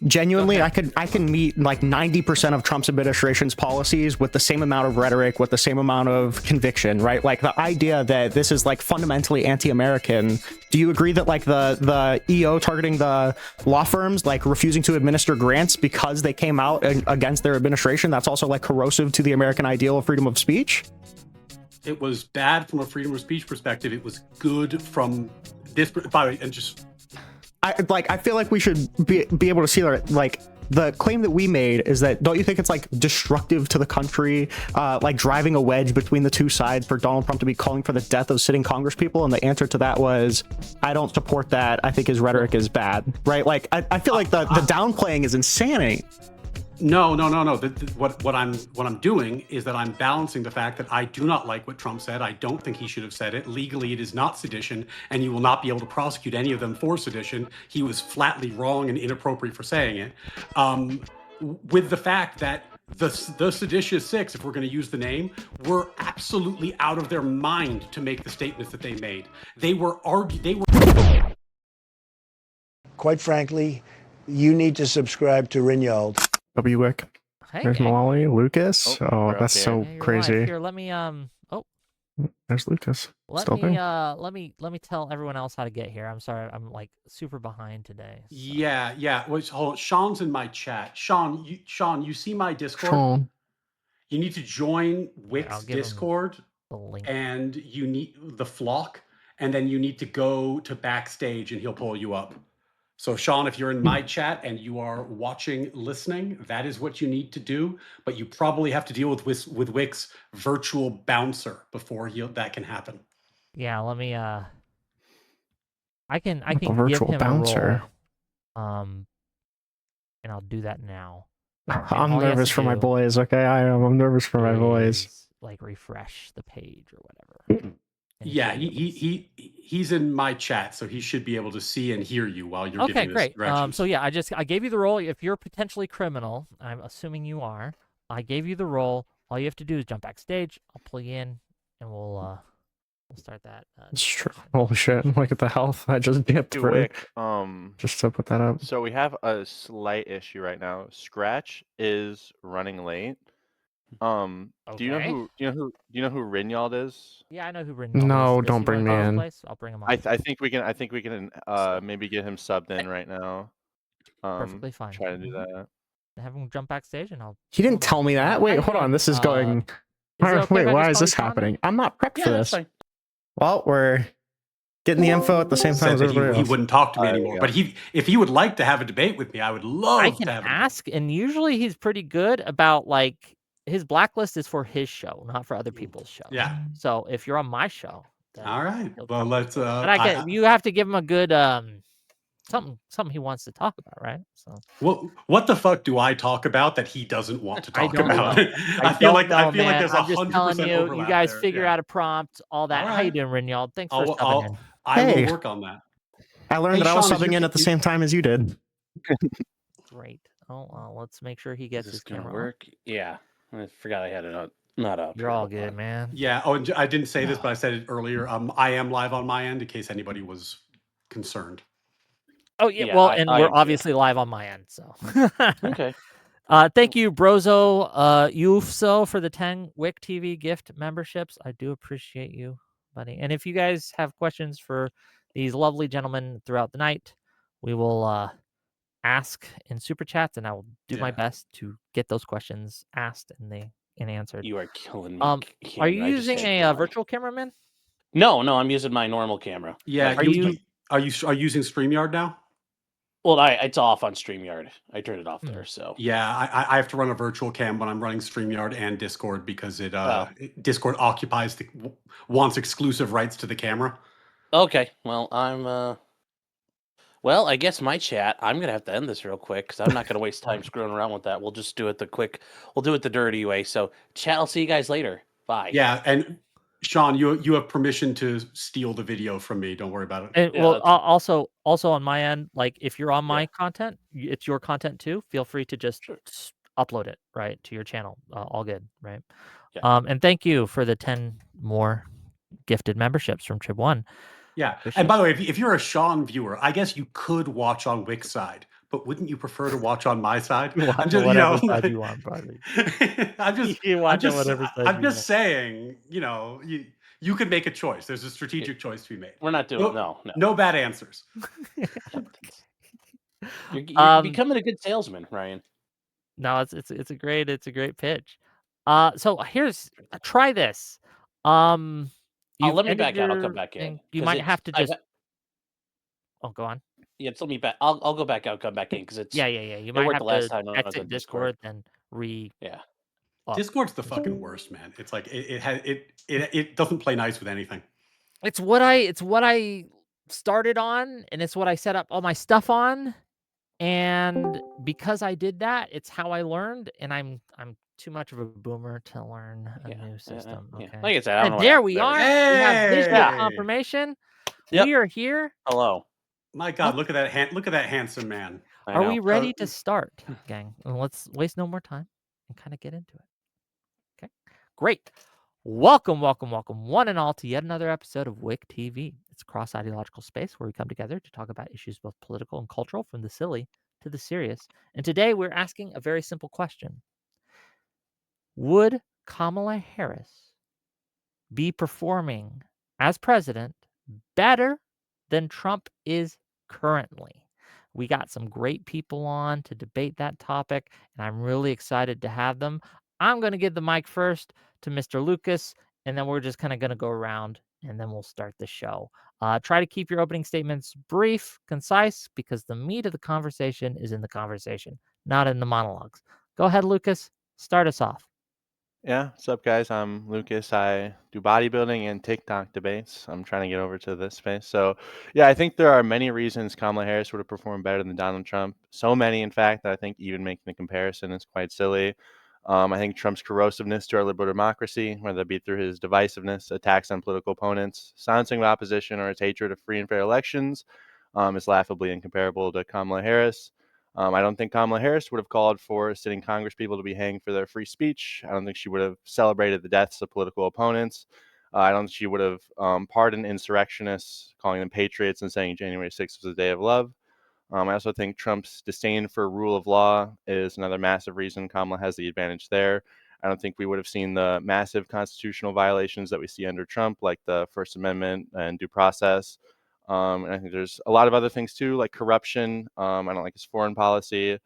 Genuinely, I can meet like 90% of Trump's administration's policies with the same amount of rhetoric, with the same amount of conviction, right? Like the idea that this is like fundamentally anti-American. Do you agree that like the EO targeting the law firms, like refusing to administer grants because they came out against their administration, that's also like corrosive to the American ideal of freedom of speech? It was bad from a freedom of speech perspective. It was good from this, by the way, and just... I feel like we should be able to see that, like, the claim that we made is that, don't you think it's like destructive to the country, like driving a wedge between the two sides for Donald Trump to be calling for the death of sitting congresspeople? And the answer to that was, I don't support that. I think his rhetoric is bad, right? Like, I feel like the downplaying is insanity. No. What I'm doing is that I'm balancing the fact that I do not like what Trump said. I don't think he should have said it. Legally, it is not sedition, and you will not be able to prosecute any of them for sedition. He was flatly wrong and inappropriate for saying it. With the fact that the seditious six, if we're going to use the name, were absolutely out of their mind to make the statements that they made. They were Quite frankly, you need to subscribe to Rinnycast. WWIC. Hey, There's Molly, Lucas. Oh, that's so yeah, crazy. Right. Here, let me There's Lucas. let me tell everyone else how to get here. I'm sorry, I'm like super behind today. So. Yeah. Wait, hold on. Sean's in my chat. Sean, you see my Discord? Sean. You need to join Wix Discord, the link. and you need the flock, and then you need to go to backstage, and he'll pull you up. So Sean, if you're in my chat and you are watching, listening, that is what you need to do. But you probably have to deal with Wix virtual bouncer before that can happen. Yeah, let me. I can virtual give him bouncer. A role. And I'll do that now. I'm nervous for my boys. Okay, I am. I'm nervous for my boys. Like refresh the page or whatever. Yeah, he's in my chat, so he should be able to see and hear you while you're giving great. this directions. So yeah, I gave you the role. If you're potentially criminal, I'm assuming you are. I gave you the role. All you have to do is jump backstage. I'll pull you in, and we'll start that. It's true. Holy shit! Look at the health I just dipped for. Just to put that up. So we have a slight issue right now. Scratch is running late. Do you know who Rinnycast is? Yeah, I know who Rinnycast is. No, don't bring me in. I'll bring him on. I think we can maybe get him subbed in right now. Perfectly fine. Try to do that. Have him jump backstage, and I'll. He didn't tell me that. Wait, hold on. This is going. Wait, why is this happening? I'm not prepped for this. Well, we're getting the info at the same time as everybody else. He wouldn't talk to me anymore. But if he would like to have a debate with me, I would love to have. I can ask, and usually he's pretty good about like. His blacklist is for his show, not for other people's show. Yeah. So if you're on my show, all right. Well, let's. But you have to give him a good something he wants to talk about, right? So. What the fuck do I talk about that he doesn't want to talk about? I feel like there's 100% overlap. You guys there. figure out a prompt, all that. How you doing, Rinnycast? Thanks for subbing in. I will work on that. I learned that I was subbing in at the same time as you did. Great. Oh, well, let's make sure he gets his camera. Work? Yeah. I forgot I had it not up. You're all good, man. Yeah. Oh, and I didn't say this, but I said it earlier. I am live on my end in case anybody was concerned. Oh yeah. Well, we're obviously live on my end. So. Okay. Thank you, Brozo, Ufso, for the 10 WIC TV gift memberships. I do appreciate you, buddy. And if you guys have questions for these lovely gentlemen throughout the night, we will ask in super chats, and I will do my best to get those questions asked and answered. You are killing me. Are you using a virtual cameraman? No, I'm using my normal camera. Yeah. Are you using StreamYard now? Well, it's off on StreamYard. I turned it off there. So yeah, I have to run a virtual cam when I'm running StreamYard and Discord because Discord wants exclusive rights to the camera. Okay. Well, Well, I guess my chat, I'm going to have to end this real quick because I'm not going to waste time screwing around with that. We'll just do it we'll do it the dirty way. So chat, I'll see you guys later. Bye. Yeah. And Sean, you have permission to steal the video from me. Don't worry about it. And, also on my end, like if you're on my content, it's your content too. Feel free to just upload it right to your channel. All good. Right. Yeah. And thank you for the 10 more gifted memberships from Trib1. Yeah. And by the way, if you're a Sean viewer, I guess you could watch on Wix side, but wouldn't you prefer to watch on my side? You watch I'm on just, whatever side you want, buddy. You watch on whatever side I'm you just want. saying, you could make a choice. There's a strategic choice to be made. We're not doing no. No bad answers. You're becoming a good salesman, Ryan. No, it's a great pitch. So here's try this. You've Let me ended back out. I'll come your back in thing. You 'cause might it's have to just. Oh, go on. Yeah, just let me back. I'll go back out, come back in because it's Yeah. You it might worked have the last to time when I was exit on Discord. Discord, then re. Yeah. Up. Discord's the fucking worst, man. It's like it doesn't play nice with anything. It's what I started on, and it's what I set up all my stuff on. And because I did that, it's how I learned, and I'm too much of a boomer to learn a new system. Okay. Like I said, I don't know. And there we are. We have visual Hey! confirmation. Yep. We are here. Hello. My God, look at that handsome man. Are we ready to start, gang? Well, let's waste no more time and kind of get into it. Okay. Great. Welcome, one and all, to yet another episode of WIC TV. It's a cross-ideological space where we come together to talk about issues both political and cultural, from the silly to the serious. And today we're asking a very simple question. Would Kamala Harris be performing as president better than Trump is currently? We got some great people on to debate that topic, and I'm really excited to have them. I'm going to give the mic first to Mr. Lucas, and then we're just kind of going to go around, and then we'll start the show. Try to keep your opening statements brief, concise, because the meat of the conversation is in the conversation, not in the monologues. Go ahead, Lucas. Start us off. Yeah, what's up, guys? I'm Lucas. I do bodybuilding and TikTok debates. I'm trying to get over to this space. So, yeah, I think there are many reasons Kamala Harris would have performed better than Donald Trump. So many, in fact, that I think even making the comparison is quite silly. I think Trump's corrosiveness to our liberal democracy, whether it be through his divisiveness, attacks on political opponents, silencing of opposition, or his hatred of free and fair elections, is laughably incomparable to Kamala Harris. I don't think Kamala Harris would have called for sitting Congress people to be hanged for their free speech. I don't think she would have celebrated the deaths of political opponents. I don't think she would have pardoned insurrectionists, calling them patriots and saying January 6th was a day of love. I also think Trump's disdain for rule of law is another massive reason Kamala has the advantage there. I don't think we would have seen the massive constitutional violations that we see under Trump, like the First Amendment and due process. And I think there's a lot of other things too, like corruption. I don't like his foreign policy.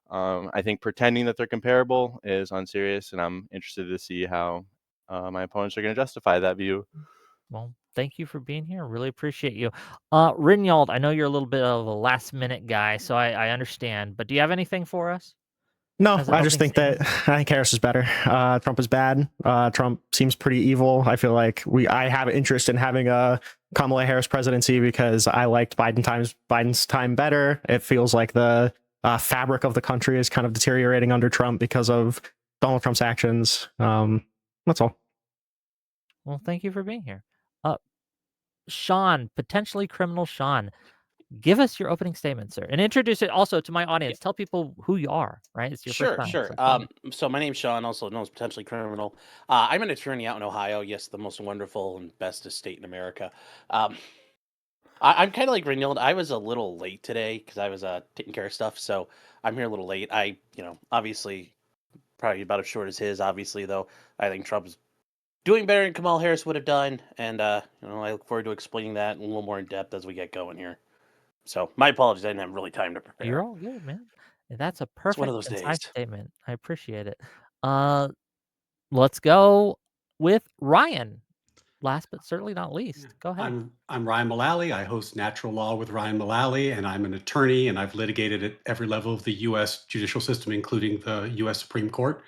I think pretending that they're comparable is unserious, and I'm interested to see how my opponents are going to justify that view. Well, thank you for being here. Really appreciate you. Rinnycast, I know you're a little bit of a last-minute guy, so I understand. But do you have anything for us? No, I just think that I think Harris is better. Trump is bad. Trump seems pretty evil. I feel like I have an interest in having a Kamala Harris presidency because I liked Biden's time better. It feels like the fabric of the country is kind of deteriorating under Trump because of Donald Trump's actions. That's all. Well, thank you for being here. Sean, potentially criminal Sean. Give us your opening statement, sir, and introduce it also to my audience. Tell people who you are, right? It's your first time. Sure. So my name's Sean, also known as Potentially Criminal. I'm an attorney out in Ohio. Yes, the most wonderful and bestest state in America. I'm kind of like Rinnycast. I was a little late today because I was taking care of stuff, so I'm here a little late. Obviously, probably about as short as his. Obviously, though, I think Trump's doing better than Kamala Harris would have done, and I look forward to explaining that a little more in depth as we get going here. So my apologies, I didn't have really time to prepare. You're all good, man. That's a perfect one of those days. statement. I appreciate it. Let's go with Ryan. Last but certainly not least. Go ahead. I'm Ryan Mullally. I host Natural Law with Ryan Mullally, and I'm an attorney, and I've litigated at every level of the U.S. judicial system, including the U.S. Supreme Court.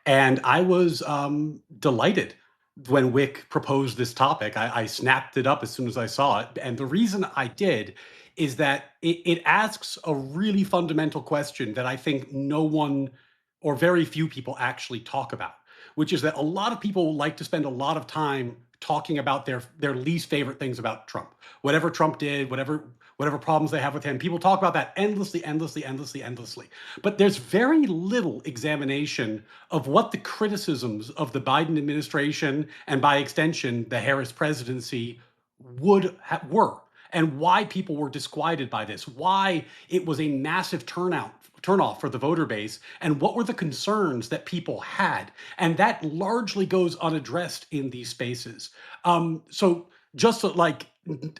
And I was delighted when WIC proposed this topic. I snapped it up as soon as I saw it. And the reason I did is that it asks a really fundamental question that I think no one or very few people actually talk about, which is that a lot of people like to spend a lot of time talking about their least favorite things about Trump. Whatever Trump did, whatever problems they have with him, people talk about that endlessly. But there's very little examination of what the criticisms of the Biden administration and by extension, the Harris presidency were. and why people were disquieted by this, why it was a massive turnoff for the voter base, and what were the concerns that people had. And that largely goes unaddressed in these spaces. So just like,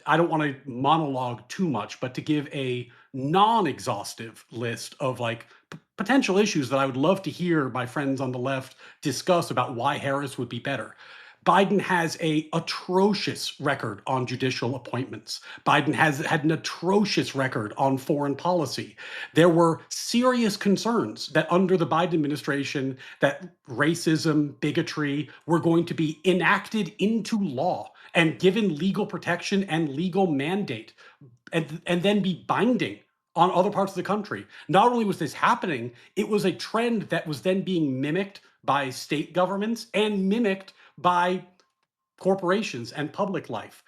I don't want to monologue too much, but to give a non-exhaustive list of like potential issues that I would love to hear my friends on the left discuss about why Harris would be better. Biden has a atrocious record on judicial appointments. Biden has had an atrocious record on foreign policy. There were serious concerns that under the Biden administration that racism, bigotry were going to be enacted into law and given legal protection and legal mandate, and then be binding on other parts of the country. Not only was this happening, it was a trend that was then being mimicked by state governments and mimicked by corporations and public life.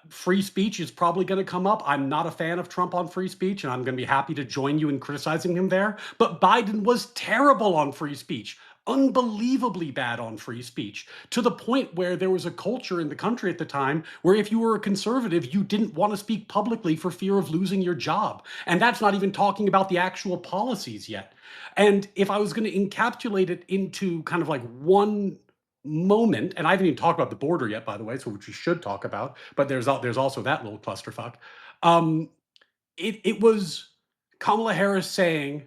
Free speech is probably going to come up. I'm not a fan of Trump on free speech, and I'm going to be happy to join you in criticizing him there. But Biden was terrible on free speech, unbelievably bad on free speech, to the point where there was a culture in the country at the time where if you were a conservative, you didn't want to speak publicly for fear of losing your job. And that's not even talking about the actual policies yet. And if I was going to encapsulate it into kind of like one moment, and I haven't even talked about the border yet, by the way, so which we should talk about, but there's also that little clusterfuck. It was Kamala Harris saying,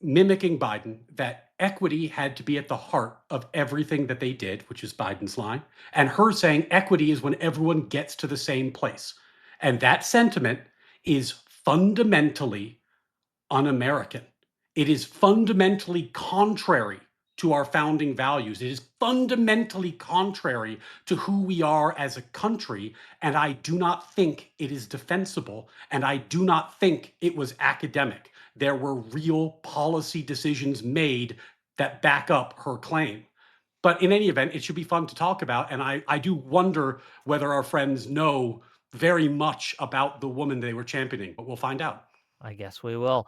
mimicking Biden, that equity had to be at the heart of everything that they did, which is Biden's line, and her saying equity is when everyone gets to the same place. And that sentiment is fundamentally un-American. It is fundamentally contrary to our founding values. It is fundamentally contrary to who we are as a country, and I do not think it is defensible, and I do not think it was academic. There were real policy decisions made that back up her claim. But in any event, it should be fun to talk about, and I do wonder whether our friends know very much about the woman they were championing, but we'll find out. I guess we will.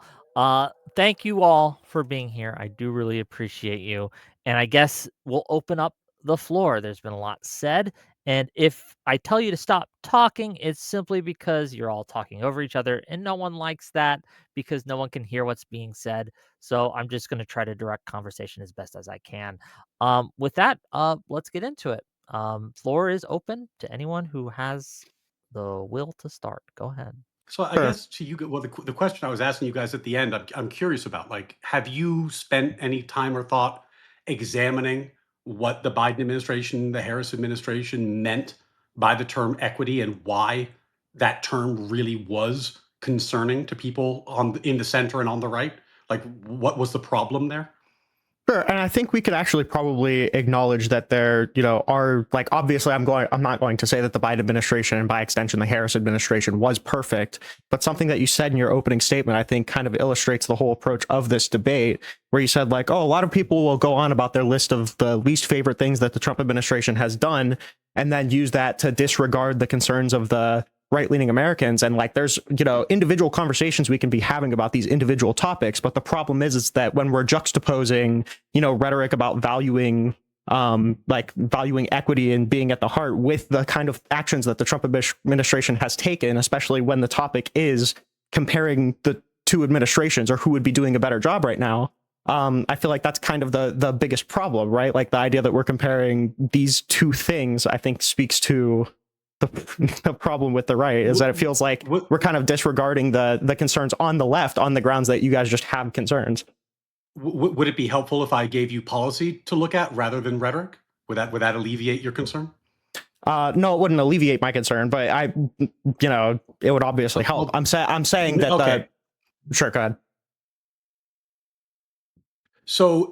Thank you all for being here. I do really appreciate you. And I guess we'll open up the floor. There's been a lot said. And if I tell you to stop talking, it's simply because you're all talking over each other. And no one likes that because no one can hear what's being said. So I'm just going to try to direct conversation as best as I can. With that, let's get into it. Floor is open to anyone who has the will to start. Go ahead. So I Sure. guess to you, well, the question I was asking you guys at the end, I'm curious about, like, have you spent any time or thought examining what the Biden administration, the Harris administration meant by the term equity and why that term really was concerning to people in the center and on the right? Like, what was the problem there? Sure, and I think we could actually probably acknowledge that there, are, like, obviously I'm not going to say that the Biden administration and by extension the Harris administration was perfect, but something that you said in your opening statement I think kind of illustrates the whole approach of this debate, where you said, like, oh, a lot of people will go on about their list of the least favorite things that the Trump administration has done and then use that to disregard the concerns of the right-leaning Americans. And like, there's, individual conversations we can be having about these individual topics. But the problem is that when we're juxtaposing, rhetoric about valuing equity and being at the heart with the kind of actions that the Trump administration has taken, especially when the topic is comparing the two administrations or who would be doing a better job right now. I feel like that's kind of the biggest problem, right? Like the idea that we're comparing these two things, I think speaks to the problem with the right, is that it feels like we're kind of disregarding the concerns on the left on the grounds that you guys just have concerns. Would it be helpful if I gave you policy to look at rather than rhetoric? Would that alleviate your concern? No, it wouldn't alleviate my concern, but it would obviously help. I'm saying that okay. Sure, go ahead. So,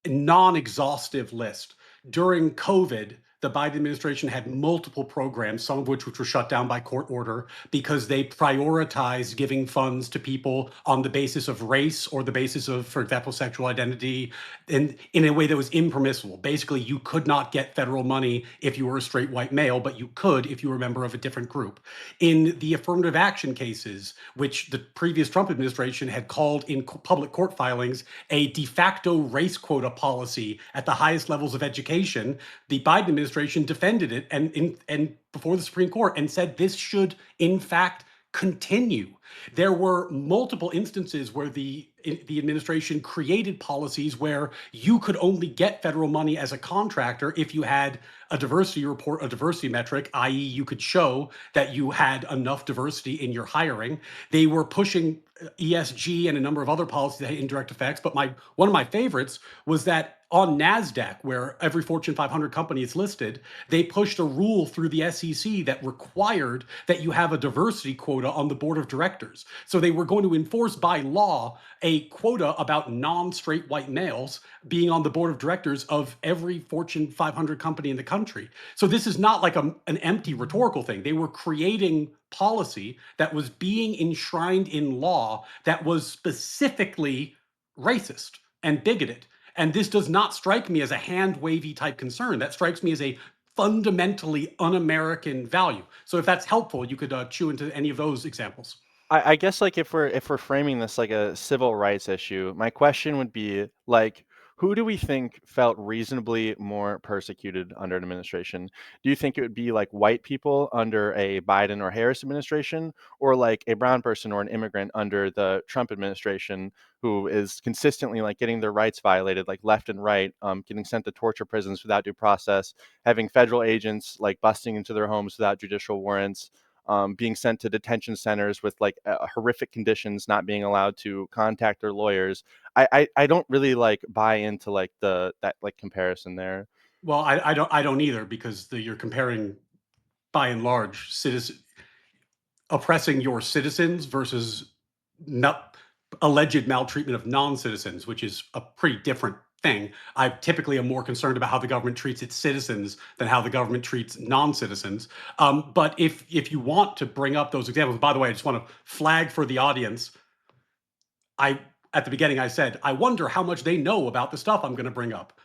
non-exhaustive list. During COVID, the Biden administration had multiple programs, some of which were shut down by court order because they prioritized giving funds to people on the basis of race or the basis of, for example, sexual identity, in a way that was impermissible. Basically, you could not get federal money if you were a straight white male, but you could if you were a member of a different group. In the affirmative action cases, which the previous Trump administration had called in public court filings a de facto race quota policy at the highest levels of education, the Biden administration administration defended it and before the Supreme Court and said this should in fact continue. There were multiple instances where the administration created policies where you could only get federal money as a contractor if you had a diversity report, a diversity metric, i.e. you could show that you had enough diversity in your hiring. They were pushing ESG and a number of other policies that had indirect effects, but one of my favorites was that on NASDAQ, where every Fortune 500 company is listed, they pushed a rule through the SEC that required that you have a diversity quota on the board of directors. So they were going to enforce by law a quota about non-straight white males being on the board of directors of every Fortune 500 company in the country. So this is not like an empty rhetorical thing. They were creating policy that was being enshrined in law that was specifically racist and bigoted. And this does not strike me as a hand-wavy type concern. That strikes me as a fundamentally un-American value. So if that's helpful, you could chew into any of those examples. I guess like if we're framing this like a civil rights issue, my question would be like, who do we think felt reasonably more persecuted under an administration? Do you think it would be like white people under a Biden or Harris administration, or like a brown person or an immigrant under the Trump administration who is consistently like getting their rights violated, like left and right, getting sent to torture prisons without due process, having federal agents like busting into their homes without judicial warrants, being sent to detention centers with like horrific conditions, not being allowed to contact their lawyers. I don't really like buy into like that like comparison there. Well, I don't either, because you're comparing by and large oppressing your citizens versus alleged maltreatment of non-citizens, which is a pretty different thing. I typically am more concerned about how the government treats its citizens than how the government treats non-citizens. But if you want to bring up those examples, by the way, I just want to flag for the audience, at the beginning I said, I wonder how much they know about the stuff I'm going to bring up.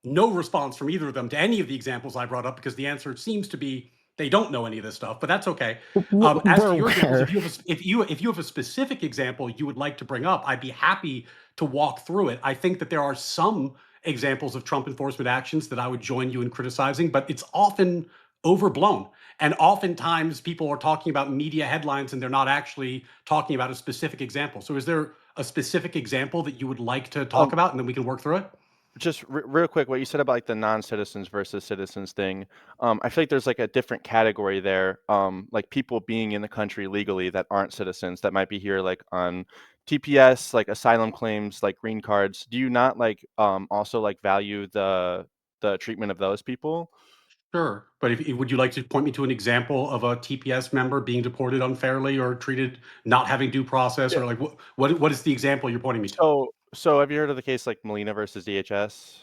No response from either of them to any of the examples I brought up, because the answer seems to be they don't know any of this stuff, but that's okay. As to your examples, if you have a specific example you would like to bring up, I'd be happy to walk through it. I think that there are some examples of Trump enforcement actions that I would join you in criticizing, but it's often overblown. And oftentimes people are talking about media headlines and they're not actually talking about a specific example. So is there a specific example that you would like to talk about, and then we can work through it? Just real quick, what you said about like the non-citizens versus citizens thing, I feel like there's like a different category there, like people being in the country legally that aren't citizens that might be here like on TPS, like asylum claims, like green cards. Do you not like also like value the treatment of those people? Sure, but would you like to point me to an example of a TPS member being deported unfairly or treated not having due process, Yeah. or like what is the example you're pointing me to? So have you heard of the case like Molina versus DHS?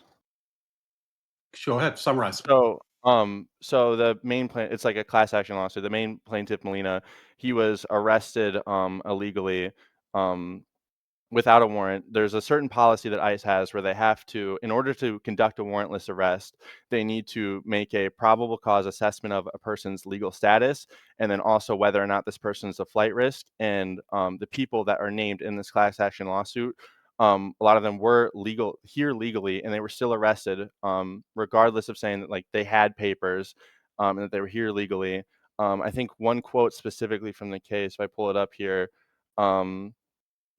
Go ahead, summarize. So the main it's like a class action lawsuit. The main plaintiff, Molina, he was arrested illegally without a warrant. There's a certain policy that ICE has where they have to, in order to conduct a warrantless arrest, they need to make a probable cause assessment of a person's legal status, and then also whether or not this person is a flight risk. And the people that are named in this class action lawsuit, a lot of them were here legally, and they were still arrested, regardless of saying that like they had papers, and that they were here legally. I think one quote specifically from the case, if I pull it up here,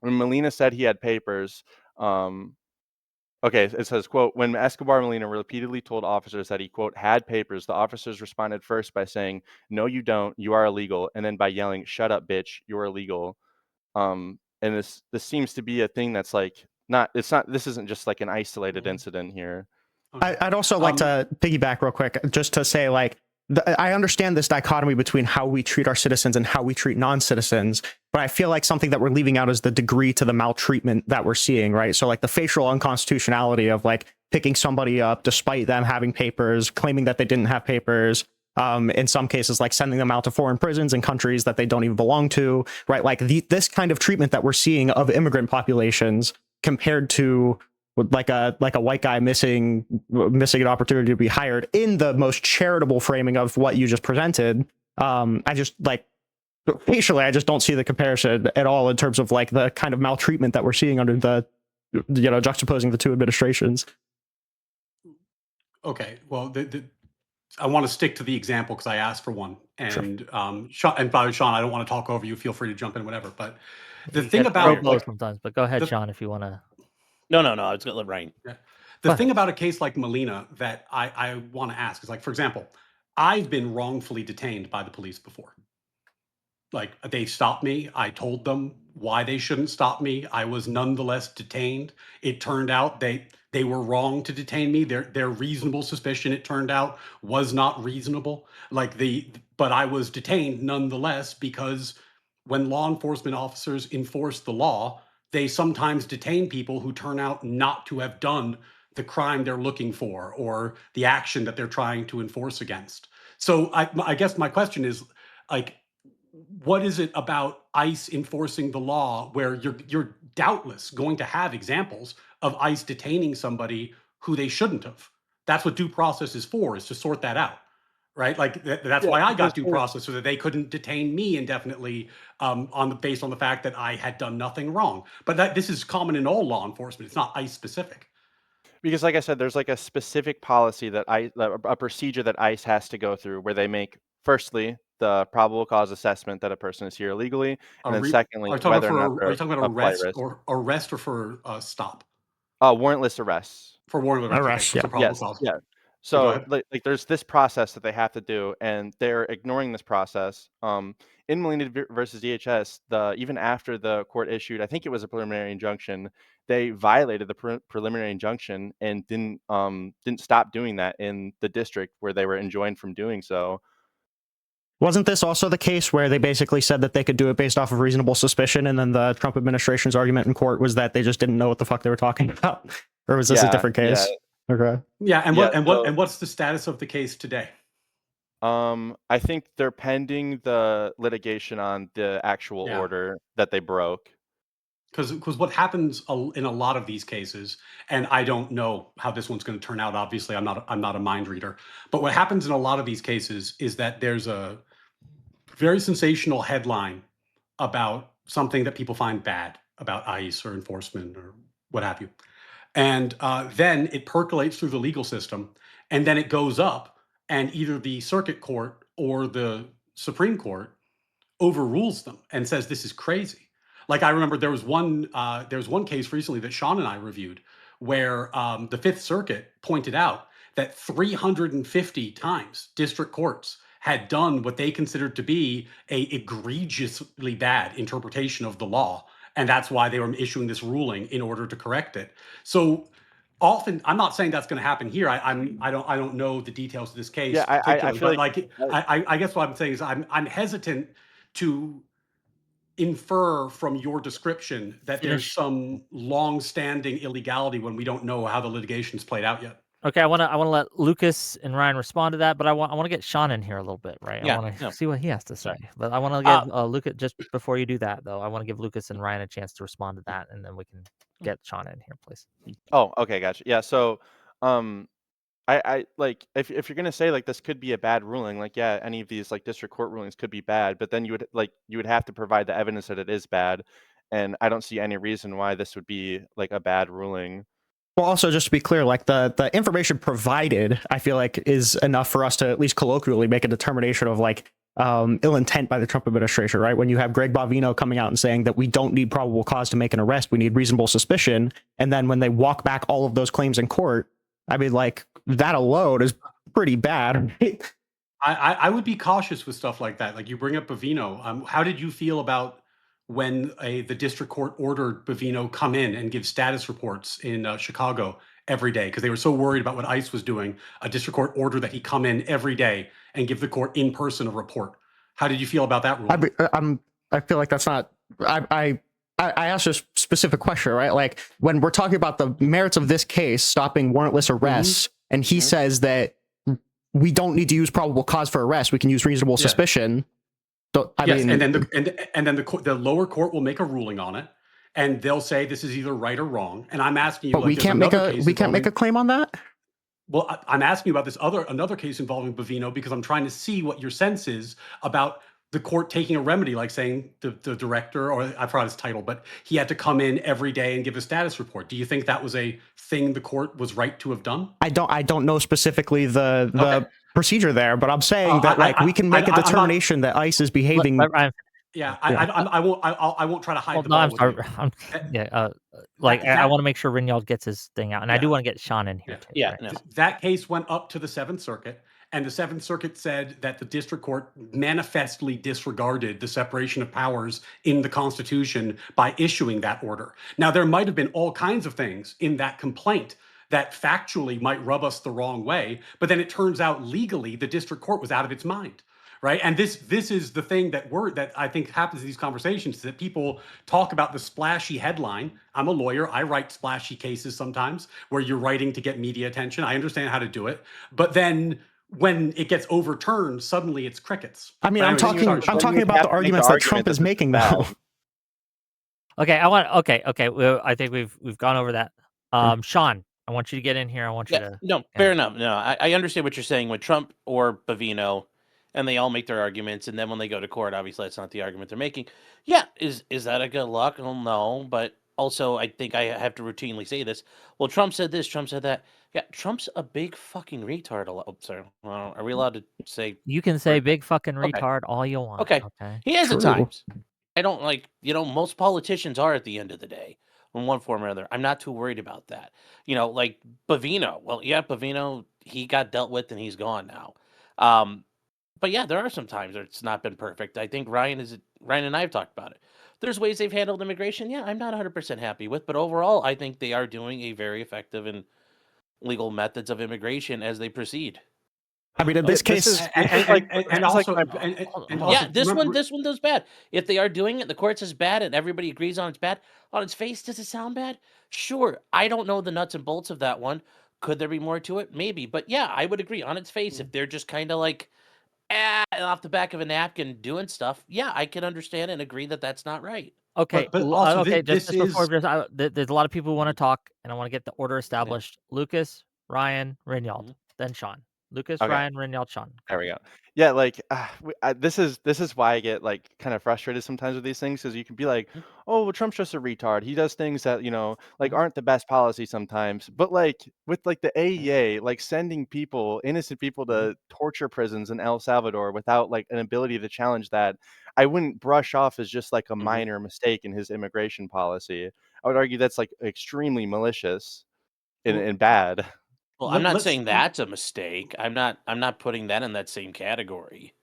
when Molina said he had papers, okay, it says, quote, when Escobar Molina repeatedly told officers that he, quote, had papers, the officers responded first by saying, no, you don't, you are illegal, and then by yelling, shut up, bitch, you're illegal. And this seems to be a thing that's like, this isn't just like an isolated incident here. I'd also like to piggyback real quick, just to say, like, I understand this dichotomy between how we treat our citizens and how we treat non-citizens, but I feel like something that we're leaving out is the degree to the maltreatment that we're seeing, right? So like the facial unconstitutionality of like picking somebody up despite them having papers, claiming that they didn't have papers, in some cases like sending them out to foreign prisons in countries that they don't even belong to, right? Like this kind of treatment that we're seeing of immigrant populations compared to like a white guy missing an opportunity to be hired in the most charitable framing of what you just presented. I just like facially, I just don't see the comparison at all in terms of like the kind of maltreatment that we're seeing under the, juxtaposing the two administrations. Okay, well, I want to stick to the example because I asked for one. And Sean, and by the way, Sean, I don't want to talk over you. Feel free to jump in, whatever. But the You thing get about pro sometimes, but go ahead, the- Sean, if you want to. No. I was gonna let Ryan. the thing about a case like Molina that I want to ask is, like, for example, I've been wrongfully detained by the police before. Like, they stopped me. I told them why they shouldn't stop me. I was nonetheless detained. It turned out they were wrong to detain me. Their reasonable suspicion, it turned out, was not reasonable. But I was detained nonetheless because when law enforcement officers enforce the law, they sometimes detain people who turn out not to have done the crime they're looking for or the action that they're trying to enforce against. So I guess my question is, like, what is it about ICE enforcing the law where you're doubtless going to have examples of ICE detaining somebody who they shouldn't have? That's what due process is for, is to sort that out, right? Like that's why I got due process, so that they couldn't detain me indefinitely based on the fact that I had done nothing wrong. But this is common in all law enforcement. It's not ICE specific. Because, like I said, there's like a specific policy that a procedure that ICE has to go through where they make, firstly, the probable cause assessment that a person is here illegally, and then secondly, Are you talking whether or not are they're you talking about a flight risk. arrest or for stop? Warrantless arrests. For warrantless arrest. Arrest, Okay, for probable Yes, cause. yeah. Go So ahead. like there's this process that they have to do, and they're ignoring this process. In Molina versus DHS, even after the court issued, I think it was a preliminary injunction, they violated the preliminary injunction and didn't stop doing that in the district where they were enjoined from doing so. Wasn't this also the case where they basically said that they could do it based off of reasonable suspicion, and then the Trump administration's argument in court was that they just didn't know what the fuck they were talking about? Or was this a different case? Okay. Yeah, and what's the status of the case today? I think they're pending the litigation on the actual order that they broke. Because what happens in a lot of these cases, and I don't know how this one's going to turn out. Obviously, I'm not a mind reader. But what happens in a lot of these cases is that there's a very sensational headline about something that people find bad about ICE or enforcement or what have you. And then it percolates through the legal system, and then it goes up, and either the circuit court or the Supreme Court overrules them and says this is crazy. Like, I remember there was one case recently that Sean and I reviewed where the Fifth Circuit pointed out that 350 times district courts had done what they considered to be a egregiously bad interpretation of the law, and that's why they were issuing this ruling in order to correct it. So often, I'm not saying that's going to happen here. I don't know the details of this case. Yeah, I feel I guess what I'm saying is I'm hesitant to infer from your description that there's some long-standing illegality when we don't know how the litigation's played out yet. Okay, I want to let Lucas and Ryan respond to that, but I want to get Sean in here a little bit, right? Yeah, I want to yeah. see what he has to say. Sorry. But I want to give Lucas, just before you do that, though, I want to give Lucas and Ryan a chance to respond to that, and then we can get Sean in here, please. Oh, okay, gotcha. Yeah, so I like, if you're gonna say like this could be a bad ruling, like, yeah, any of these like district court rulings could be bad, but then you would have to provide the evidence that it is bad, and I don't see any reason why this would be like a bad ruling. Well, also, just to be clear, like the information provided, I feel like is enough for us to at least colloquially make a determination of like ill intent by the Trump administration, right? When you have Greg Bovino coming out and saying that we don't need probable cause to make an arrest, we need reasonable suspicion. And then when they walk back all of those claims in court, I mean, like, that alone is pretty bad. I would be cautious with stuff like that. Like, you bring up Bovino. How did you feel about when the district court ordered Bovino come in and give status reports in Chicago every day because they were so worried about what ICE was doing? A district court ordered that he come in every day and give the court in person a report. How did you feel about that ruling? I feel like that's not. I asked a specific question, right? Like, when we're talking about the merits of this case, stopping warrantless arrests, and he says that we don't need to use probable cause for arrest, we can use reasonable suspicion. I mean, and then the lower court will make a ruling on it, and they'll say this is either right or wrong. And I'm asking you, but we can't make a claim on that. Well, I'm asking you about this another case involving Bovino because I'm trying to see what your sense is about the court taking a remedy, like saying the director, or I forgot his title, but he had to come in every day and give a status report. Do you think that was a thing the court was right to have done? I don't know specifically the procedure there, but I'm saying that like we can make a determination that ICE is behaving. Yeah, I won't try to hide the no, ball I'm with sorry. you. I want to make sure Rinnycast gets his thing out, and I do want to get Sean in here too. Yeah, right? no. That case went up to the Seventh Circuit, and the Seventh Circuit said that the district court manifestly disregarded the separation of powers in the Constitution by issuing that order. Now, there might have been all kinds of things in that complaint that factually might rub us the wrong way, but then it turns out legally the district court was out of its mind. Right. And this is the thing that I think happens in these conversations, is that people talk about the splashy headline. I'm a lawyer. I write splashy cases sometimes where you're writing to get media attention. I understand how to do it. But then when it gets overturned, suddenly it's crickets. I mean, I'm talking about the arguments that Trump is making now. Okay, I think we've gone over that. Sean, I want you to get in here. I want you to. No, fair enough. No, I understand what you're saying with Trump or Bavino, and they all make their arguments, and then when they go to court, obviously that's not the argument they're making. Yeah, is that a good luck? Well, no, but also I think I have to routinely say this. Well, Trump said this, Trump said that. Yeah, Trump's a big fucking retard. Oh, sorry. Are we allowed to say? You can say big fucking retard all you want. Okay. He is at times. I don't most politicians are at the end of the day in one form or another. I'm not too worried about that. Like Bavino. Well, yeah, Bavino, he got dealt with and he's gone now. But yeah, there are some times where it's not been perfect. I think Ryan and I have talked about it. There's ways they've handled immigration. Yeah, I'm not 100% happy with, but overall, I think they are doing a very effective and legal methods of immigration as they proceed. I mean, in this case, this one does bad. If they are doing it, the court says bad, and everybody agrees on it's bad. On its face, does it sound bad? Sure. I don't know the nuts and bolts of that one. Could there be more to it? Maybe. But yeah, I would agree. On its face, if they're just kind of like off the back of a napkin doing stuff, yeah, I can understand and agree that that's not right. Okay, but also there's a lot of people who want to talk, and I want to get the order established. Yeah. Lucas, Ryan, Rinnycast, then Sean. Lucas, okay. Ryan, Rinnycast, Sean. There we go. Yeah, this is why I get kind of frustrated sometimes with these things, because you can be like, oh, well, Trump's just a retard. He does things that aren't the best policy sometimes. But with the AEA, sending innocent people to torture prisons in El Salvador without an ability to challenge that, I wouldn't brush off as just a minor mistake in his immigration policy. I would argue that's extremely malicious and bad. Well, I'm not saying that's a mistake. I'm not putting that in that same category.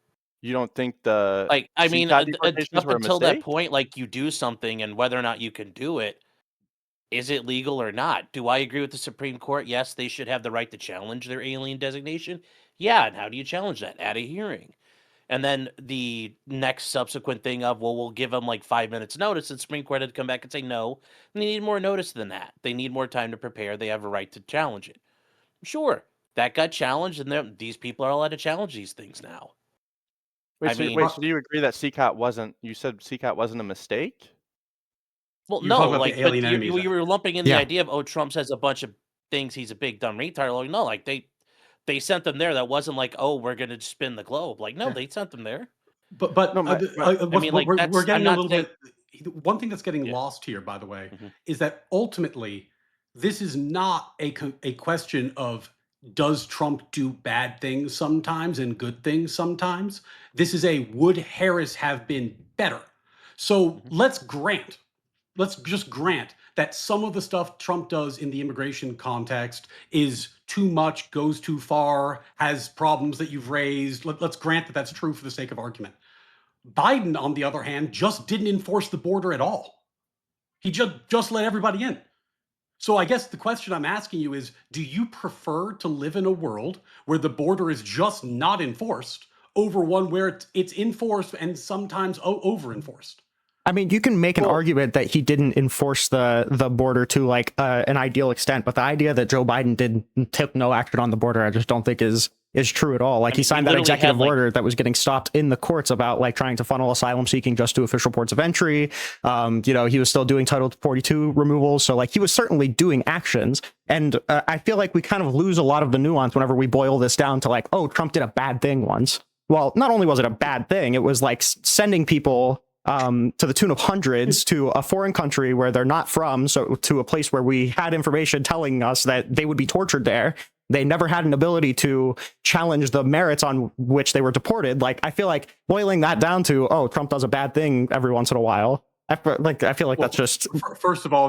You don't think up until that point, you do something, and whether or not you can do it, is it legal or not? Do I agree with the Supreme Court? Yes, they should have the right to challenge their alien designation. Yeah, and how do you challenge that? At a hearing. And then the next subsequent thing of, well, we'll give them 5 minutes notice, and the Supreme Court had to come back and say no. And they need more notice than that. They need more time to prepare. They have a right to challenge it. Sure, that got challenged, and these people are allowed to challenge these things now. So do you agree that CCAT wasn't? You said CCAT wasn't a mistake? Well, no, you were lumping in the idea of Trump says a bunch of things. He's a big dumb retard. No, they sent them there. That wasn't we're gonna spin the globe. They sent them there. But we're getting a little bit. One thing that's getting lost here, by the way, is that ultimately, this is not a question of does Trump do bad things sometimes and good things sometimes. This is would Harris have been better? So let's just grant that some of the stuff Trump does in the immigration context is too much, goes too far, has problems that you've raised. Let's grant that that's true for the sake of argument. Biden, on the other hand, just didn't enforce the border at all. He just let everybody in. So I guess the question I'm asking you is, do you prefer to live in a world where the border is just not enforced over one where it's enforced and sometimes over-enforced? I mean, you can make an argument that he didn't enforce the border to an ideal extent, but the idea that Joe Biden took no action on the border, I just don't think is true at all. He signed that executive order that was getting stopped in the courts about trying to funnel asylum seeking just to official ports of entry. He was still doing Title 42 removals. So he was certainly doing actions. And I feel like we kind of lose a lot of the nuance whenever we boil this down to Trump did a bad thing once. Well, not only was it a bad thing, it was sending people to the tune of hundreds to a foreign country where they're not from, so to a place where we had information telling us that they would be tortured there. They never had an ability to challenge the merits on which they were deported. Like, I feel like boiling that down to, oh, Trump does a bad thing every once in a while. I feel like that's just. First of all,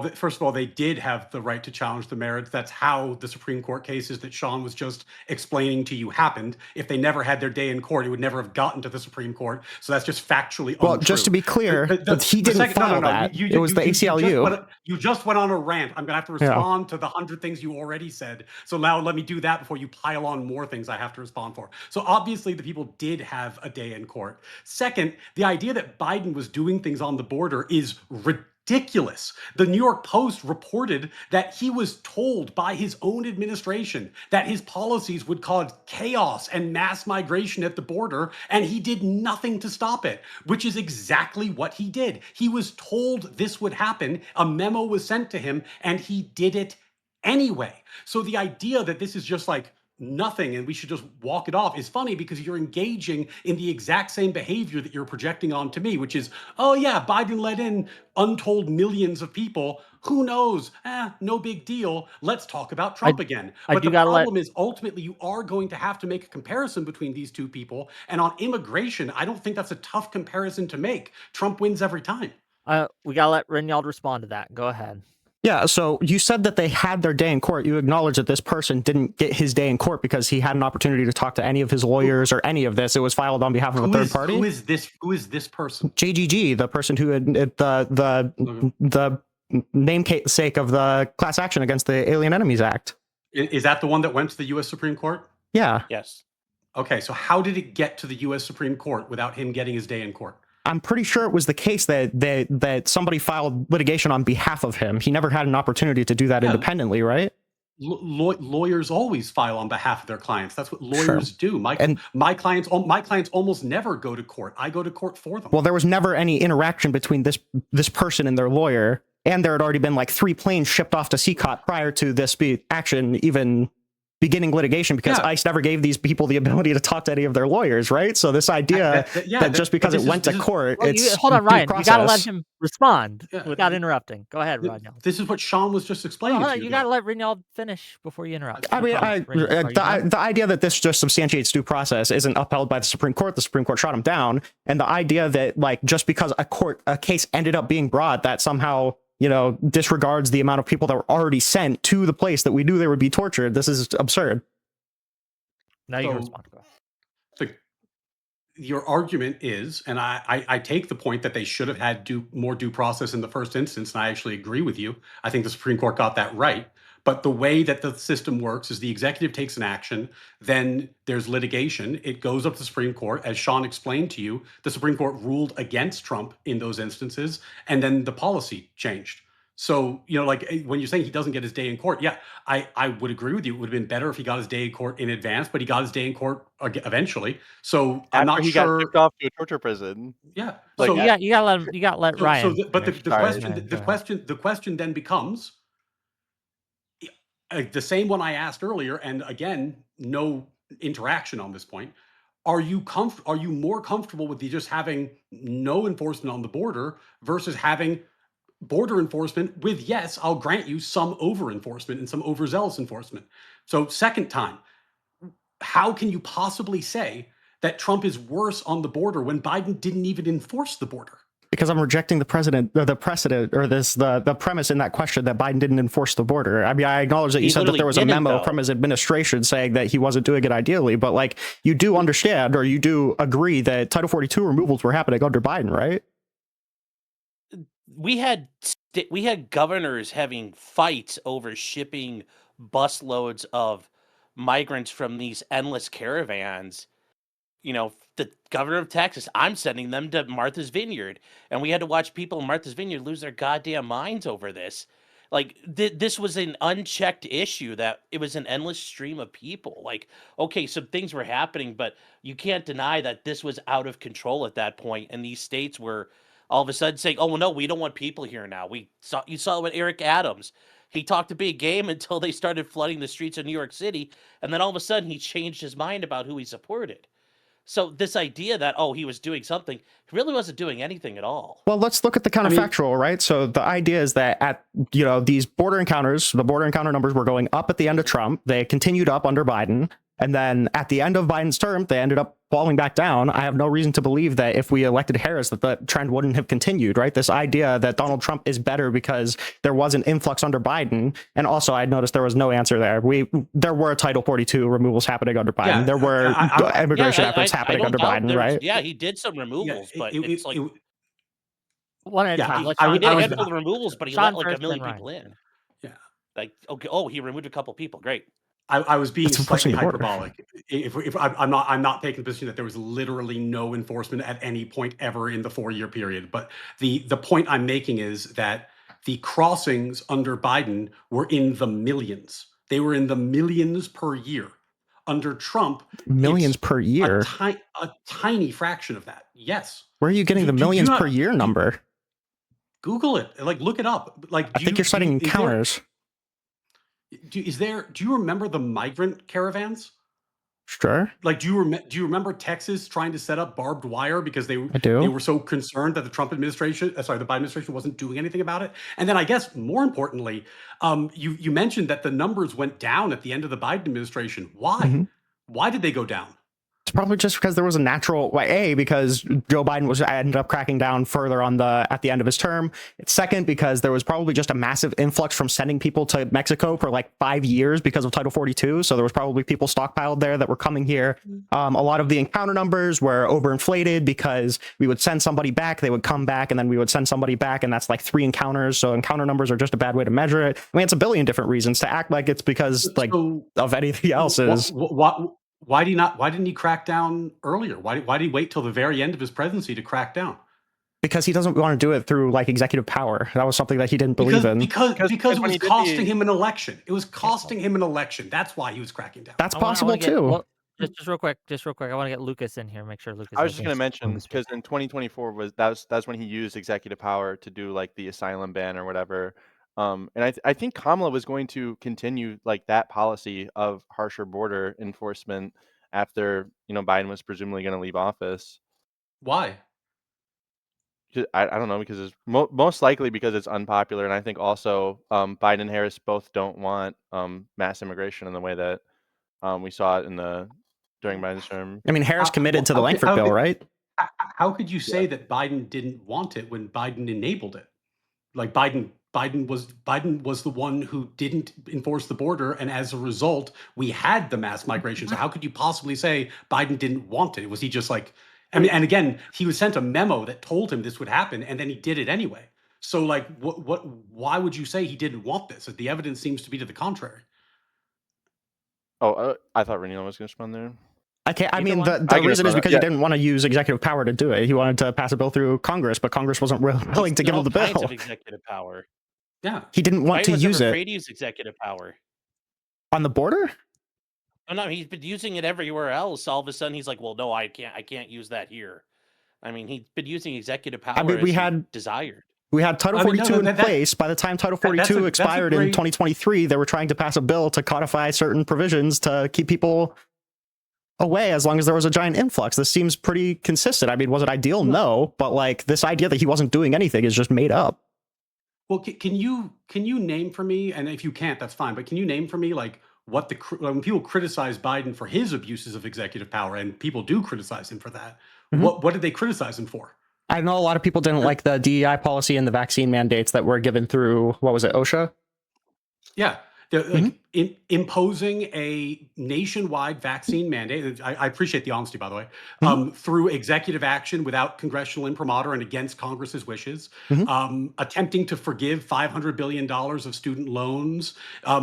they did have the right to challenge the merits. That's how the Supreme Court cases that Sean was just explaining to you happened. If they never had their day in court, it would never have gotten to the Supreme Court. So that's just factually untrue. Well, just to be clear, he didn't file that. It was the ACLU. You just went on a rant. I'm going to have to respond to the 100 things you already said. So now let me do that before you pile on more things I have to respond for. So obviously the people did have a day in court. Second, the idea that Biden was doing things on the border is ridiculous. The New York Post reported that he was told by his own administration that his policies would cause chaos and mass migration at the border, and he did nothing to stop it, which is exactly what he did. He was told this would happen, a memo was sent to him, and he did it anyway. So the idea that this is just like nothing and we should just walk it off is funny, because you're engaging in the exact same behavior that you're projecting onto me, which is, oh yeah, Biden let in untold millions of people. Who knows? No big deal. Let's talk about Trump again. But the problem is, ultimately, you are going to have to make a comparison between these two people. And on immigration, I don't think that's a tough comparison to make. Trump wins every time. We got to let Rinnycast respond to that. Go ahead. Yeah, so you said that they had their day in court. You acknowledge that this person didn't get his day in court because he had an opportunity to talk to any of his lawyers or any of this. It was filed on behalf of a third party. Who is this person? JGG, the person who had the namesake of the class action against the Alien Enemies Act. Is that the one that went to the U.S. Supreme Court? Yeah. Yes. Okay, so how did it get to the U.S. Supreme Court without him getting his day in court? I'm pretty sure it was the case that somebody filed litigation on behalf of him. He never had an opportunity to do that independently, right? Lawyers always file on behalf of their clients. That's what lawyers do. My clients almost never go to court. I go to court for them. Well, there was never any interaction between this person and their lawyer, and there had already been like 3 planes shipped off to CCOT prior to this action even beginning litigation, because ICE never gave these people the ability to talk to any of their lawyers, right? So this idea that just because it went to court, it's hold on, Ryan. You got to let him respond without interrupting. Go ahead, Ryan. This is what Sean was just explaining. You got to let Rinnycast finish before you interrupt. I mean, the idea that this just substantiates due process isn't upheld by the Supreme Court. The Supreme Court shot him down, and the idea that like just because a case ended up being brought, that somehow disregards the amount of people that were already sent to the place that we knew they would be tortured. This is absurd. Now you can respond. Your argument is, and I take the point that they should have had more due process in the first instance, and I actually agree with you. I think the Supreme Court got that right. But the way that the system works is the executive takes an action, then there's litigation. It goes up to the Supreme Court. As Sean explained to you, the Supreme Court ruled against Trump in those instances, and then the policy changed. So, like when you're saying he doesn't get his day in court, yeah, I would agree with you. It would have been better if he got his day in court in advance, but he got his day in court eventually. So I'm not sure. He got shipped off to a torture prison. Yeah. So you gotta let Ryan. But the question then becomes, the same one I asked earlier, and again, no interaction on this point. Are you more comfortable with just having no enforcement on the border versus having border enforcement with, yes, I'll grant you, some over enforcement and some overzealous enforcement? So second time, how can you possibly say that Trump is worse on the border when Biden didn't even enforce the border? Because I'm rejecting the precedent, or the premise in that question that Biden didn't enforce the border. I mean, I acknowledge that you said that there was a memo from his administration saying that he wasn't doing it ideally, but like, you do understand, or you do agree that Title 42 removals were happening under Biden, right? We had governors having fights over shipping busloads of migrants from these endless caravans. The governor of Texas, I'm sending them to Martha's Vineyard. And we had to watch people in Martha's Vineyard lose their goddamn minds over this. Like, this was an unchecked issue, that it was an endless stream of people. Like, okay, some things were happening, but you can't deny that this was out of control at that point. And these states were all of a sudden saying, oh, well, no, we don't want people here now. You saw it with Eric Adams. He talked a big game until they started flooding the streets of New York City. And then all of a sudden he changed his mind about who he supported. So this idea that, oh, he was doing something, he really wasn't doing anything at all. Well, let's look at the counterfactual, right? So the idea is that at, these border encounters, the border encounter numbers were going up at the end of Trump. They continued up under Biden. And then at the end of Biden's term, they ended up falling back down. I have no reason to believe that if we elected Harris, that the trend wouldn't have continued, right? This idea that Donald Trump is better because there was an influx under Biden. And also, I noticed there was no answer there. There were Title 42 removals happening under Biden. Yeah, there were immigration efforts I happening don't under doubt Biden, right? Yeah, he did some removals, but it's like one at a yeah, time. Let's I he would- did I a was- handful of removals, but he Sean let like a first, then million Ryan. people in. Yeah. Like, okay, oh, he removed a couple people. Great. I was being It's slightly enforcing the border. hyperbolic. If I'm not taking the position that there was literally no enforcement at any point ever in the 4-year period. But the point I'm making is that the crossings under Biden were in the millions. They were in the millions per year. Under Trump, Millions it's per year. a tiny fraction of that. Yes. Where are you getting the Do you millions not- per year number? Google it. Like, look it up. Like, I think you're citing counters. Do you remember the migrant caravans? Sure. Like, do you remember Texas trying to set up barbed wire because they do. were so concerned that the Biden administration wasn't doing anything about it? And then I guess more importantly, you mentioned that the numbers went down at the end of the Biden administration. Why? Mhm. Why did they go down? It's probably just because there was a natural because Joe Biden ended up cracking down further at the end of his term. Second, because there was probably just a massive influx from sending people to Mexico for like 5 years because of Title 42. So there was probably people stockpiled there that were coming here. A lot of the encounter numbers were overinflated because we would send somebody back, they would come back, and then we would send somebody back, and that's like 3 encounters. So encounter numbers are just a bad way to measure it. I mean, it's a billion different reasons to act like it's because of anything else. Why didn't he crack down earlier? Why did he wait till the very end of his presidency to crack down? Because he doesn't want to do it through like executive power. That was something that he didn't believe in. Because it was costing him an election. It was costing him an election. That's why he was cracking down. That's possible too. Well, just real quick. I want to get Lucas in here. Make sure Lucas. I was just going to mention, because in 2024 that's when he used executive power to do like the asylum ban or whatever. And I think Kamala was going to continue like that policy of harsher border enforcement after Biden was presumably going to leave office. Why? I don't know, because it's most likely because it's unpopular, and I think also Biden and Harris both don't want mass immigration in the way that we saw it during Biden's term. I mean, Harris committed to the Langford bill, right? How could you say that Biden didn't want it when Biden enabled it? Like Biden was the one who didn't enforce the border, and as a result, we had the mass migration. So how could you possibly say Biden didn't want it? Was he just like, I mean, and again, he was sent a memo that told him this would happen, and then he did it anyway. So like, why would you say he didn't want this? The evidence seems to be to the contrary. Oh, I thought Rennie was going to respond there. I mean, the reason is because he didn't want to use executive power to do it. He wanted to pass a bill through Congress, but Congress wasn't willing to give him the bill. Of executive power. Yeah, he didn't want to use it. Afraid to use executive power on the border. Oh, no, he's been using it everywhere else. All of a sudden, he's like, "Well, no, I can't use that here." I mean, he's been using executive power. I mean, we had Title 42 in place. By the time Title 42 expired in 2023, they were trying to pass a bill to codify certain provisions to keep people away as long as there was a giant influx. This seems pretty consistent. I mean, was it ideal? No, but like this idea that he wasn't doing anything is just made up. Well, can you name for me, and if you can't, that's fine, but can you name for me like what when people criticize Biden for his abuses of executive power, and people do criticize him for that, what did they criticize him for? I know a lot of people didn't like the DEI policy and the vaccine mandates that were given through, what was it, OSHA? Yeah. Like imposing a nationwide vaccine mandate. I appreciate the honesty, by the way, through executive action without congressional imprimatur and against Congress's wishes, attempting to forgive $500 billion of student loans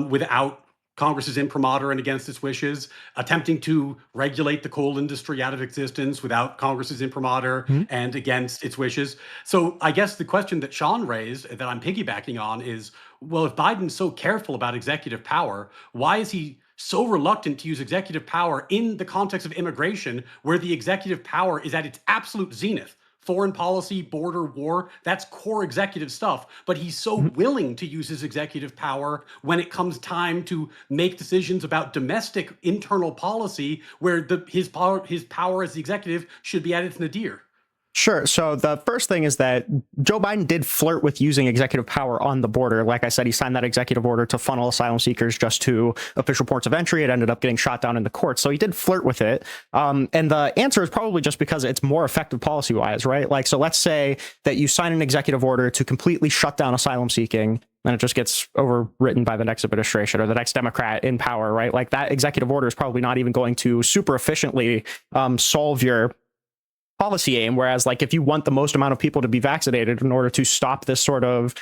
without Congress's imprimatur and against its wishes, attempting to regulate the coal industry out of existence without Congress's imprimatur and against its wishes. So I guess the question that Sean raised that I'm piggybacking on is, well, if Biden's so careful about executive power, why is he so reluctant to use executive power in the context of immigration, where the executive power is at its absolute zenith foreign policy, border, war. That's core executive stuff. But he's so willing to use his executive power when it comes time to make decisions about domestic internal policy, where his power as the executive should be at its nadir. Sure. So the first thing is that Joe Biden did flirt with using executive power on the border. Like I said, he signed that executive order to funnel asylum seekers just to official ports of entry. It ended up getting shot down in the courts. So he did flirt with it. And the answer is probably just because it's more effective policy wise, right? Like, so let's say that you sign an executive order to completely shut down asylum seeking, and it just gets overwritten by the next administration or the next Democrat in power, right? Like that executive order is probably not even going to super efficiently solve your policy aim. Whereas like if you want the most amount of people to be vaccinated in order to stop this sort of,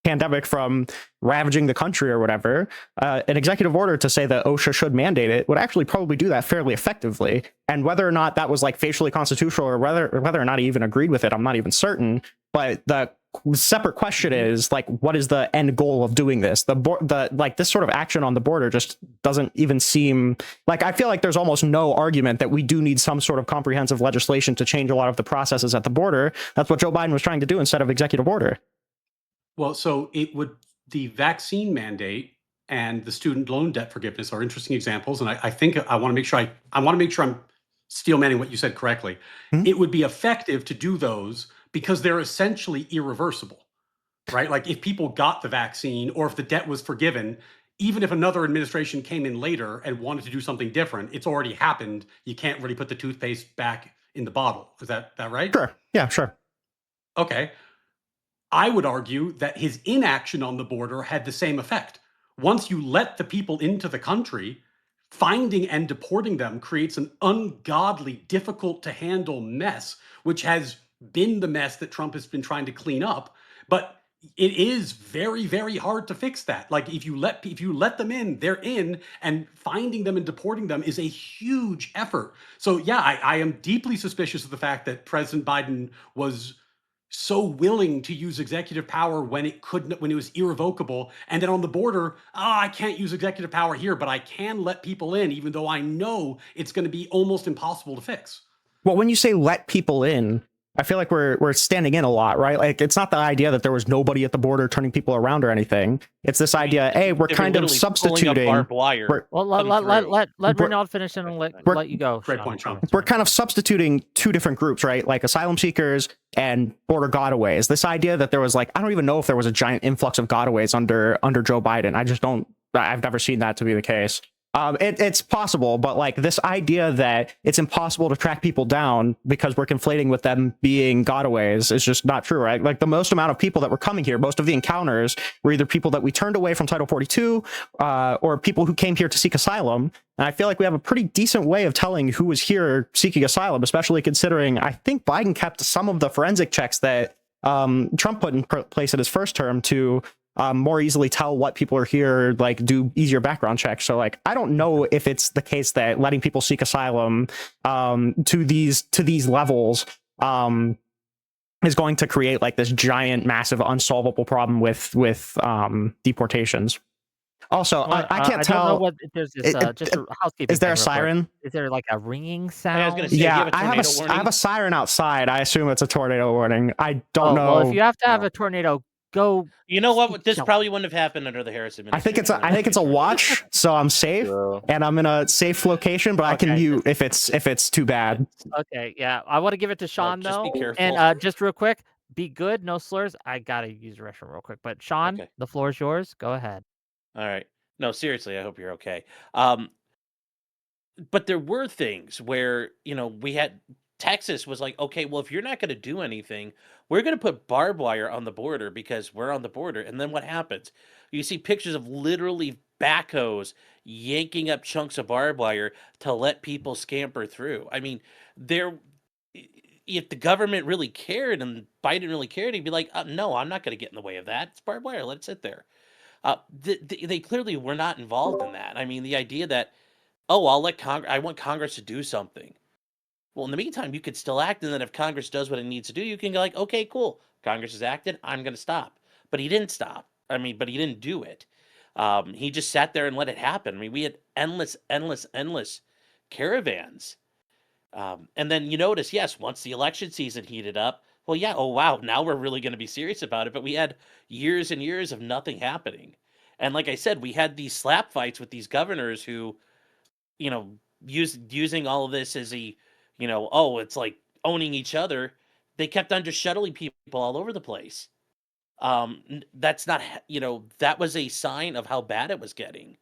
pandemic from ravaging the country or whatever, an executive order to say that OSHA should mandate it would actually probably do that fairly effectively. And whether or not that was like facially constitutional or whether or not he even agreed with it, I'm not even certain. But the separate question is like, what is the end goal of doing this? Like this sort of action on the border just doesn't even seem like, I feel like there's almost no argument that we do need some sort of comprehensive legislation to change a lot of the processes at the border. That's what Joe Biden was trying to do instead of executive order. Well, so the vaccine mandate and the student loan debt forgiveness are interesting examples, and I think I want to make sure I'm steel manning what you said correctly. It would be effective to do those because they're essentially irreversible, right? Like if people got the vaccine or if the debt was forgiven, even if another administration came in later and wanted to do something different, it's already happened. You can't really put the toothpaste back in the bottle. Is that right? Sure. Yeah, sure. Okay. I would argue that his inaction on the border had the same effect. Once you let the people into the country, finding and deporting them creates an ungodly, difficult to handle mess, which has been the mess that Trump has been trying to clean up. But it is very, very hard to fix that. Like if you let them in, they're in, and finding them and deporting them is a huge effort. So yeah, I am deeply suspicious of the fact that President Biden was so willing to use executive power when it was irrevocable. And then on the border, I can't use executive power here, but I can let people in, even though I know it's going to be almost impossible to fix. Well, when you say let people in, I feel like we're standing in a lot, right? Like it's not the idea that there was nobody at the border turning people around or anything. It's this idea, hey, we're kind of substituting. Barbed wire. Well, let Rinald finish and let you go. Great point, Sean. We're kind of substituting two different groups, right? Like asylum seekers and border gotaways. This idea that there was like, I don't even know if there was a giant influx of gotaways under Joe Biden. I've never seen that to be the case. It's possible, but like this idea that it's impossible to track people down because we're conflating with them being gotaways is just not true, right? Like the most amount of people that were coming here, most of the encounters were either people that we turned away from Title 42 or people who came here to seek asylum. And I feel like we have a pretty decent way of telling who was here seeking asylum, especially considering I think Biden kept some of the forensic checks that Trump put in place in his first term to more easily tell what people are here, like do easier background checks. So like, I don't know if it's the case that letting people seek asylum to these levels is going to create like this giant, massive, unsolvable problem with deportations. Also, Well, I can't tell. Don't know what there's this. Just a housekeeping. Is there a thing real quick. siren? Is there like a ringing sound? I was gonna say, Yeah, do you have a tornado I have a siren outside. I assume it's a tornado warning. I don't know. Well, if you have to have a tornado, go. You know what? This probably wouldn't have happened under the Harris administration. I think it's a watch, so I'm safe and I'm in a safe location. But I can mute if it's too bad. Okay, yeah, I want to give it to Sean just though, be careful. and just real quick, be good, no slurs. I gotta use the restroom real quick, but Sean, the floor is yours. Go ahead. All right. No, seriously, I hope you're okay. But there were things where, we had Texas was like, okay, well, if you're not going to do anything, we're going to put barbed wire on the border because we're on the border. And then what happens? You see pictures of literally backhoes yanking up chunks of barbed wire to let people scamper through. I mean, if the government really cared and Biden really cared, he'd be like, no, I'm not going to get in the way of that. It's barbed wire. Let it sit there. They clearly were not involved in that. I mean, the idea that, I want Congress to do something. Well, in the meantime, you could still act, and then if Congress does what it needs to do, you can go like, okay, cool. Congress has acted. I'm going to stop. But he didn't stop. But he didn't do it. He just sat there and let it happen. I mean, we had endless caravans And then you notice, yes, once the election season heated up, well, yeah, oh wow, now we're really going to be serious about it. But we had years and years of nothing happening. And like I said, we had these slap fights with these governors who, you know, using all of this as oh, it's like owning each other. They kept on just shuttling people all over the place. That's not, that was a sign of how bad it was getting.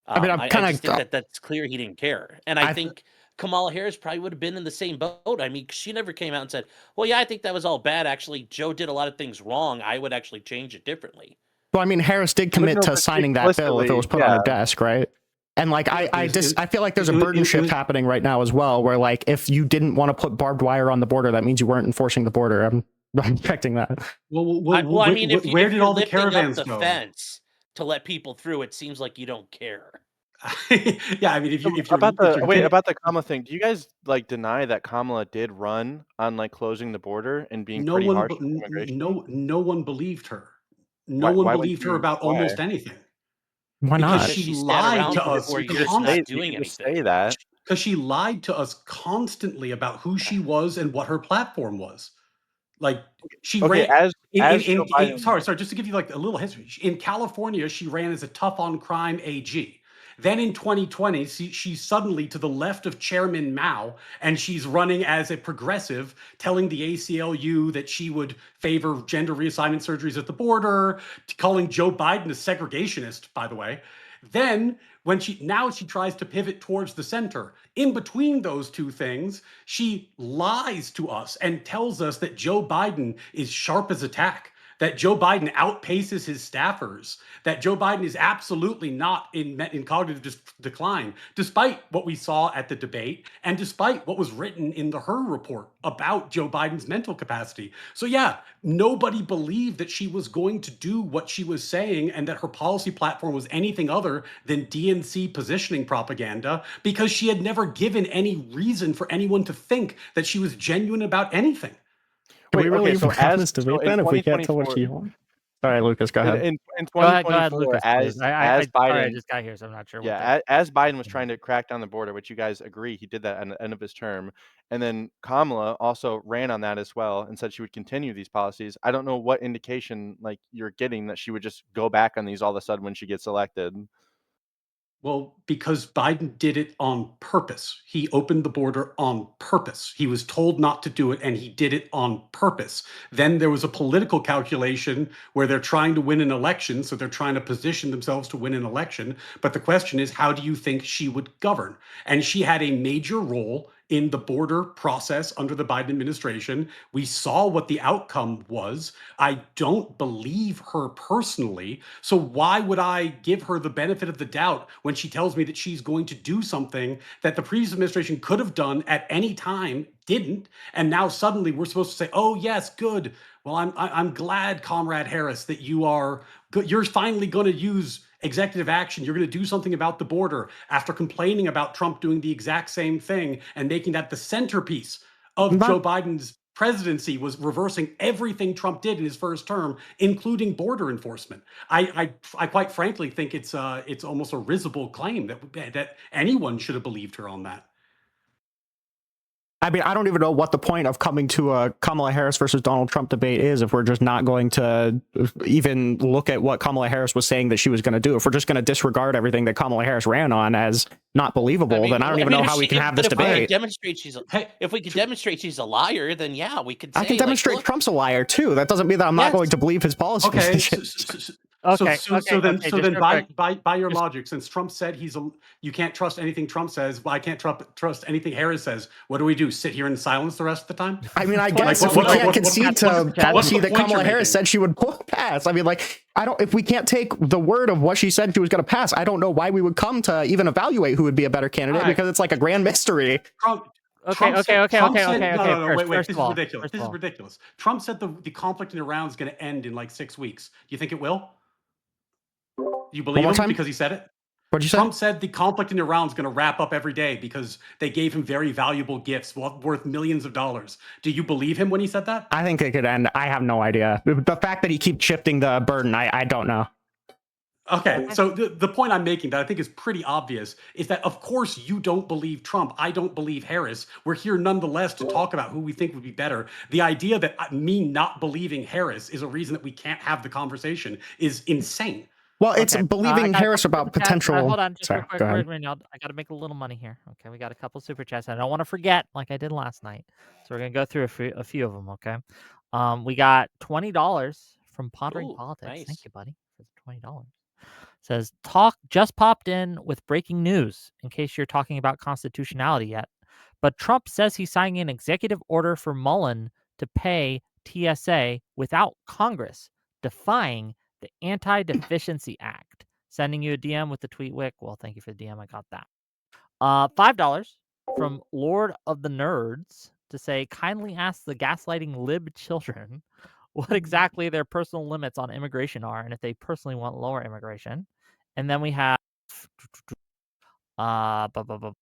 I mean, I'm I kind just think of. that that's clear he didn't care. And I think Kamala Harris probably would have been in the same boat. I mean, she never came out and said, well, yeah, I think that was all bad. Actually, Joe did a lot of things wrong. I would actually change it differently. Well, I mean, Harris did commit to signing that bill if it was put on her desk, right? And like, I feel like there's a burden shift happening right now as well, where like, if you didn't want to put barbed wire on the border, that means you weren't enforcing the border. I'm expecting that. Well, I mean, where did all the caravans go? Fence to let people through, it seems like you don't care. Yeah, I mean, if you're about the Kamala thing, do you guys like deny that Kamala did run on like closing the border and being pretty harsh with immigration? No one believed her. No one believed her about almost anything. Why not? Because she lied to us. Not doing anything. Say that. Because she lied to us constantly about who she was and what her platform was. Like she ran sorry, just to give you like a little history. In California, she ran as a tough on crime AG. Then in 2020, she's suddenly to the left of Chairman Mao, and she's running as a progressive, telling the ACLU that she would favor gender reassignment surgeries at the border, calling Joe Biden a segregationist, by the way. Then when she tries to pivot towards the center. In between those two things, she lies to us and tells us that Joe Biden is sharp as a tack, that Joe Biden outpaces his staffers, that Joe Biden is absolutely not in cognitive decline, despite what we saw at the debate and despite what was written in the Her report about Joe Biden's mental capacity. So yeah, nobody believed that she was going to do what she was saying and that her policy platform was anything other than DNC positioning propaganda, because she had never given any reason for anyone to think that she was genuine about anything. Can we really even have this debate then if we can't tell what she wants? All right, Lucas, go ahead. In 2024, Lucas, as Biden, I just got here, so I'm not sure. Yeah, as Biden was trying to crack down the border, which you guys agree he did that at the end of his term, and then Kamala also ran on that as well and said she would continue these policies. I don't know what indication like you're getting that she would just go back on these all of a sudden when she gets elected. Well, because Biden did it on purpose. He opened the border on purpose. He was told not to do it, and he did it on purpose. Then there was a political calculation where they're trying to win an election, so they're trying to position themselves to win an election. But the question is, how do you think she would govern? And she had a major role in the border process under the Biden administration. We saw what the outcome was. I don't believe her personally. So why would I give her the benefit of the doubt when she tells me that she's going to do something that the previous administration could have done at any time, didn't, and now suddenly we're supposed to say, oh yes, good. Well, I'm glad, Comrade Harris, that you're finally going to use executive action. You're going to do something about the border after complaining about Trump doing the exact same thing and making that the centerpiece of Joe Biden's presidency, was reversing everything Trump did in his first term, including border enforcement. I quite frankly think it's almost a risible claim that anyone should have believed her on that. I mean, I don't even know what the point of coming to a Kamala Harris versus Donald Trump debate is if we're just not going to even look at what Kamala Harris was saying that she was going to do. If we're just going to disregard everything that Kamala Harris ran on as not believable, then I don't even know how we can have this debate. If we can demonstrate she's a liar, then yeah, we could say, I can demonstrate Trump's a liar too. That doesn't mean that I'm not going to believe his policy. Okay. So then by your logic, since Trump said you can't trust anything Trump says, well, I can't trust anything Harris says. What do? Sit here in silence the rest of the time? I mean, I guess if we can't concede to policy that Kamala Harris said she would pass, I mean, like, if we can't take the word of what she said she was going to pass, I don't know why we would come to even evaluate who would be a better candidate, because it's like a grand mystery. Okay. Wait, this is ridiculous. This is ridiculous. Trump said the conflict in Iran is going to end in like 6 weeks. Do you think it will? You believe him because he said it? What'd you say? Trump said the conflict in Iran is going to wrap up every day because they gave him very valuable gifts worth millions of dollars. Do you believe him when he said that? I think it could end. I have no idea. The fact that he keeps shifting the burden, I don't know. Okay, so the point I'm making that I think is pretty obvious is that, of course, you don't believe Trump. I don't believe Harris. We're here nonetheless to talk about who we think would be better. The idea that me not believing Harris is a reason that we can't have the conversation is insane. Well, it's Okay, I believing got a Harris couple about super chats. potential. Hold on, just Sorry, real quick, go ahead. Randy, I got to make a little money here. Okay, we got a couple super chats. I don't want to forget, like I did last night. So we're gonna go through a few of them. Okay, we got $20 from Pondering Ooh, Politics. Thank nice. you, buddy, for the $20. Says talk just popped in with breaking news. In case you're talking about constitutionality yet, but Trump says he's signing an executive order for Mullen to pay TSA without Congress, defying the Anti-Deficiency Act. Sending you a DM with the tweet wick. Well, thank you for the DM. I got that. $5 from Lord of the Nerds to say, kindly ask the gaslighting lib children what exactly their personal limits on immigration are and if they personally want lower immigration. And then we have $5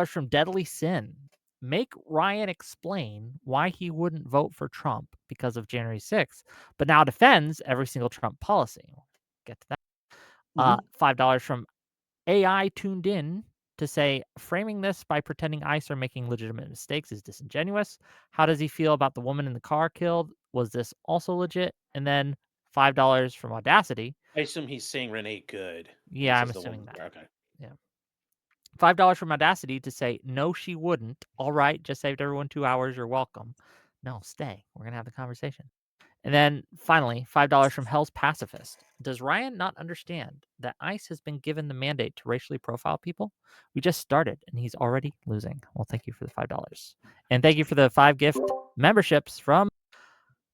from Deadly Sin. Make Ryan explain why he wouldn't vote for Trump because of January 6th, but now defends every single Trump policy. We'll get to that. $5 from AI tuned in to say, framing this by pretending ICE are making legitimate mistakes is disingenuous. How does he feel about the woman in the car killed? Was this also legit? And then $5 from Audacity. I assume he's saying Renee good. Yeah, I'm assuming that. Okay. Yeah. $5 from Audacity to say, no, she wouldn't. All right, just saved everyone 2 hours. You're welcome. No, stay. We're going to have the conversation. And then finally, $5 from Hell's Pacifist. Does Ryan not understand that ICE has been given the mandate to racially profile people? We just started and he's already losing. Well, thank you for the $5. And thank you for the 5 gift memberships from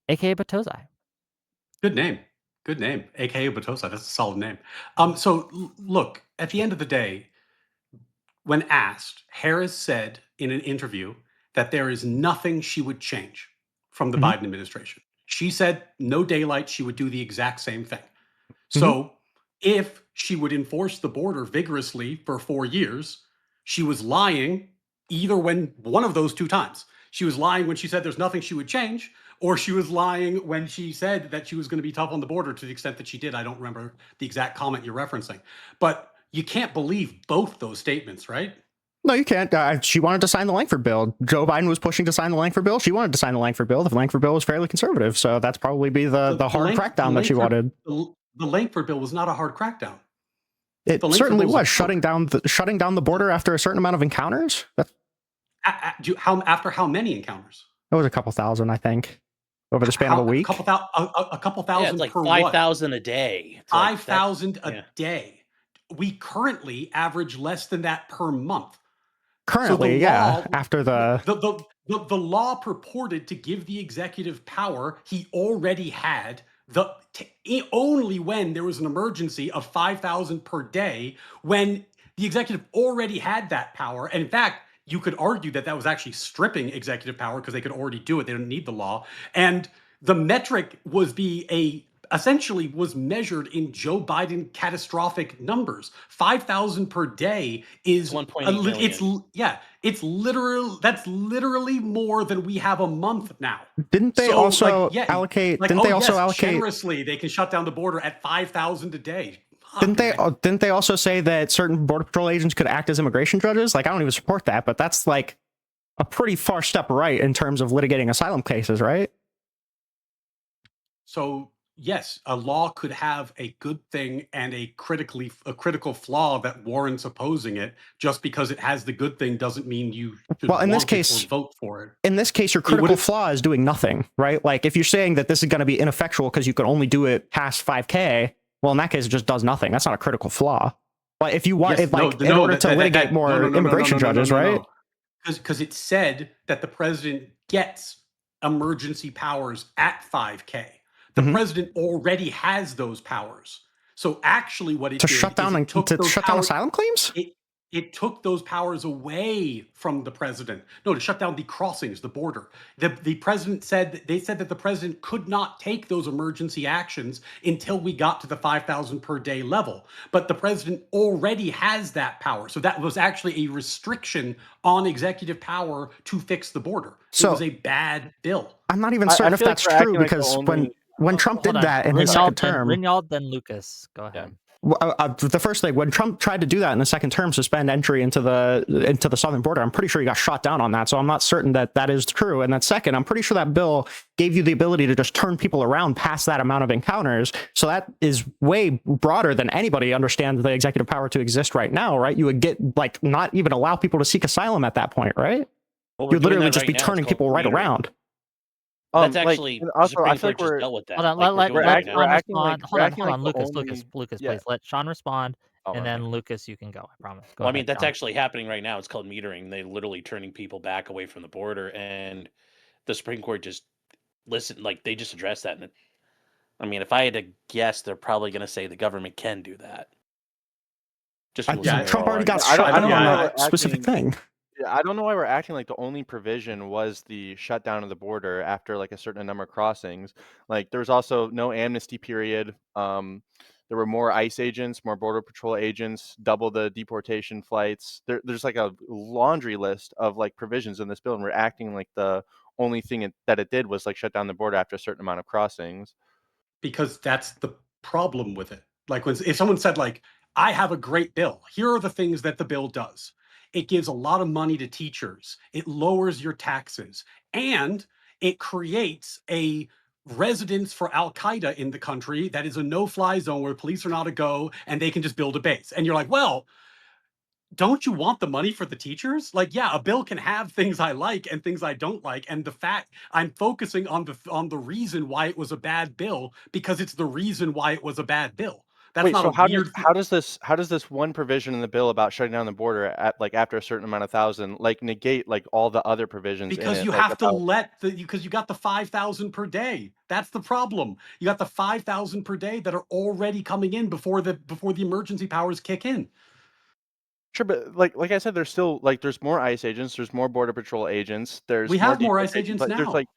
AKA Batozai. Good name. Good name. AKA Batozai. That's a solid name. So look, at the end of the day, when asked, Harris said in an interview that there is nothing she would change from the Biden administration. She said no daylight, she would do the exact same thing. So if she would enforce the border vigorously for 4 years, she was lying either when one of those 2 times. She was lying when she said there's nothing she would change, or she was lying when she said that she was going to be tough on the border to the extent that she did. I don't remember the exact comment you're referencing. But you can't believe both those statements, right? No, you can't. She wanted to sign the Langford bill. Joe Biden was pushing to sign the Langford bill. She wanted to sign the Langford bill. The Langford bill was fairly conservative, so that's probably be the hard crackdown that she wanted. The Langford bill was not a hard crackdown. It certainly was shutting down the border after a certain amount of encounters. After how many encounters? It was a couple thousand, I think, over the span of a week. A couple thousand it's like per 5,000 a day. 5,000 a day. We currently average less than that per month. Currently, law, after the law purported to give the executive power he already had only when there was an emergency of 5,000 per day, when the executive already had that power. And in fact, you could argue that was actually stripping executive power because they could already do it. They didn't need the law. And the metric essentially was measured in Joe Biden catastrophic numbers. 5,000 per day is 1.8 million. It's literally more than we have a month now. Didn't they also allocate? Didn't they also allocate generously? They can shut down the border at 5,000 a day. Didn't they also say that certain Border Patrol agents could act as immigration judges? Like, I don't even support that, but that's like a pretty far step right in terms of litigating asylum cases, right? So yes, a law could have a good thing and a critical flaw that warrants opposing it. Just because it has the good thing doesn't mean you should in this case, vote for it. In this case, your critical flaw is doing nothing, right? Like, if you're saying that this is going to be ineffectual because you can only do it past 5K, well, in that case, it just does nothing. That's not a critical flaw. But if you want, in order to litigate more immigration judges, right? Because it said that the president gets emergency powers at 5K. The president already has those powers. So actually what it did shut down asylum claims? It took those powers away from the president. No, to shut down the crossings, the border. The president said that the president could not take those emergency actions until we got to the 5,000 per day level. But the president already has that power. So that was actually a restriction on executive power to fix the border. It was a bad bill. I'm not even certain if that's true, because when Trump did Hold on. that in his second Rinaldo, term, Rinaldo, then Lucas. Go ahead. the first thing, when Trump tried to do that in the second term, suspend entry into the southern border, I'm pretty sure he got shot down on that. So I'm not certain that that is true. And then second, I'm pretty sure that bill gave you the ability to just turn people around past that amount of encounters. So that is way broader than anybody understands the executive power to exist right now, right? You would get like not even allow people to seek asylum at that point, right? Well, we're You'd doing literally that just right be now. It's turning called people right metering. around. That's Like, actually and the also, I Supreme feel like Court just we're dealt with that. Hold on, Like, we're let doing that right we're Sean now. acting like respond. Hold on, the Lucas, only Lucas, yeah. please let Sean respond, Oh, and my then bad. Lucas, you can go. I promise. Go Well, I ahead, mean, that's Sean. actually happening right now. It's called metering. They're literally turning people back away from the border, and the Supreme Court just they just addressed that. And I mean, if I had to guess, they're probably going to say the government can do that. Just from listening to Trump the already got argument. shut I don't- down yeah, on I- that specific thing. Yeah, I don't know why we're acting like the only provision was the shutdown of the border after like a certain number of crossings. Like there was also no amnesty period. There were more ICE agents, more Border Patrol agents, double the deportation flights. There's like a laundry list of like provisions in this bill, and we're acting like the only thing that it did was like shut down the border after a certain amount of crossings. Because that's the problem with it. Like if someone said like, I have a great bill. Here are the things that the bill does. It gives a lot of money to teachers. It lowers your taxes, and it creates a residence for Al Qaeda in the country that is a no-fly zone where police are not to go, and they can just build a base. And you're like, well, don't you want the money for the teachers? Like, yeah, a bill can have things I like and things I don't like. And the fact I'm focusing on the reason why it was a bad bill, because it's the reason why it was a bad bill. That's Wait, not so a how weird does this one provision in the bill about shutting down the border at like after a certain amount of thousand like negate like all the other provisions in because it? you Like have to about let because you got the 5,000 per day. That's the problem. You got the 5,000 per day that are already coming in before the emergency powers kick in. sure, but like I said, there's still like there's more ICE agents, there's more Border Patrol agents, there's We more have more ICE deportation. agents Like there's now. like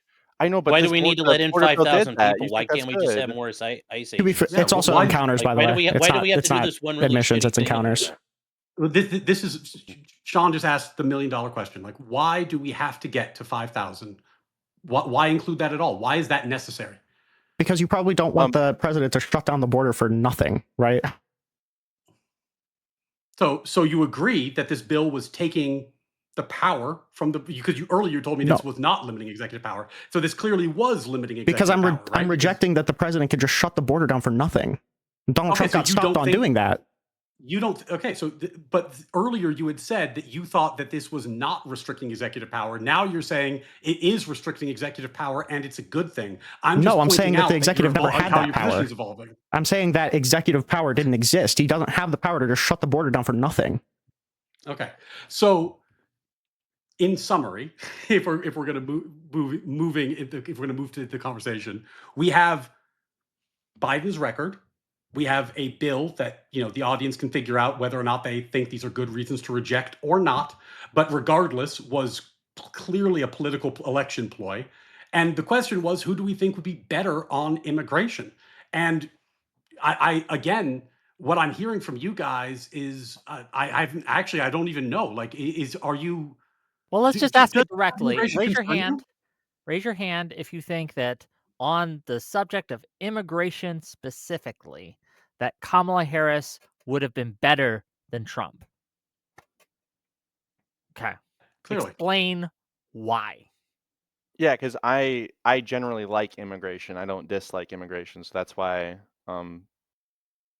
I know, but Why do this we need to the let in border bill did 5,000 that. people? You Why think that's can't we just have good? more ICE To be agents? fair, Yeah, it's also why- encounters, Like, by the why do way. we It's why do not, we have it's to do not this one really admissions, shitty it's thing in encounters. there? This is Sean just asked the $1 million question. Like, why do we have to get to 5,000? Why include that at all? Why is that necessary? Because you probably don't want the president to shut down the border for nothing, right? So you agree that this bill was taking the power from because you earlier told me this was not limiting executive power. So this clearly was limiting executive Because power, right? I'm rejecting that the president could just shut the border down for nothing. Donald Trump got stopped on doing that. You don't. Okay, so but earlier you had said that you thought that this was not restricting executive power. Now you're saying it is restricting executive power, and it's a good thing. I'm saying that the executive never had that power. Evolving. I'm saying that executive power didn't exist. He doesn't have the power to just shut the border down for nothing. Okay, so in summary, if we're going to if we're going to move to the conversation, we have Biden's record. We have a bill that the audience can figure out whether or not they think these are good reasons to reject or not. But regardless, was clearly a political election ploy. And the question was, who do we think would be better on immigration? And I again, what I'm hearing from you guys is I don't even know. Like, are you? Well, let's just ask it directly. immigration Raise your concern you? hand. Raise your hand if you think that on the subject of immigration specifically, that Kamala Harris would have been better than Trump. Okay. Clearly. Explain why. Yeah, because I generally like immigration. I don't dislike immigration, so that's why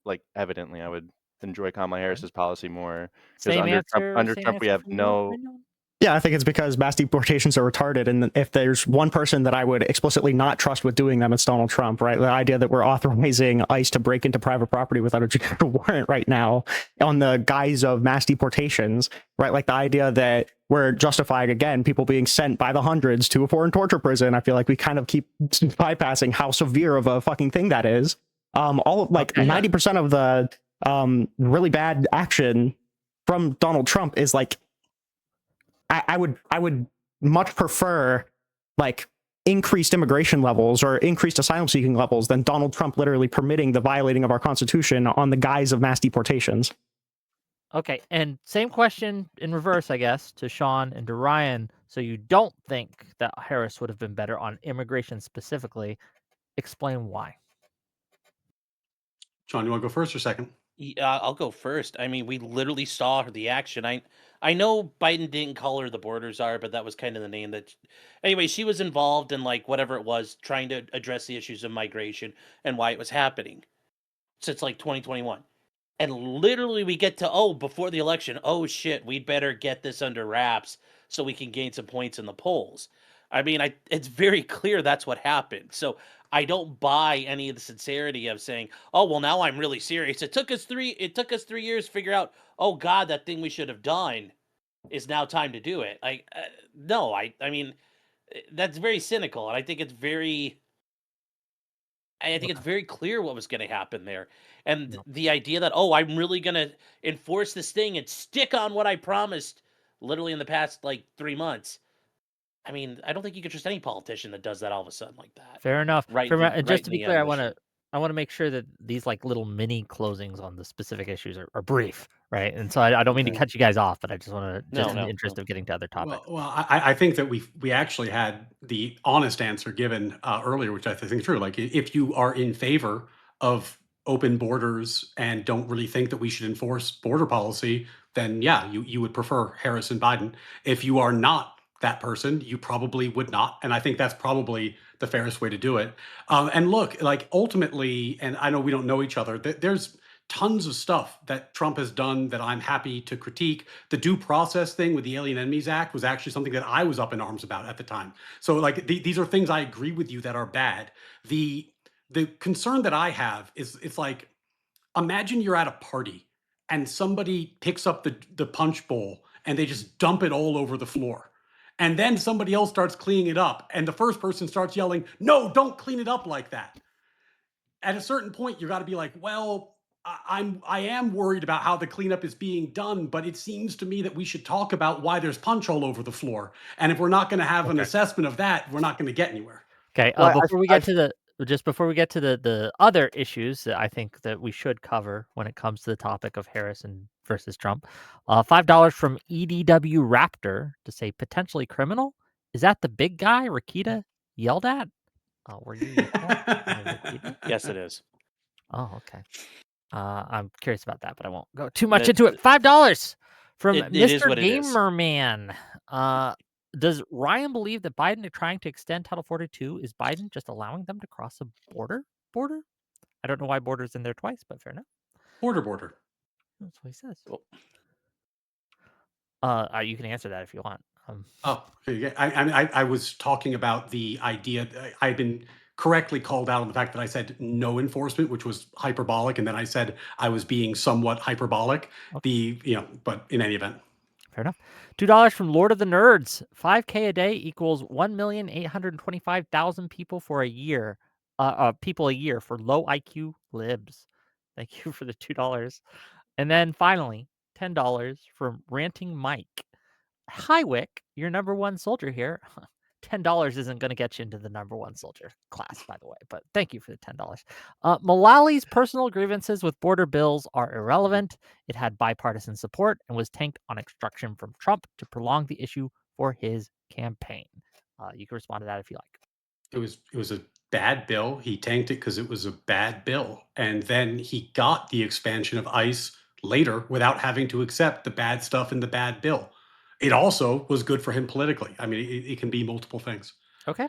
like evidently I would enjoy Kamala Harris's policy more. Because under Trump we have no. Yeah, I think it's because mass deportations are retarded, and if there's one person that I would explicitly not trust with doing them, it's Donald Trump, right? The idea that we're authorizing ICE to break into private property without a judicial warrant right now on the guise of mass deportations, right? Like the idea that we're justifying, again, people being sent by the hundreds to a foreign torture prison. I feel like we kind of keep bypassing how severe of a fucking thing that is. 90% of the really bad action from Donald Trump is like, I would much prefer like increased immigration levels or increased asylum seeking levels than Donald Trump literally permitting the violating of our Constitution on the guise of mass deportations. Okay, and same question in reverse, I guess, to Sean and to Ryan. So you don't think that Harris would have been better on immigration specifically. Explain why. John, you want to go first or second? Yeah, I'll go first. I mean, we literally saw the action. I know Biden didn't call her the border czar, but that was kind of the name that. Anyway, she was involved in like whatever it was, trying to address the issues of migration and why it was happening since like 2021. And literally, we get to before the election. Oh shit, we'd better get this under wraps so we can gain some points in the polls. I mean, it's very clear that's what happened. So I don't buy any of the sincerity of saying, "Oh, well, now I'm really serious." It took us 3 years to figure out. Oh God, that thing we should have done is now time to do it. No, I mean, that's very cynical, and I think it's very. I think it's very clear what was going to happen there. And the idea that, I'm really going to enforce this thing and stick on what I promised literally in the past like 3 months. I mean, I don't think you could trust any politician that does that all of a sudden like that. Fair enough. Right. And just to be clear, I want to make sure that these like little mini closings on the specific issues are brief, right? And so I don't mean to cut you guys off, but I just want to, in the interest of getting to other topics. Well, I think that we actually had the honest answer given earlier, which I think is true. Like, if you are in favor of open borders and don't really think that we should enforce border policy, then yeah, you would prefer Harris and Biden. If you are not that person, you probably would not. And I think that's probably the fairest way to do it. And look, like ultimately, and I know we don't know each other, there's tons of stuff that Trump has done that I'm happy to critique. The due process thing with the Alien Enemies Act was actually something that I was up in arms about at the time. So like these are things I agree with you that are bad. The concern that I have is it's like, imagine you're at a party and somebody picks up the punch bowl and they just dump it all over the floor. And then somebody else starts cleaning it up and the first person starts yelling, "No, don't clean it up like that." At a certain point, you got to be like, well, I am worried about how the cleanup is being done, but it seems to me that we should talk about why there's punch all over the floor. And if we're not going to have an assessment of that, we're not going to get anywhere. Okay. Before we get to the other issues that I think that we should cover when it comes to the topic of Harris versus Trump, $5 from EDW Raptor to say potentially criminal. Is that the big guy Rakita yelled at? Were you yelled at? Yes, it is. Oh, okay. I'm curious about that, but I won't go too much into it. $5 from Mr. Gamerman. Does Ryan believe that Biden is trying to extend Title 42? Is Biden just allowing them to cross a border? I don't know why border's in there twice, but fair enough. Border. That's what he says. You can answer that if you want. I was talking about the idea. I've been correctly called out on the fact that I said no enforcement, which was hyperbolic, and then I said I was being somewhat hyperbolic. Okay. But in any event. Fair enough. $2 from Lord of the Nerds. 5K a day equals 1,825,000 people for a year. People a year for low IQ libs. Thank you for the $2. And then finally, $10 from Ranting Mike. Hi, Wick, your number one soldier here. $10 isn't going to get you into the number one soldier class, by the way, but thank you for the $10. Mullally's personal grievances with border bills are irrelevant. It had bipartisan support and was tanked on instruction from Trump to prolong the issue for his campaign. You can respond to that if you like. It was a bad bill. He tanked it because it was a bad bill. And then he got the expansion of ICE later without having to accept the bad stuff in the bad bill. It also was good for him politically. I mean, it can be multiple things. Okay.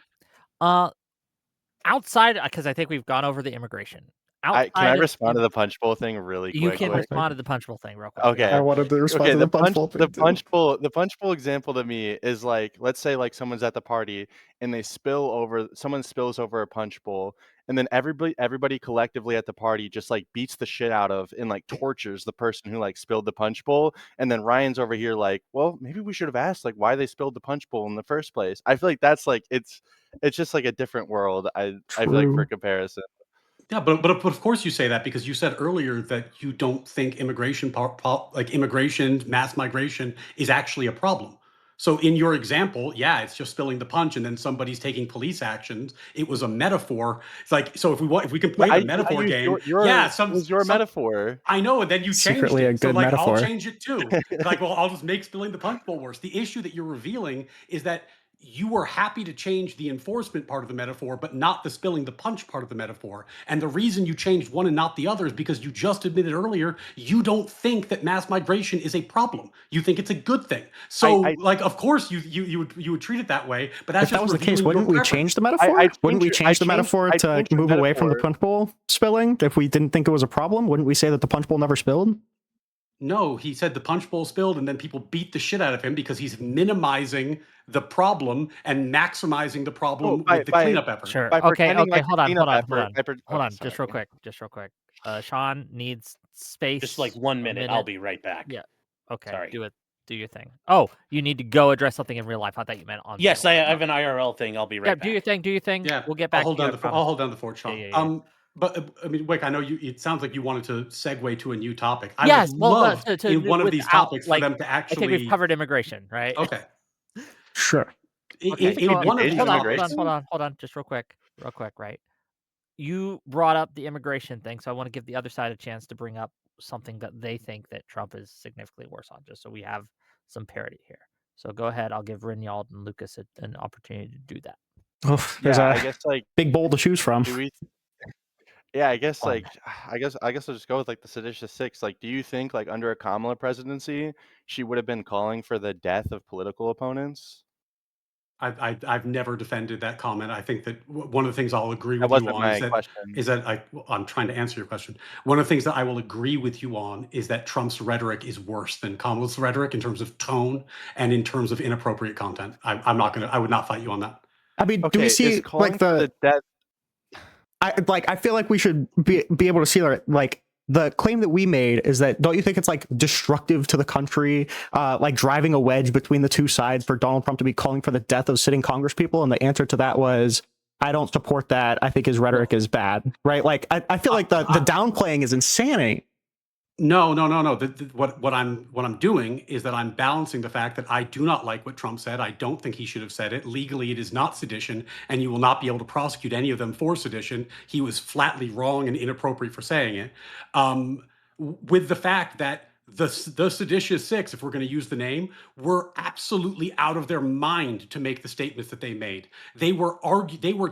Outside, because I think we've gone over the immigration. Can I respond to the punch bowl thing really quick? You can respond to the punch bowl thing real quick. Okay. I wanted to respond to the punch bowl thing. The punch bowl example to me is like, let's say like someone's at the party and someone spills over a punch bowl, and then everybody collectively at the party just like beats the shit out of and like tortures the person who like spilled the punch bowl. And then Ryan's over here like, well, maybe we should have asked like why they spilled the punch bowl in the first place. I feel like that's like it's just like a different world. I feel like for comparison. Yeah, but of course you say that because you said earlier that you don't think immigration, mass migration is actually a problem. So in your example, yeah, it's just spilling the punch and then somebody's taking police actions. It was a metaphor. It's like, so if we can play the metaphor game, it was your metaphor. I know, and then you changed Secretly it. a good So like, metaphor. I'll change it too. Like, well, I'll just make spilling the punch bowl worse. The issue that you're revealing is that you were happy to change the enforcement part of the metaphor, but not the spilling the punch part of the metaphor. And the reason you changed one and not the other is because you just admitted earlier you don't think that mass migration is a problem. You think it's a good thing. So, like, of course, you would treat it that way. But that's if that was the case, revealing wouldn't your we change the metaphor? Wouldn't we change the metaphor to move away from the punch bowl spilling? If we didn't think it was a problem, wouldn't we say that the punch bowl never spilled? No, he said the punch bowl spilled, and then people beat the shit out of him because he's minimizing the problem and maximizing the problem with the cleanup effort. Sure. Okay. Hold on. Just real quick. Sean needs space. Just like 1 minute. I'll be right back. Yeah. Okay. Sorry. Do your thing. Oh, you need to go address something in real life. I thought you meant on. Yes, I have an IRL thing. I'll be right back. Do your thing. Yeah, we'll get back. I'll hold down the fort, Sean. Yeah. But I mean, Wick, I know you. It sounds like you wanted to segue to a new topic. I Yes, would love in one of these topics like, for them to actually. I think we've covered immigration, right? Okay. Sure. Hold on, just real quick, right? You brought up the immigration thing, so I want to give the other side a chance to bring up something that they think that Trump is significantly worse on, just so we have some parity here. So go ahead. I'll give Rinnycast and Lucas an opportunity to do that. Oh, there's I guess like big bowl to choose from. Yeah, I guess I'll just go with like the seditious six. Like, do you think like under a Kamala presidency, she would have been calling for the death of political opponents? I've never defended that comment. I think that one of the things I'll agree with you on is that I'm trying to answer your question. One of the things that I will agree with you on is that Trump's rhetoric is worse than Kamala's rhetoric in terms of tone and in terms of inappropriate content. I would not fight you on that. I mean, do we see like the death? I feel like we should be able to see like the claim that we made is that, don't you think it's like destructive to the country, like driving a wedge between the two sides for Donald Trump to be calling for the death of sitting congresspeople? And the answer to that was, I don't support that. I think his rhetoric is bad, right? Like, I feel like the downplaying is insanity. No. What I'm doing is that I'm balancing the fact that I do not like what Trump said. I don't think he should have said it. Legally, it is not sedition, and you will not be able to prosecute any of them for sedition. He was flatly wrong and inappropriate for saying it. With the fact that the seditious six, if we're going to use the name, were absolutely out of their mind to make the statements that they made. They were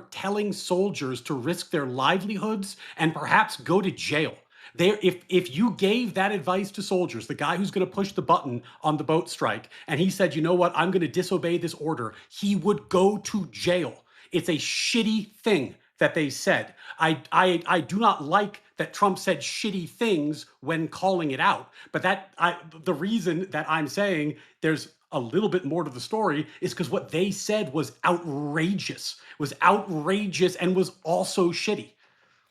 telling soldiers to risk their livelihoods and perhaps go to jail. If you gave that advice to soldiers, the guy who's going to push the button on the boat strike, and he said, you know what, I'm going to disobey this order, he would go to jail. It's a shitty thing that they said. I do not like that Trump said shitty things when calling it out. But the reason that I'm saying there's a little bit more to the story is because what they said was outrageous and was also shitty.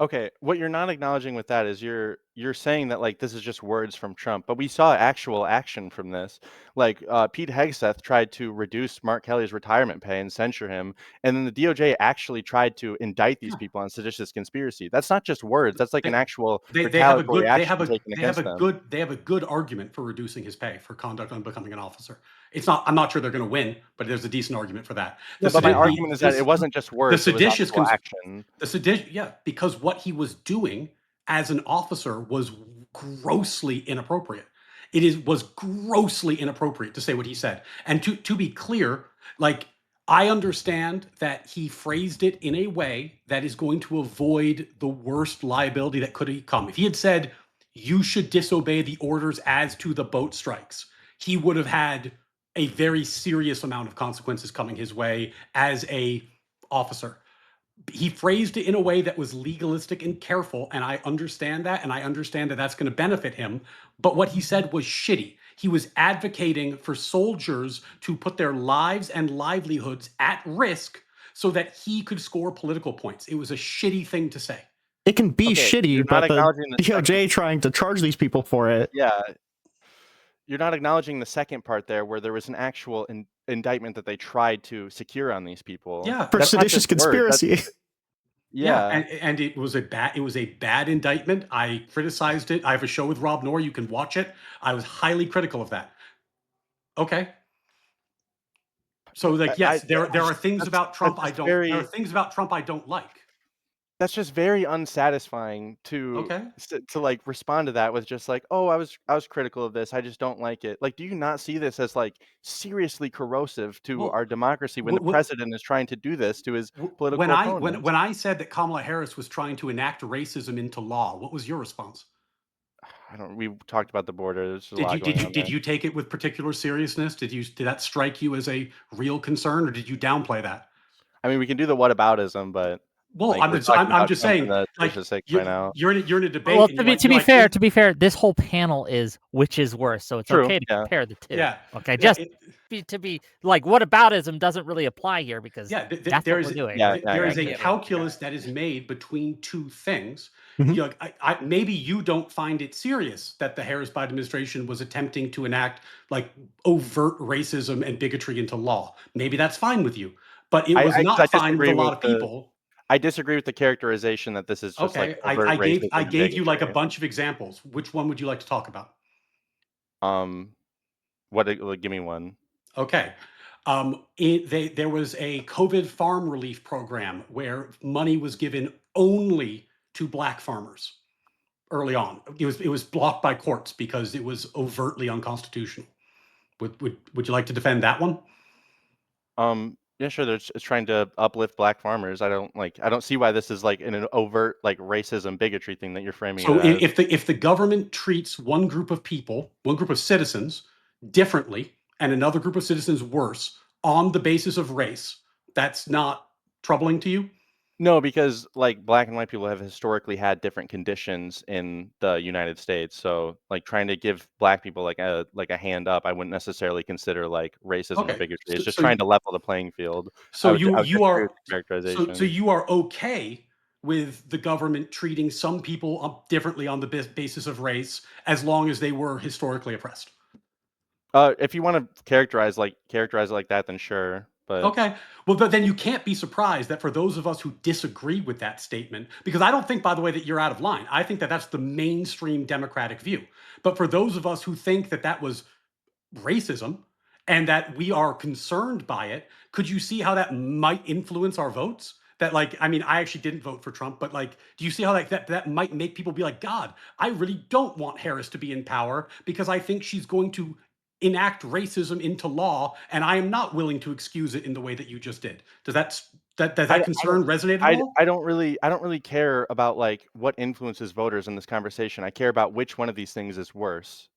Okay, what you're not acknowledging with that is you're saying that like this is just words from Trump, but we saw actual action from this. Like Pete Hegseth tried to reduce Mark Kelly's retirement pay and censure him, and then the DOJ actually tried to indict these people on seditious conspiracy. That's not just words. That's like an actual retaliatory action taken against them. They have a good argument for reducing his pay for conduct on becoming an officer. I'm not sure they're going to win, but there's a decent argument for that. But my argument is that it wasn't just words. The seditious action. Because what he was doing as an officer was grossly inappropriate. Was grossly inappropriate to say what he said. And to be clear, like, I understand that he phrased it in a way that is going to avoid the worst liability that could come. If he had said, you should disobey the orders as to the boat strikes, he would have had a very serious amount of consequences coming his way as a officer. He phrased it in a way that was legalistic and careful, and I understand that, and I understand that that's going to benefit him. But what he said was shitty. He was advocating for soldiers to put their lives and livelihoods at risk so that he could score political points. It was a shitty thing to say. It can be shitty, but the DOJ trying to charge these people for it. Yeah. You're not acknowledging the second part there where there was an actual indictment that they tried to secure on these people. Yeah, for seditious conspiracy. Yeah, and it was a bad indictment. I criticized it. I have a show with Rob Noor. You can watch it. I was highly critical of that. Okay. So like, yes, there are things about Trump I don't. There are things about Trump I don't like. That's just very unsatisfying to Okay. to like respond to that with just like, "Oh, I was critical of this. I just don't like it." Like, do you not see this as like seriously corrosive to Well, our democracy when the w- president is trying to do this to his when political I when opponents? when I said that Kamala Harris was trying to enact racism into law, what was your response? I don't. We talked about the border. There's a Did lot you going did you on there. did you take it with particular seriousness? Did that strike you as a real concern, or did you downplay that? I mean, we can do the whataboutism, but Well, like we're talking I'm about just Trump and saying, the like Sedition Six right you now. you're in a Well, debate and to be fair, this whole panel is which is worse, so it's True. okay to Yeah. compare the two. yeah, Okay, yeah, just to be like whataboutism doesn't really apply here because yeah. that's what we're doing. Yeah. Yeah. There I is a get it. calculus that is made between two things. Mhm. You know, maybe you don't find it serious that the Harris Biden administration was attempting to enact like overt racism and bigotry into law. Maybe that's fine with you, but it was 'Cause I not fine with a disagree with lot of the people. I disagree with the characterization that this is just like Okay, overt racism I and gave you like a bigotry. bunch of examples. Which one would you like to talk about? Um, like, give me one. Okay. There was a COVID farm relief program where money was given only to black farmers early on. It was blocked by courts because it was overtly unconstitutional. Would you like to defend that one? Yeah, sure. It's trying to uplift black farmers. I don't see why this is like an overt like racism bigotry thing that you're framing it So as. if the government treats one group of people, one group of citizens differently and another group of citizens worse on the basis of race, that's not troubling to you? No, because like black and white people have historically had different conditions in the United States. So like trying to give black people like a hand up, I wouldn't necessarily consider like racism or Okay. bigotry. It's just trying to level the playing field. So I would disagree with the so characterization. you are okay with the government treating some people differently on the basis of race as long as they were historically oppressed. If you want to characterize it like that, then sure. But Okay. Well, but then you can't be surprised that for those of us who disagree with that statement, because I don't think, by the way, that you're out of line. I think that that's the mainstream Democratic view. But for those of us who think that that was racism and that we are concerned by it, could you see how that might influence our votes? That like, I mean, I actually didn't vote for Trump, but like, do you see how like that might make people be like, God, I really don't want Harris to be in power because I think she's going to enact racism into law, and I am not willing to excuse it in the way that you just did. Does I, that I don't concern resonate at all? I don't really care about like what influences voters in this conversation. I care about which one of these things is worse.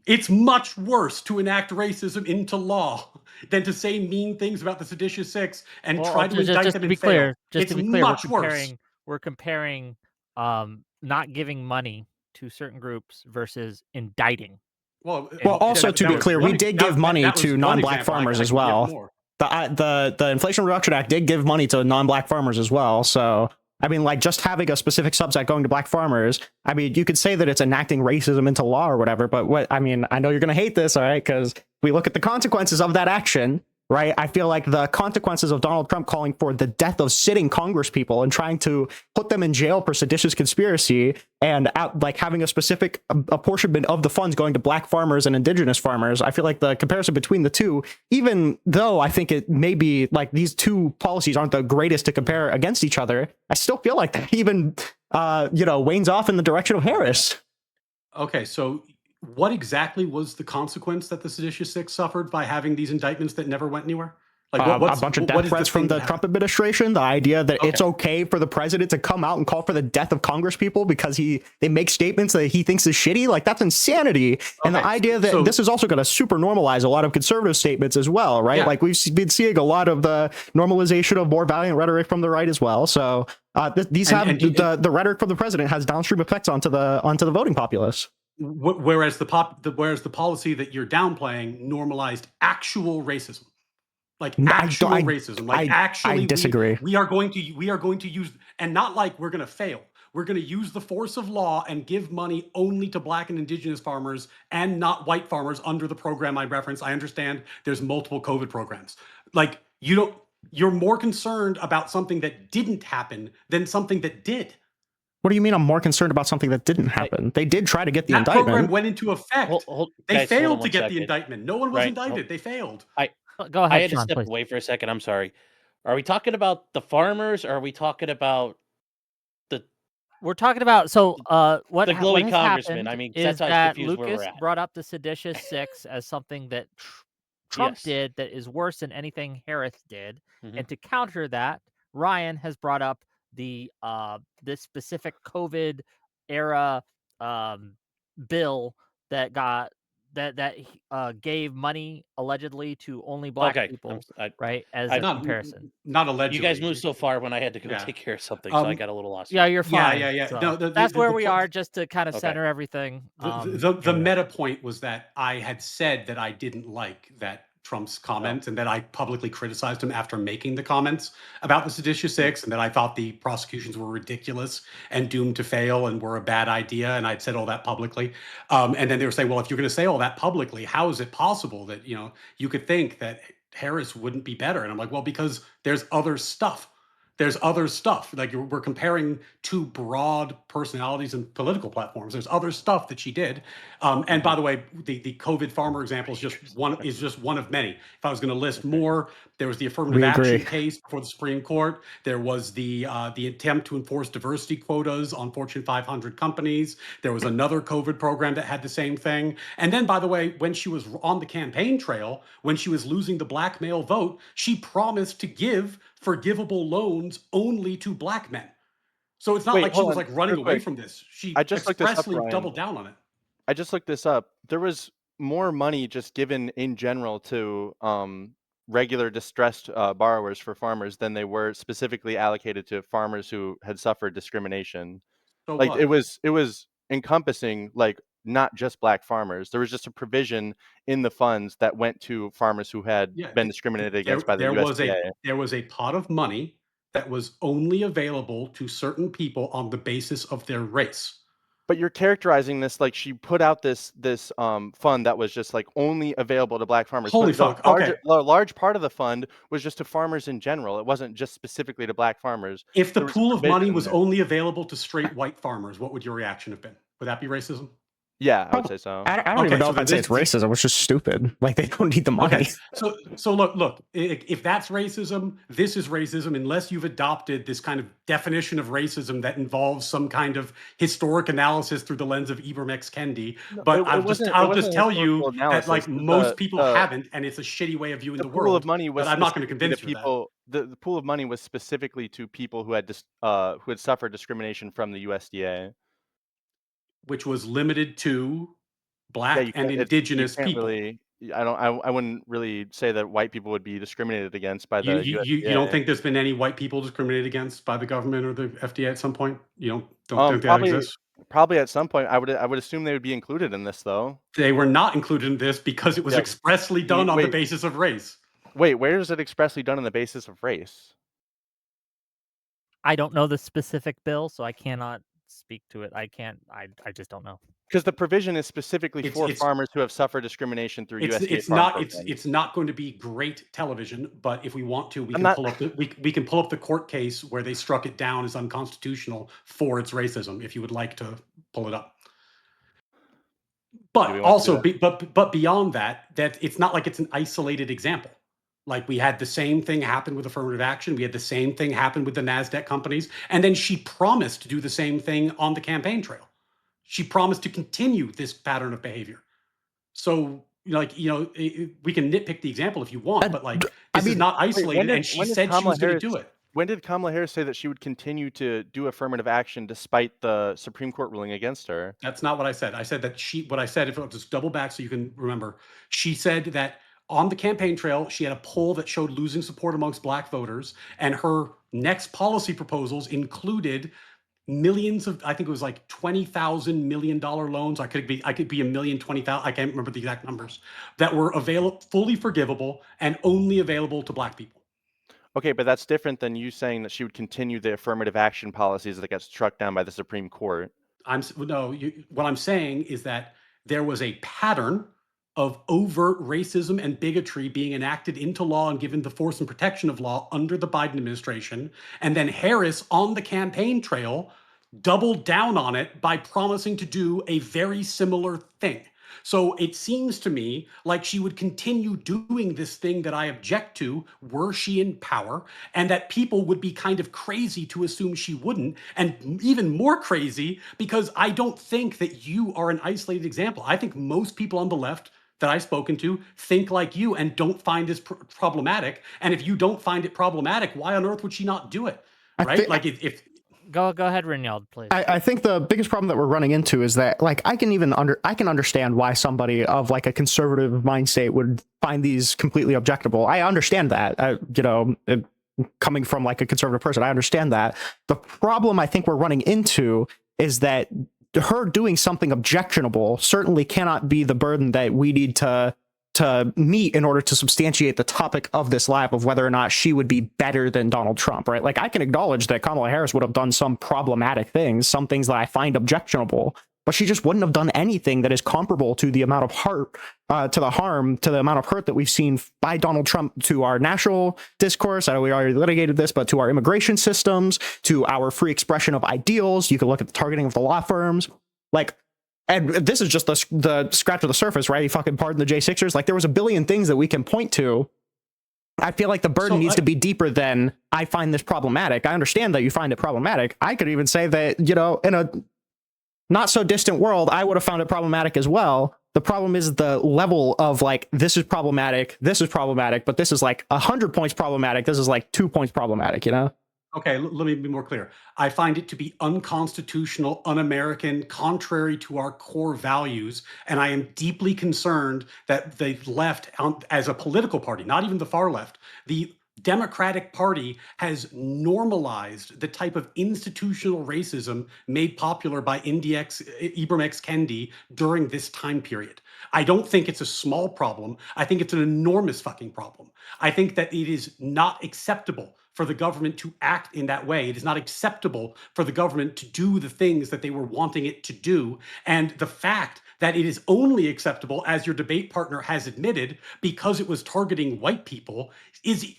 It's much worse to enact racism into law than to say mean things about the seditious six and Well, try to indict just them to and be fail. clear, It's much worse. we're comparing not giving money to certain groups versus indicting. Well, Well, And also to that be was clear, we one. did give money That was to one non-black example. farmers I as can give well. more. The Inflation Reduction Act did give money to non-black farmers as well. So I mean, like just having a specific subset going to black farmers. I mean, you could say that it's enacting racism into law or whatever. But what I mean, I know you're going to hate this, all right? Because we look at the consequences of that action. Right. I feel like the consequences of Donald Trump calling for the death of sitting Congress people and trying to put them in jail for seditious conspiracy and like having a specific apportionment of the funds going to black farmers and indigenous farmers. I feel like the comparison between the two, even though I think it may be like these two policies aren't the greatest to compare against each other, I still feel like that even, wanes off in the direction of Harris. Okay, so what exactly was the consequence that the seditious six suffered by having these indictments that never went anywhere? Like A bunch of death threats from the Trump administration. The idea that it's okay for the president to come out and call for the death of Congress people because they make statements that he thinks is shitty. Like that's insanity. And the idea that this is also going to super normalize a lot of conservative statements as well, right? Yeah. Like we've been seeing a lot of the normalization of more valiant rhetoric from the right as well. So the rhetoric from the president has downstream effects onto the voting populace. Whereas the policy that you're downplaying normalized actual racism. Like actual racism. Like actually, I disagree. We are going to use, and not like we're going to fail. We're going to use the force of law and give money only to black and indigenous farmers and not white farmers under the program I referenced. I understand there's multiple COVID programs. Like you're more concerned about something that didn't happen than something that did. What do you mean I'm more concerned about something that didn't happen? They did try to get the that indictment. Program went into effect. They failed to get the indictment. No one was indicted. They failed. Go ahead, I had to Sean, step please. away for a second. I'm sorry. Are we talking about the farmers or are we talking about we're talking about what The glowy has congressman. happened I mean, is that's how I was that confused where we're Lucas at. brought up the seditious six as something that Trump Yes. did that is worse than anything Harris did, Mhm. and to counter that, Ryan has brought up the this specific COVID era bill that gave money allegedly to only black Okay, people, right? As I- a Not comparison. not allegedly. You guys moved so far when I had to go Yeah. take care of something, so I got a little lost. Yeah, you're Yeah, fine. yeah, yeah. So No, that's where we po- are, just to kind of Okay. center everything. The meta point was that I had said that I didn't like that Trump's comment and that I publicly criticized him after making the comments about the seditious six and that I thought the prosecutions were ridiculous and doomed to fail and were a bad idea. And I'd said all that publicly. And then they were saying, well, if you're going to say all that publicly, how is it possible that, you could think that Harris wouldn't be better? And I'm like, well, because there's other stuff. There's other stuff. Like we're comparing two broad personalities and political platforms. There's other stuff that she did. And by the way, the COVID farmer example is just one of many. If I was going to list more, there was the affirmative We action agree. case before the Supreme Court. There was the attempt to enforce diversity quotas on Fortune 500 companies. There was another COVID program that had the same thing. And then, by the way, when she was on the campaign trail, when she was losing the black male vote, she promised to give forgivable loans only to black men. So it's not Wait, like she hold was on, like running real away quick. from this. She I just looked this up, expressly Ryan. doubled down on it. I just looked this up. There was more money just given in general to regular distressed borrowers for farmers than they were specifically allocated to farmers who had suffered discrimination. So Like what? it was encompassing like not just black farmers. There was just a provision in the funds that went to farmers who had been discriminated against by the USDA. There was a pot of money that was only available to certain people on the basis of their race. But you're characterizing this like she put out this fund that was just like only available to black farmers. Holy But fuck. Okay. a large part of the fund was just to farmers in general. It wasn't just specifically to black farmers. If the There was a pool of money provision was there. only available to straight white farmers, what would your reaction have been? Would that be racism? Yeah, I would say so. I don't Okay, even know so if then I'd say it's racism. It's just stupid. Like they don't need the money. Okay, so look. If that's racism, this is racism. Unless you've adopted this kind of definition of racism that involves some kind of historic analysis through the lens of Ibram X. Kendi. But I'll just tell you that like most people haven't, and it's a shitty way of viewing the pool world. of money was but I'm not going to specifically convince to you of that. people. The pool of money was specifically to people who had suffered discrimination from the USDA. Which was limited to black and You indigenous can't people. really. I wouldn't really say that white people would be discriminated against by the You USDA. don't think there's been any white people discriminated against by the government or the FDA at some point? You don't think that exists? Probably at some point. I would assume they would be included in this though. They were not included in this because it was expressly done on the basis of race. Wait, where is it expressly done on the basis of race? I don't know the specific bill, so I cannot speak to it. I just don't know. Because the provision is specifically for farmers who have suffered discrimination through USDA. It's not going to be great television, but if we want to, we can pull up the court case where they struck it down as unconstitutional for its racism. If you would like to pull it up. But also, but beyond that it's not like it's an isolated example. Like we had the same thing happen with affirmative action. We had the same thing happen with the NASDAQ companies. And then she promised to do the same thing on the campaign trail. She promised to continue this pattern of behavior. So, we can nitpick the example if you want, but like, this is not isolated. And she said she was going to do it. When did Kamala Harris say that she would continue to do affirmative action despite the Supreme Court ruling against her? That's not what I said. I said that if I'll just double back so you can remember, she said that on the campaign trail, she had a poll that showed losing support amongst black voters, and her next policy proposals included millions of, I think it was like $20,000 million loans. I could be a million, 20,000. I can't remember the exact numbers that were fully forgivable and only available to black people. Okay, but that's different than you saying that she would continue the affirmative action policies that got struck down by the Supreme Court. What I'm saying is that there was a pattern of overt racism and bigotry being enacted into law and given the force and protection of law under the Biden administration. And then Harris on the campaign trail doubled down on it by promising to do a very similar thing. So it seems to me like she would continue doing this thing that I object to were she in power, and that people would be kind of crazy to assume she wouldn't, and even more crazy because I don't think that you are an isolated example. I think most people on the left that I've spoken to think like you and don't find this problematic. And if you don't find it problematic, why on earth would she not do it? Right? Like if Go ahead, Rinnycast, please. I think the biggest problem that we're running into is that, like, I can understand why somebody of like a conservative mind state would find these completely objectable. I understand that, coming from like a conservative person, I understand that. The problem I think we're running into is that her doing something objectionable certainly cannot be the burden that we need to meet in order to substantiate the topic of this lab of whether or not she would be better than Donald Trump, right? Like, I can acknowledge that Kamala Harris would have done some problematic things, some things that I find objectionable, but she just wouldn't have done anything that is comparable to the amount of to the amount of hurt that we've seen by Donald Trump to our national discourse. I know we already litigated this, but to our immigration systems, to our free expression of ideals. You can look at the targeting of the law firms. Like, and this is just the scratch of the surface, right? You fucking pardon the J6ers. Like, there was a billion things that we can point to. I feel like the burden needs to be deeper than I find this problematic. I understand that you find it problematic. I could even say that, in a not so distant world, I would have found it problematic as well. The problem is the level of like, this is problematic, but this is like 100 points problematic. This is like 2 points problematic, Okay, let me be more clear. I find it to be unconstitutional, un-American, contrary to our core values, and I am deeply concerned that the left, as a political party, not even the far left, the Democratic Party has normalized the type of institutional racism made popular by Ibram X. Kendi during this time period. I don't think it's a small problem. I think it's an enormous fucking problem. I think that it is not acceptable for the government to act in that way. It is not acceptable for the government to do the things that they were wanting it to do. And the fact that it is only acceptable, as your debate partner has admitted, because it was targeting white people is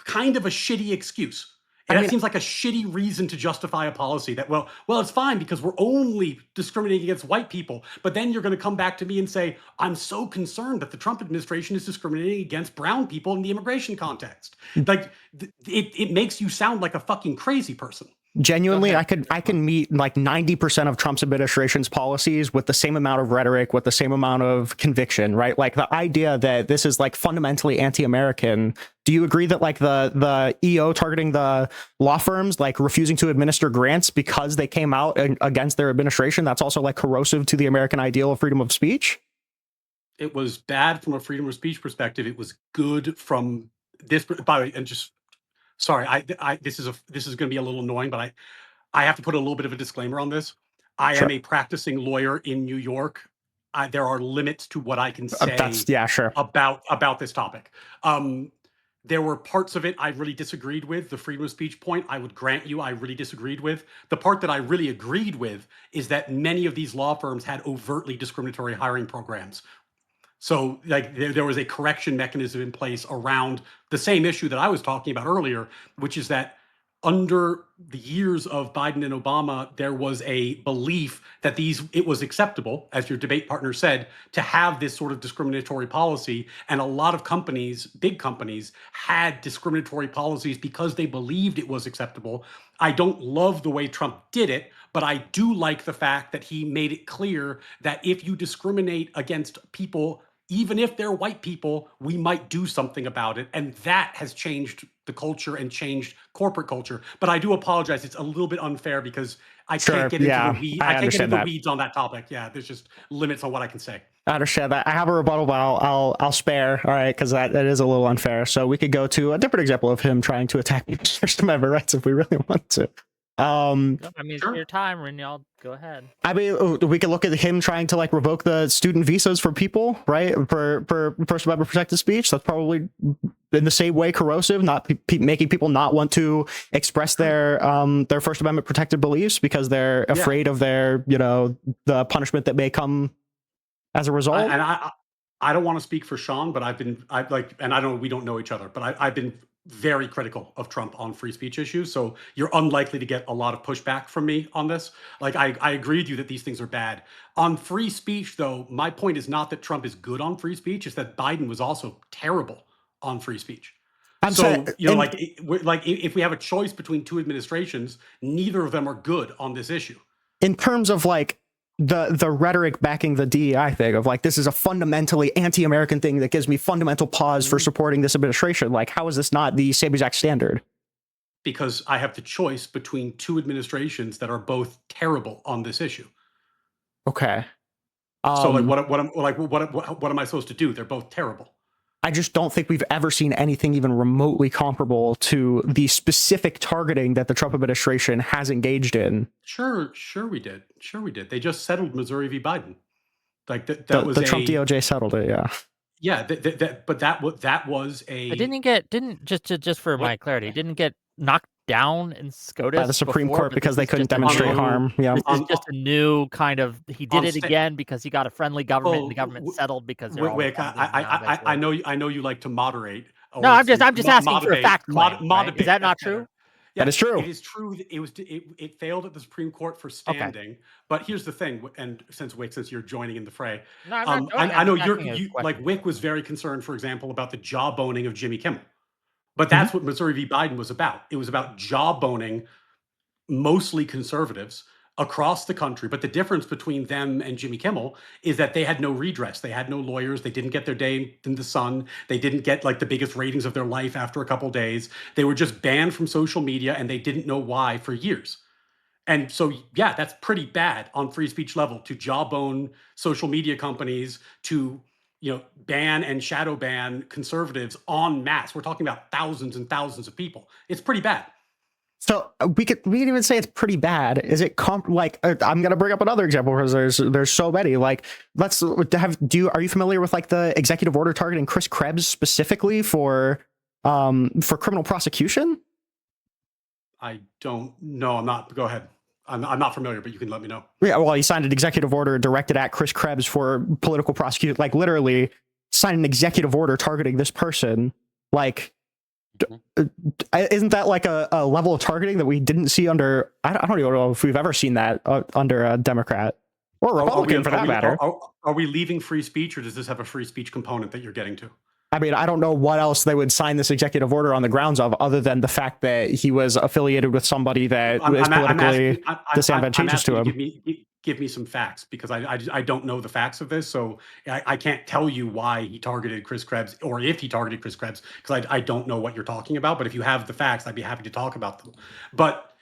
kind of a shitty excuse. And that seems like a shitty reason to justify a policy that, well, it's fine because we're only discriminating against white people. But then you're going to come back to me and say, I'm so concerned that the Trump administration is discriminating against brown people in the immigration context. Like, it makes you sound like a fucking crazy person. Genuinely, I can meet like 90% of Trump's administration's policies with the same amount of rhetoric, with the same amount of conviction, right? Like, the idea that this is like fundamentally anti-American. Do you agree that like the EO targeting the law firms, like refusing to administer grants because they came out against their administration, that's also like corrosive to the American ideal of freedom of speech? It was bad from a freedom of speech perspective. It was good from this, by the way, and just sorry, this is going to be a little annoying, but I have to put a little bit of a disclaimer on this. I am a practicing lawyer in New York. There are limits to what I can say about this topic. There were parts of it I really disagreed with. The freedom of speech point, I would grant you, I really disagreed with. The part that I really agreed with is that many of these law firms had overtly discriminatory hiring programs. So like there was a correction mechanism in place around the same issue that I was talking about earlier, which is that under the years of Biden and Obama, there was a belief that it was acceptable, as your debate partner said, to have this sort of discriminatory policy. And a lot of companies, big companies, had discriminatory policies because they believed it was acceptable. I don't love the way Trump did it, but I do like the fact that he made it clear that if you discriminate against people, even if they're white people, we might do something about it. And that has changed the culture and changed corporate culture. But I do apologize. It's a little bit unfair because I can't get into the weeds. I can't get into the weeds on that topic. Yeah, there's just limits on what I can say. I understand that. I have a rebuttal, but I'll spare. All right, because that is a little unfair. So we could go to a different example of him trying to attack First Amendment rights if we really want to. I mean, it's your time, Rinnycast. Go ahead. I mean, we could look at him trying to like revoke the student visas for people, right? For First Amendment protected speech. That's probably in the same way corrosive, not making people not want to express their First Amendment protected beliefs because they're afraid of their, the punishment that may come as a result. I don't want to speak for Sean, but and I don't know, we don't know each other, but I've been very critical of Trump on free speech issues. So you're unlikely to get a lot of pushback from me on this. Like, I agree with you that these things are bad. On free speech, though, my point is not that Trump is good on free speech, it's that Biden was also terrible on free speech. I'm So, saying, you know, like if we have a choice between two administrations, neither of them are good on this issue. in terms of like the rhetoric backing the DEI thing of like, this is a fundamentally anti-American thing that gives me fundamental pause for supporting this administration. Like, how is this not the same exact standard? Because I have the choice between two administrations that are both terrible on this issue. Okay. So like, what am I supposed to do? They're both terrible. I just don't think we've ever seen anything even remotely comparable to the specific targeting that the Trump administration has engaged in. Sure we did. They just settled Missouri v. Biden. Like that was the Trump DOJ settled it. Yeah. Yeah, but that was a. It didn't just for my clarity, didn't get knocked down in SCOTUS By the Supreme before, Court because they couldn't just a demonstrate new- harm. Yeah. This is just a new kind of. He did it sta- again because he got a friendly government, and the Well, government settled because they're all Wick, Republicans now, I know you like to moderate. No, I'm just asking for a fact claim, right? Is that not true? That is true. It is true that it failed at the Supreme Court for standing. But here's the thing, and since you're joining in the fray, No, I'm not joining, I know I'm asking a question. like Wick was very concerned, for example, about the jawboning of Jimmy Kimmel. But that's what Missouri v. Biden was about. It was about jawboning mostly conservatives across the country. But the difference between them and Jimmy Kimmel is that they had no redress. They had no lawyers. They didn't get their day in the sun. They didn't get like the biggest ratings of their life after a couple days. They were just banned from social media and they didn't know why for years. And so, yeah, that's pretty bad on free speech level to jawbone social media companies, to ban and shadow ban conservatives en masse. We're talking about thousands and thousands of people. It's pretty bad. So we can even say it's pretty bad. Is it I'm gonna bring up another example because there's so many. Like, are you familiar with like the executive order targeting Chris Krebs specifically for criminal prosecution? I don't know. I'm not. Go ahead. I'm not familiar, but you can let me know. Yeah, well, he signed an executive order directed at Chris Krebs for political prosecution. Like, literally, signed an executive order targeting this person. Like, isn't that like a level of targeting that we didn't see under? I don't even know if we've ever seen that under a Democrat or Republican, for that matter. Are we leaving free speech, or does this have a free speech component that you're getting to? I mean, I don't know what else they would sign this executive order on the grounds of, other than the fact that he was affiliated with somebody that is politically disadvantageous to him. Give me some facts, because I don't know the facts of this, so I can't tell you why he targeted Chris Krebs, or if he targeted Chris Krebs, because I don't know what you're talking about. But if you have the facts, I'd be happy to talk about them. But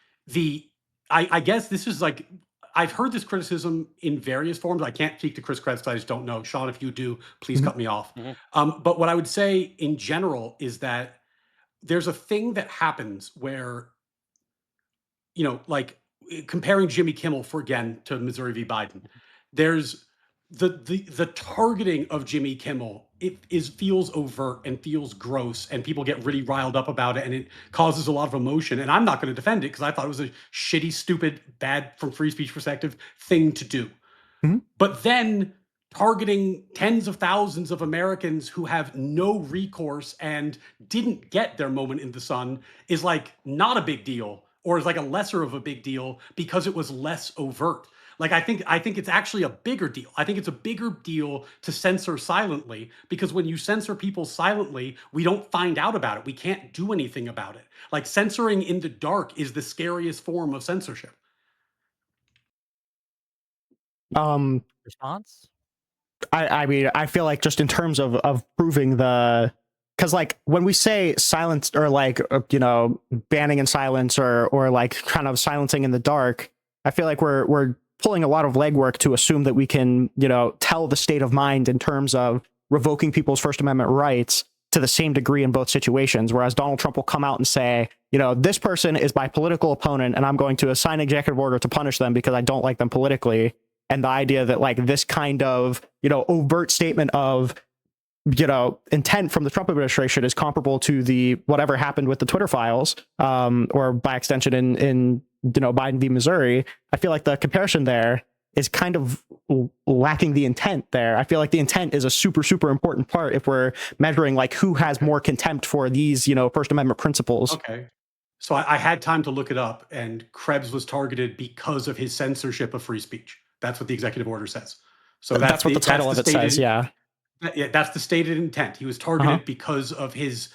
I guess this is like, I've heard this criticism in various forms. I can't speak to Chris Krebs because I just don't know. Sean, if you do, please cut me off. But what I would say in general is that there's a thing that happens where, like comparing Jimmy Kimmel to Missouri v. Biden, there's the targeting of Jimmy Kimmel. It feels overt and feels gross, and people get really riled up about it, and it causes a lot of emotion. And I'm not going to defend it because I thought it was a shitty, stupid, bad from free speech perspective thing to do. But then targeting tens of thousands of Americans who have no recourse and didn't get their moment in the sun is like not a big deal, or is like a lesser of a big deal because it was less overt. Like, I think it's actually a bigger deal. I think it's a bigger deal to censor silently, because when you censor people silently, we don't find out about it. We can't do anything about it. Like, censoring in the dark is the scariest form of censorship. Response? I mean, I feel like just in terms of proving because like when we say silence, or like banning in silence, or like kind of silencing in the dark, I feel like we're pulling a lot of legwork to assume that we can tell the state of mind in terms of revoking people's First Amendment rights to the same degree in both situations. Whereas Donald Trump will come out and say, this person is my political opponent, and I'm going to assign an executive order to punish them because I don't like them politically. And the idea that like this kind of overt statement of intent from the Trump administration is comparable to the whatever happened with the Twitter files, or by extension in Biden v. Missouri. I feel like the comparison there is kind of lacking the intent there. I feel like the intent is a super, super important part if we're measuring like who has more contempt for these, First Amendment principles. Okay. So I had time to look it up, and Krebs was targeted because of his censorship of free speech. That's what the executive order says. So that's what the title of it says. Yeah. Yeah, that's the stated intent. He was targeted because of his,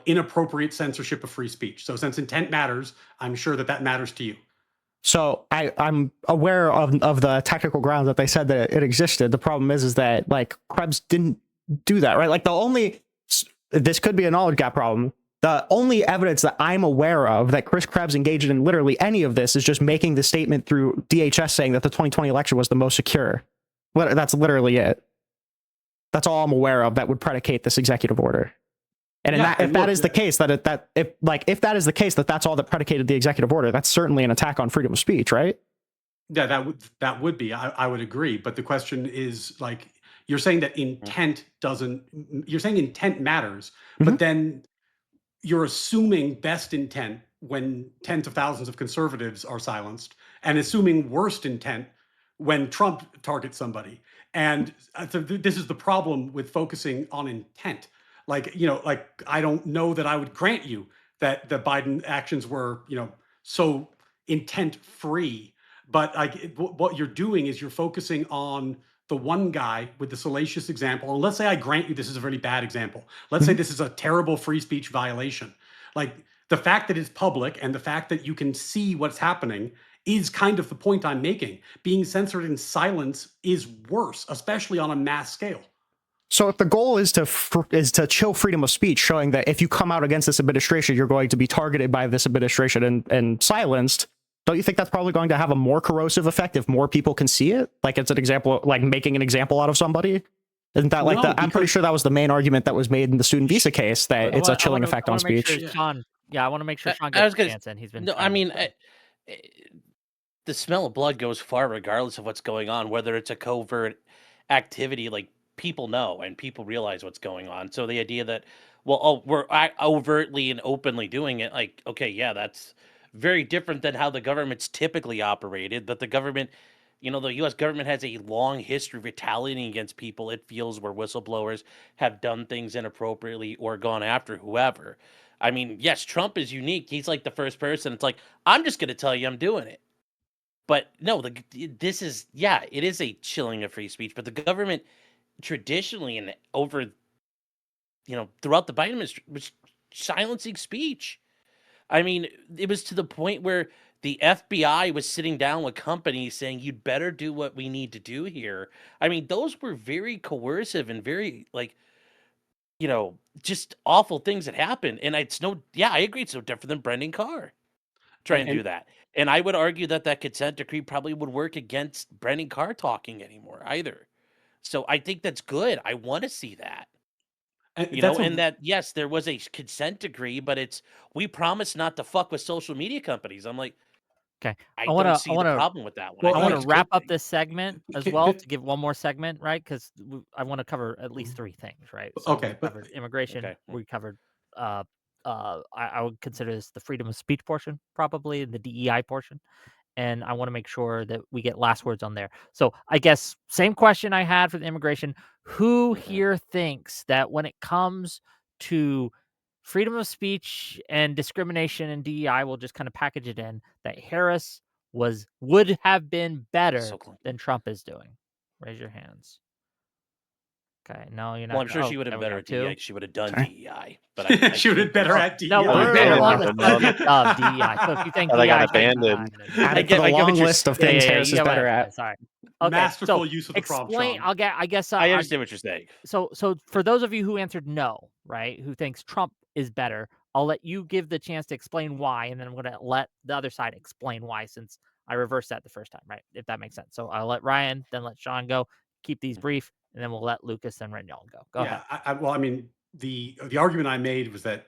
inappropriate censorship of free speech. So since intent matters, I'm sure that matters to you. So I'm aware of the technical grounds that they said that it existed. The problem is that like Krebs didn't do that, right? Like this could be a knowledge gap problem. The only evidence that I'm aware of that Chris Krebs engaged in literally any of this is just making the statement through DHS saying that the 2020 election was the most secure. That's literally it. That's all I'm aware of that would predicate this executive order. And if that is the case, that's all that predicated the executive order, that's certainly an attack on freedom of speech, right? Yeah, that would be. I would agree. But the question is, like, you're saying that intent matters, but then you're assuming best intent when tens of thousands of conservatives are silenced, and assuming worst intent when Trump targets somebody. And so this is the problem with focusing on intent. Like, I don't know that I would grant you that the Biden actions were, so intent free. But what you're doing is you're focusing on the one guy with the salacious example. And let's say I grant you this is a really bad example. Let's say this is a terrible free speech violation. Like, the fact that it's public and the fact that you can see what's happening is kind of the point I'm making. Being censored in silence is worse, especially on a mass scale. So if the goal is to chill freedom of speech, showing that if you come out against this administration, you're going to be targeted by this administration and silenced, don't you think that's probably going to have a more corrosive effect if more people can see it? Like, it's an example, like making an example out of somebody? Isn't that like I'm pretty sure that was the main argument that was made in the student visa case, that it's a chilling effect on speech. I want to make sure Sean gets a chance in. He's been. No, I mean, the smell of blood goes far regardless of what's going on, whether it's a covert activity, like people know and people realize what's going on. So the idea that, we're overtly and openly doing it, like, okay, yeah, that's very different than how the government's typically operated. But the government, the U.S. government has a long history of retaliating against people it feels where whistleblowers have done things inappropriately or gone after whoever. I mean, yes, Trump is unique. He's like the first person. It's like, I'm just going to tell you I'm doing it. But no, it is a chilling of free speech. But the government traditionally and over, throughout the Biden administration was silencing speech. I mean, it was to the point where the FBI was sitting down with companies saying, you'd better do what we need to do here. I mean, those were very coercive and very, just awful things that happened. And I agree. It's no different than Brendan Carr trying to do that. And I would argue that consent decree probably would work against Brendan Carr talking anymore either. So I think that's good. I want to see that. And that, yes, there was a consent decree, but we promise not to fuck with social media companies. I'm like, okay, I don't see the problem with that one. Well, I want to wrap up this segment as well to give one more segment, right? Because I want to cover at least three things, right? So okay, we covered immigration. Okay. We covered. I would consider this the freedom of speech portion, probably, and the DEI portion. And I want to make sure that we get last words on there. So I guess same question I had for the immigration. Who here thinks that when it comes to freedom of speech and discrimination and DEI, we'll just kind of package it in, that Harris would have been better than Trump is doing? Raise your hands. Okay, no, you're not. Well, I'm sure she would have been better at DEI. She would have done DEI, but she would have been better at DEI. No, we're better on the subject of DEI. So if you think DEI got abandoned, added to the long list of things Harris is better at. Sorry. Okay, masterful use of the prompt. I guess I understand what you're saying. So for those of you who answered no, right, who thinks Trump is better, I'll let you give the chance to explain why, and then I'm going to let the other side explain why, since I reversed that the first time, right? If that makes sense. So I'll let Ryan, then let Sean go. Keep these brief, and then we'll let Lucas and Renyon go. Go ahead. I mean, the argument I made was that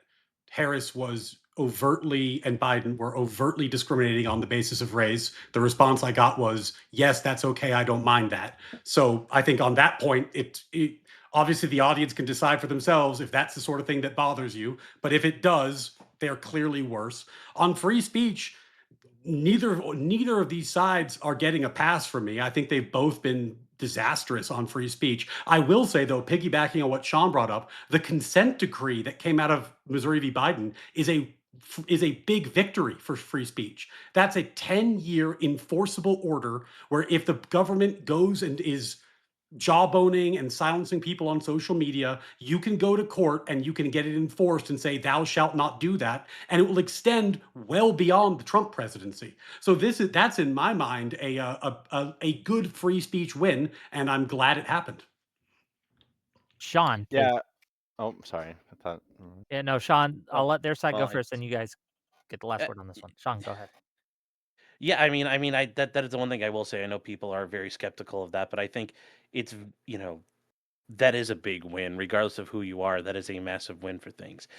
Harris was overtly and Biden were overtly discriminating on the basis of race. The response I got was, yes, that's okay. I don't mind that. So I think on that point, it obviously the audience can decide for themselves if that's the sort of thing that bothers you. But if it does, they're clearly worse. On free speech, neither of these sides are getting a pass from me. I think they've both been disastrous on free speech. I will say, though, piggybacking on what Sean brought up, the consent decree that came out of Missouri v. Biden is a big victory for free speech. That's a 10-year enforceable order where if the government goes and is jawboning and silencing people on social media, you can go to court and you can get it enforced and say, thou shalt not do that. And it will extend well beyond the Trump presidency. So that's in my mind a good free speech win, and I'm glad it happened. Sean, please. Yeah. Oh, sorry. I thought. Yeah, no, Sean, I'll let their side go well, first, and you guys get the last Uh, word on this one. Sean, go ahead. Yeah, I mean, that is the one thing I will say. I know people are very skeptical of that, but I think it's, that is a big win, regardless of who you are. That is a massive win for things.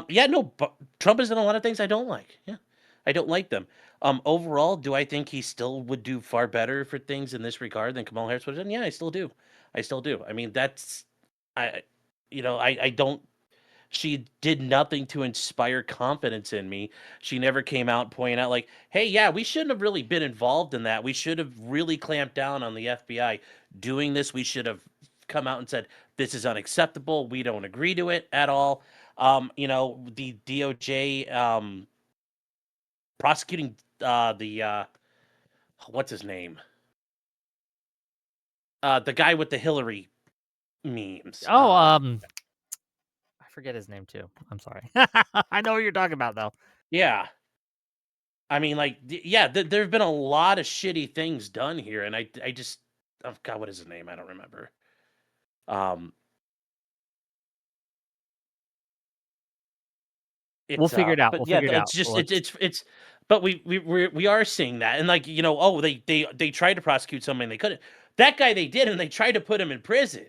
Yeah, no, but Trump has done a lot of things I don't like. Yeah, I don't like them. Overall, do I think he still would do far better for things in this regard than Kamala Harris would have done? Yeah, I still do. I still do. I mean, I don't. She did nothing to inspire confidence in me. She never came out pointing out like, "Hey, yeah, we shouldn't have really been involved in that. We should have really clamped down on the FBI doing this. We should have come out and said this is unacceptable. We don't agree to it at all." The DOJ prosecuting what's his name? The guy with the Hillary memes. Oh, I forget his name too. I'm sorry. I know what you're talking about though. Yeah. I mean, like, there have been a lot of shitty things done here, and I just, oh God, what is his name? I don't remember. We'll figure it out. But We'll yeah, figure it out. it's just Let's- it's. But we are seeing that, and like they tried to prosecute somebody and they couldn't. That guy they did, and they tried to put him in prison.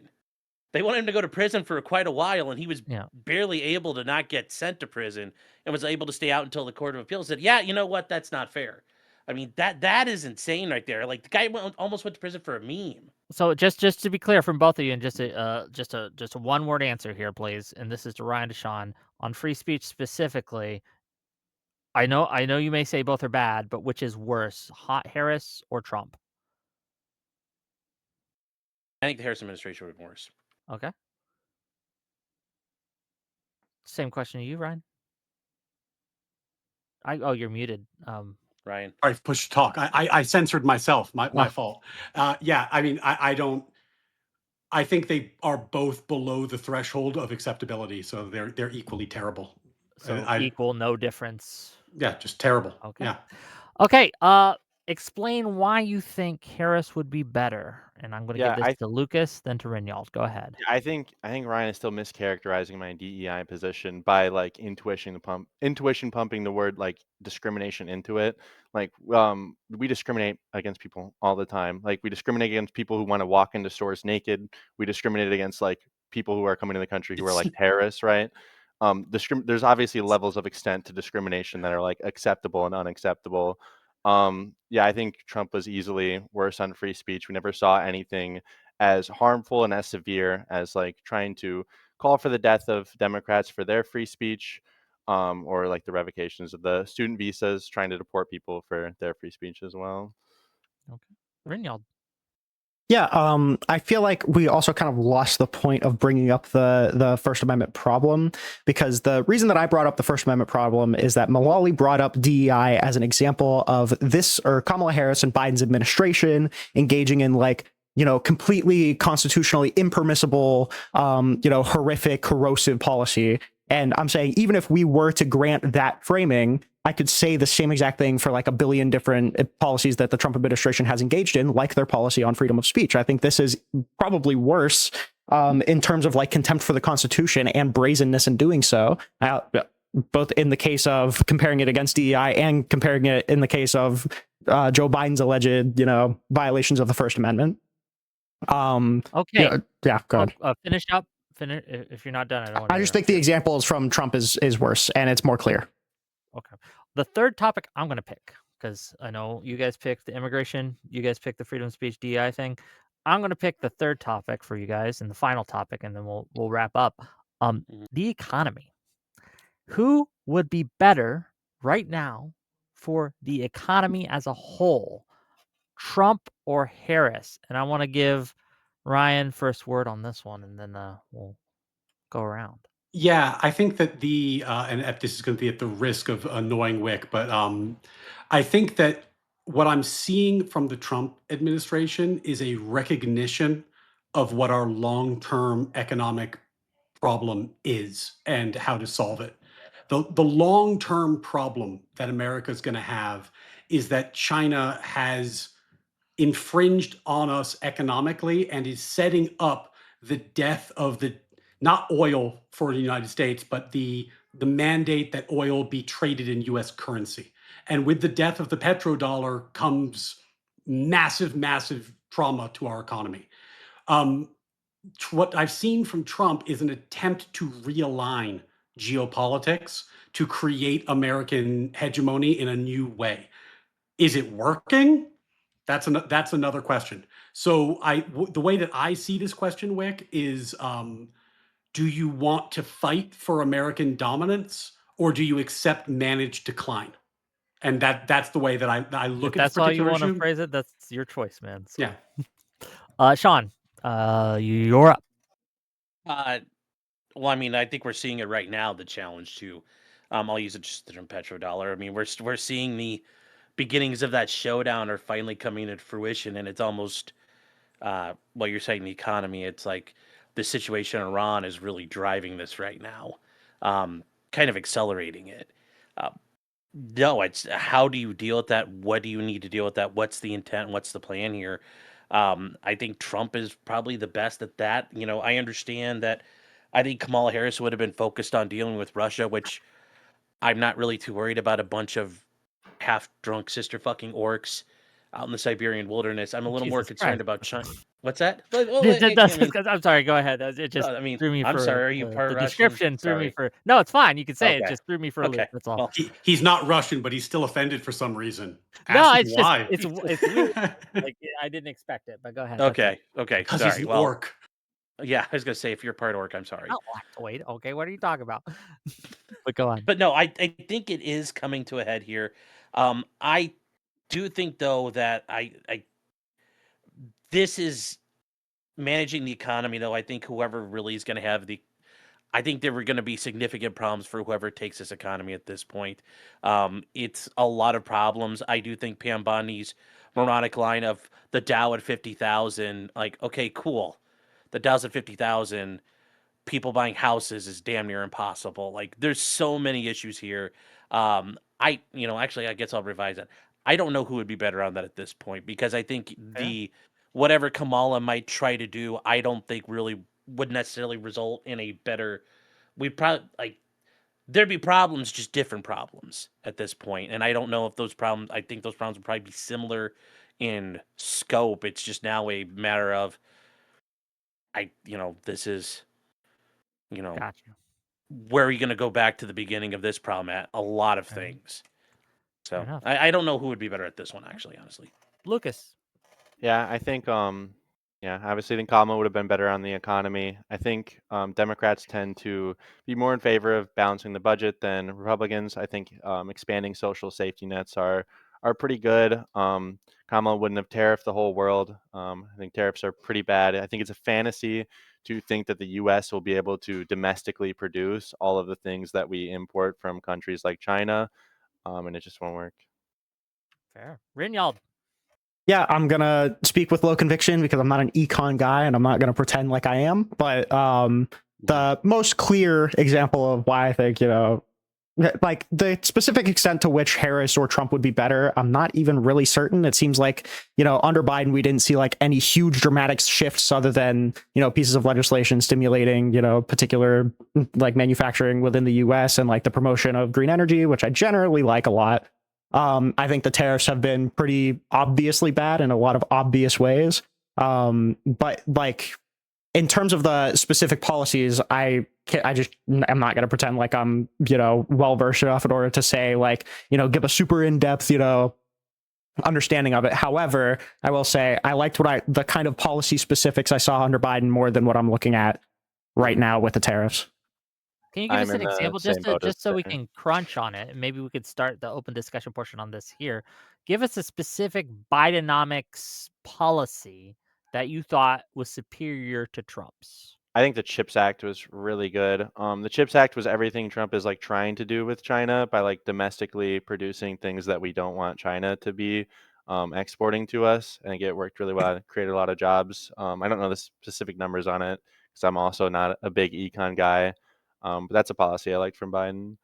They wanted him to go to prison for quite a while, and he was barely able to not get sent to prison, and was able to stay out until the Court of Appeals said, "Yeah, you know what? That's not fair." I mean, that is insane right there. Like the guy almost went to prison for a meme. So just to be clear from both of you, and just a one word answer here, please. And this is to Ryan, to Sean on free speech specifically. I know you may say both are bad, but which is worse, Harris or Trump? I think the Harris administration would have been worse. Okay. Same question to you, Ryan. You're muted. Ryan. I've pushed talk. I censored myself. My fault. Yeah, I mean, I don't. I think they are both below the threshold of acceptability, so they're equally terrible. So equal, no difference. Yeah, just terrible. Okay. Yeah. Okay. Explain why you think Harris would be better. And I'm going to give this to Lucas, then to Rinnycast. Go ahead. I think Ryan is still mischaracterizing my DEI position by like intuition pumping the word like discrimination into it. Like we discriminate against people all the time. Like we discriminate against people who want to walk into stores naked. We discriminate against like people who are coming to the country who are like terrorists, right? There's obviously levels of extent to discrimination that are like acceptable and unacceptable. Yeah, I think Trump was easily worse on free speech. We never saw anything as harmful and as severe as like trying to call for the death of Democrats for their free speech, or like the revocations of the student visas, trying to deport people for their free speech as well. Okay. Rinnycast. Yeah, I feel like we also kind of lost the point of bringing up the First Amendment problem, because the reason that I brought up the First Amendment problem is that Malali brought up DEI as an example of this, or Kamala Harris and Biden's administration engaging in like, completely constitutionally impermissible, horrific, corrosive policy. And I'm saying, even if we were to grant that framing, I could say the same exact thing for like a billion different policies that the Trump administration has engaged in, like their policy on freedom of speech. I think this is probably worse in terms of like contempt for the Constitution and brazenness in doing so, both in the case of comparing it against DEI and comparing it in the case of Joe Biden's alleged, violations of the First Amendment. Okay. Yeah, go ahead. Finish up. If you're not done, I don't want to. I just think the examples from Trump is worse, and it's more clear. Okay. The third topic I'm going to pick, because I know you guys picked the immigration, you guys picked the freedom of speech DI thing. I'm going to pick the third topic for you guys, and the final topic, and then we'll wrap up. The economy. Who would be better right now for the economy as a whole? Trump or Harris? And I want to give Ryan first word on this one, and then we'll go around. Yeah, I think that and this is going to be at the risk of annoying Wick, but I think that what I'm seeing from the Trump administration is a recognition of what our long-term economic problem is and how to solve it. The long-term problem that America is going to have is that China has infringed on us economically and is setting up the death of the not oil for the United States, but the mandate that oil be traded in U.S. currency. And with the death of the petrodollar comes massive, massive trauma to our economy. What I've seen from Trump is an attempt to realign geopolitics to create American hegemony in a new way. Is it working? That's another question. So the way that I see this question, Wick, is do you want to fight for American dominance or do you accept managed decline? And that's the way that I look If at this that's how you particular want to issue. phrase it, that's your choice, man. So. Yeah. Sean, you're up. Well, I mean, I think we're seeing it right now. The challenge to, I'll use it just the petrodollar. I mean, we're seeing the beginnings of that showdown are finally coming to fruition, and it's almost, well, you're saying the economy. It's like the situation in Iran is really driving this right now, kind of accelerating it. No, it's how do you deal with that? What do you need to deal with that? What's the intent? What's the plan here? I think Trump is probably the best at that. You know, I understand that. I think Kamala Harris would have been focused on dealing with Russia, which I'm not really too worried about a bunch of half-drunk sister fucking orcs out in the Siberian wilderness. I'm a little more Jesus concerned Christ. about China. What's that? Well, I'm sorry. Go ahead. It just I mean, threw me I'm for sorry. Are you part the Russian? description. Threw me Sorry. for. No, it's fine. You can say it. Okay. Just threw me for a loop. Okay. That's all. Well, He's not Russian, but he's still offended for some reason. No, Ask him it's just why. it's weird. Like I didn't expect it, but go ahead. That's okay. it. Okay. Because he's Sorry. an Well, orc. yeah, I was gonna say if you're part orc, I'm sorry. Not lactoid. Okay, what are you talking about? But go on. But no, I think it is coming to a head here. I do think though that I this is managing the economy though. I think whoever really is going to have I think there were going to be significant problems for whoever takes this economy at this point. It's a lot of problems. I do think Pam Bondi's moronic line of the Dow at 50,000, like, okay, cool. The Dow's at 50,000. People buying houses is damn near impossible. Like, there's so many issues here. Actually, I guess I'll revise that. I don't know who would be better on that at this point because I think whatever Kamala might try to do, I don't think really would necessarily result in a better. We probably there'd be problems, just different problems at this point, and I don't know if those problems. I think those problems would probably be similar in scope. It's just now a matter of this is Gotcha. where are you going to go back to the beginning of this problem at a lot of things. So I don't know who would be better at this one, actually, honestly. Lucas. Yeah, I think obviously I think Kamala would have been better on the economy. I think Democrats tend to be more in favor of balancing the budget than Republicans. I think expanding social safety nets are pretty good. Kamala wouldn't have tariffed the whole world. I think tariffs are pretty bad. I think it's a fantasy to think that the U.S. will be able to domestically produce all of the things that we import from countries like China, and it just won't work. Fair. Rinyald. Yeah, I'm going to speak with low conviction because I'm not an econ guy and I'm not going to pretend like I am. But the most clear example of why I think, like the specific extent to which Harris or Trump would be better, I'm not even really certain. It seems like, under Biden, we didn't see like any huge dramatic shifts other than, pieces of legislation stimulating, particular like manufacturing within the US and like the promotion of green energy, which I generally like a lot. I think the tariffs have been pretty obviously bad in a lot of obvious ways. But like in terms of the specific policies, I'm not going to pretend like I'm, well versed enough in order to say like, give a super in-depth, understanding of it. However, I will say I liked the kind of policy specifics I saw under Biden more than what I'm looking at right now with the tariffs. Can you give us I'm an in the example same boat as just so we there. can crunch on it, and maybe we could start the open discussion portion on this here. Give us a specific Bidenomics policy that you thought was superior to Trump's. I think the CHIPS Act was really good. The CHIPS Act was everything Trump is like trying to do with China by like domestically producing things that we don't want China to be exporting to us. I think it worked really well. It created a lot of jobs. I don't know the specific numbers on it because I'm also not a big econ guy. But that's a policy I liked from Biden.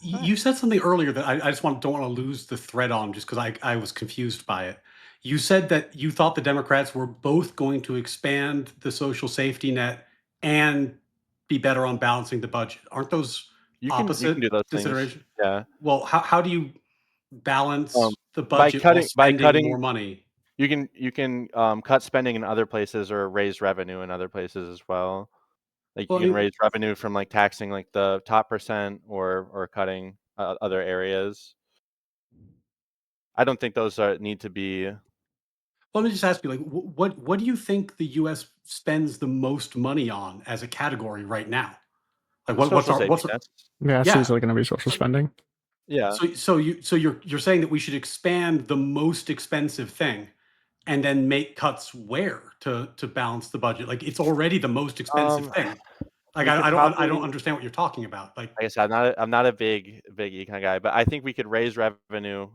You said something earlier that I just don't want to lose the thread on just because I was confused by it. You said that you thought the Democrats were both going to expand the social safety net and be better on balancing the budget. Aren't those You can opposite do those things. considerations? Yeah. Well, how do you balance the By budget while spending cutting, more money? you can cut spending in other places or raise revenue in other places as well. Like Well, you I can mean, raise revenue from like taxing like the top percent or cutting other areas. I don't think those need to be let me just ask you, like, what do you think the U.S. spends the most money on as a category right now? Like, social safety what's our, nets. Yeah, it's yeah. easily going to be social spending. Yeah. So you're saying that we should expand the most expensive thing and then make cuts where to balance the budget? Like it's already the most expensive thing. Like We could I don't probably, understand what you're talking about. Like like I said, I'm not a big econ guy, but I think we could raise revenue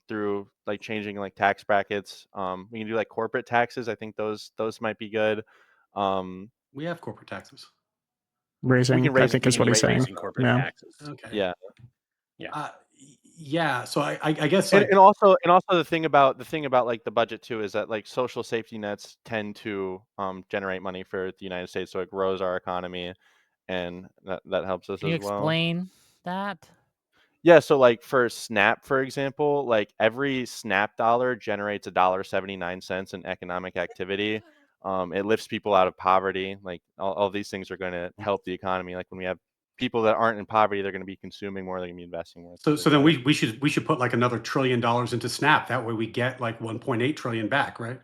through like changing like tax brackets. We can do like corporate taxes. I think those might be good. Um, we have corporate taxes. Raising, I think, is what he's saying. Raising corporate Yeah. taxes. Okay. yeah. Uh, yeah. So I guess And, like and also the thing about like the budget too is that like social safety nets tend to generate money for the United States, so it grows our economy, and that helps us Can you as well. explain that? Yeah, so like for SNAP, for example, like every SNAP dollar generates $1.79 in economic activity. It lifts people out of poverty. Like all these things are going to help the economy. Like when we have people that aren't in poverty, they're going to be consuming more. They're going to be investing more. so Things then like that. we should put like another $1 trillion into Snap. That way we get like 1.8 trillion back, right?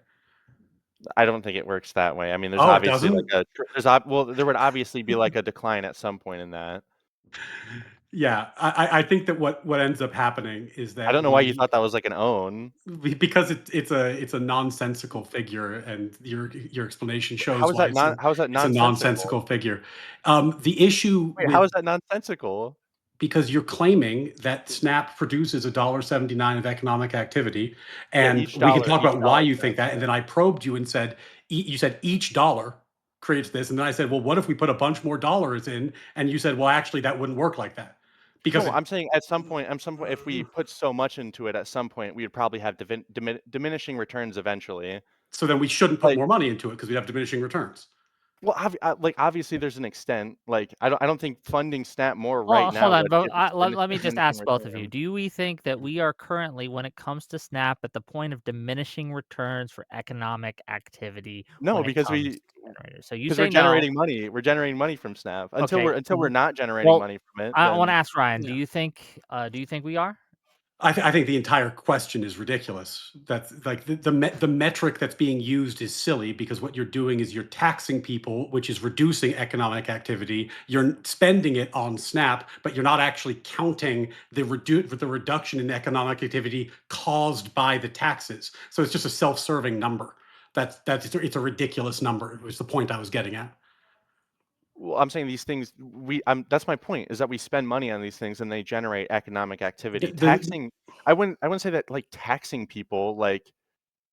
I don't think it works that way. I mean, there's Oh, it obviously like doesn't? well, there would obviously be like a decline at some point in that. Yeah, I think that what ends up happening is I that don't know why you thought that was like an own. because it's a nonsensical figure, and your explanation shows How is why that not? How is that it's a nonsensical? nonsensical figure. The issue Wait, how with is that nonsensical? because you're claiming that Snap produces $1.79 of economic activity, Yeah, and each we can dollar, talk about why you does, think that. And yeah. then I probed you and said you said each dollar creates this, and then I said, well, what if we put a bunch more dollars in? And you said, well, actually, that wouldn't work like that because No, I'm saying at some point, if we put so much into it, at some point we would probably have diminishing returns eventually. so then we shouldn't put Like, more money into it because we'd have diminishing returns. well, like obviously there's an extent. Like I don't think funding SNAP more Well, right hold now on, would but give us let me just diminishing ask both of you. returns. Do we think that we are currently, when it comes to SNAP, at the point of diminishing returns for economic activity No, when it because comes to generators? So you we're say no. generating money. We're generating money from SNAP until Okay. we're not generating Well, money from it. I want to Then ask Ryan. Yeah. Do you think we are? I think the entire question is ridiculous. That's like the metric that's being used is silly because what you're doing is you're taxing people, which is reducing economic activity. You're spending it on SNAP, but you're not actually counting the reduction in economic activity caused by the taxes. So it's just a self-serving number. It's a ridiculous number. It was the point I was getting at. well, I'm saying these things. That's my point. Is that we spend money on these things and they generate economic activity. Taxing. I wouldn't say that like taxing people like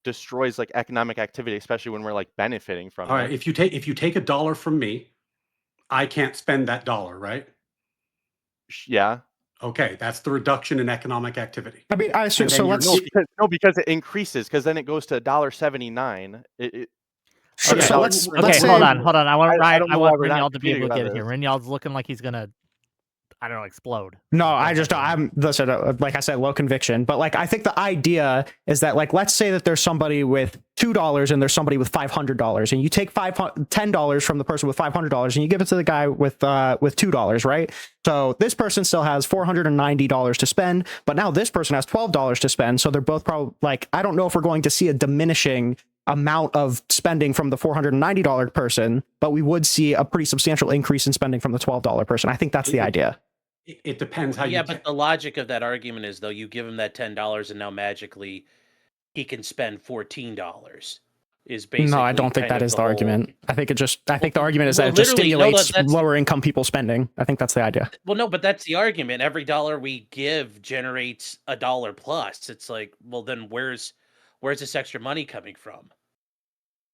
destroys like economic activity, especially when we're like benefiting from All right, it. if you take $1 from me, I can't spend that dollar, right? Yeah. Okay, that's the reduction in economic activity. I mean, so And then let's. Because it increases because then it goes to $1.79. Sure, Okay, so well, let's Okay, say. hold on. I want I don't know why want we're not Rinyal to be able competing to get about it here. this. Rinyal's looking like he's gonna, I don't know, explode. No, Go I ahead, just Rinyal. I'm listen. Like I said, low conviction. But like I think the idea is that like let's say that there's somebody with $2 and there's somebody with $500, and you take $10 from the person with $500 and you give it to the guy with $2, right? So this person still has $490 to spend, but now this person has $12 to spend. So they're both probably like I don't know if we're going to see a diminishing amount of spending from the $490 person, but we would see a pretty substantial increase in spending from the $12 person. I think that's the idea. It depends how Yeah, you. but the logic of that argument is, though, you give him that $10 and now magically he can spend $14. Is basically No, I don't think kind that of is the the whole- argument. I think the argument is well, that it just literally, no, stimulates that's- lower income people spending. I think that's the idea. Well, no, but that's the argument. Every dollar we give generates $1 plus. It's like, well, then where's this extra money coming from?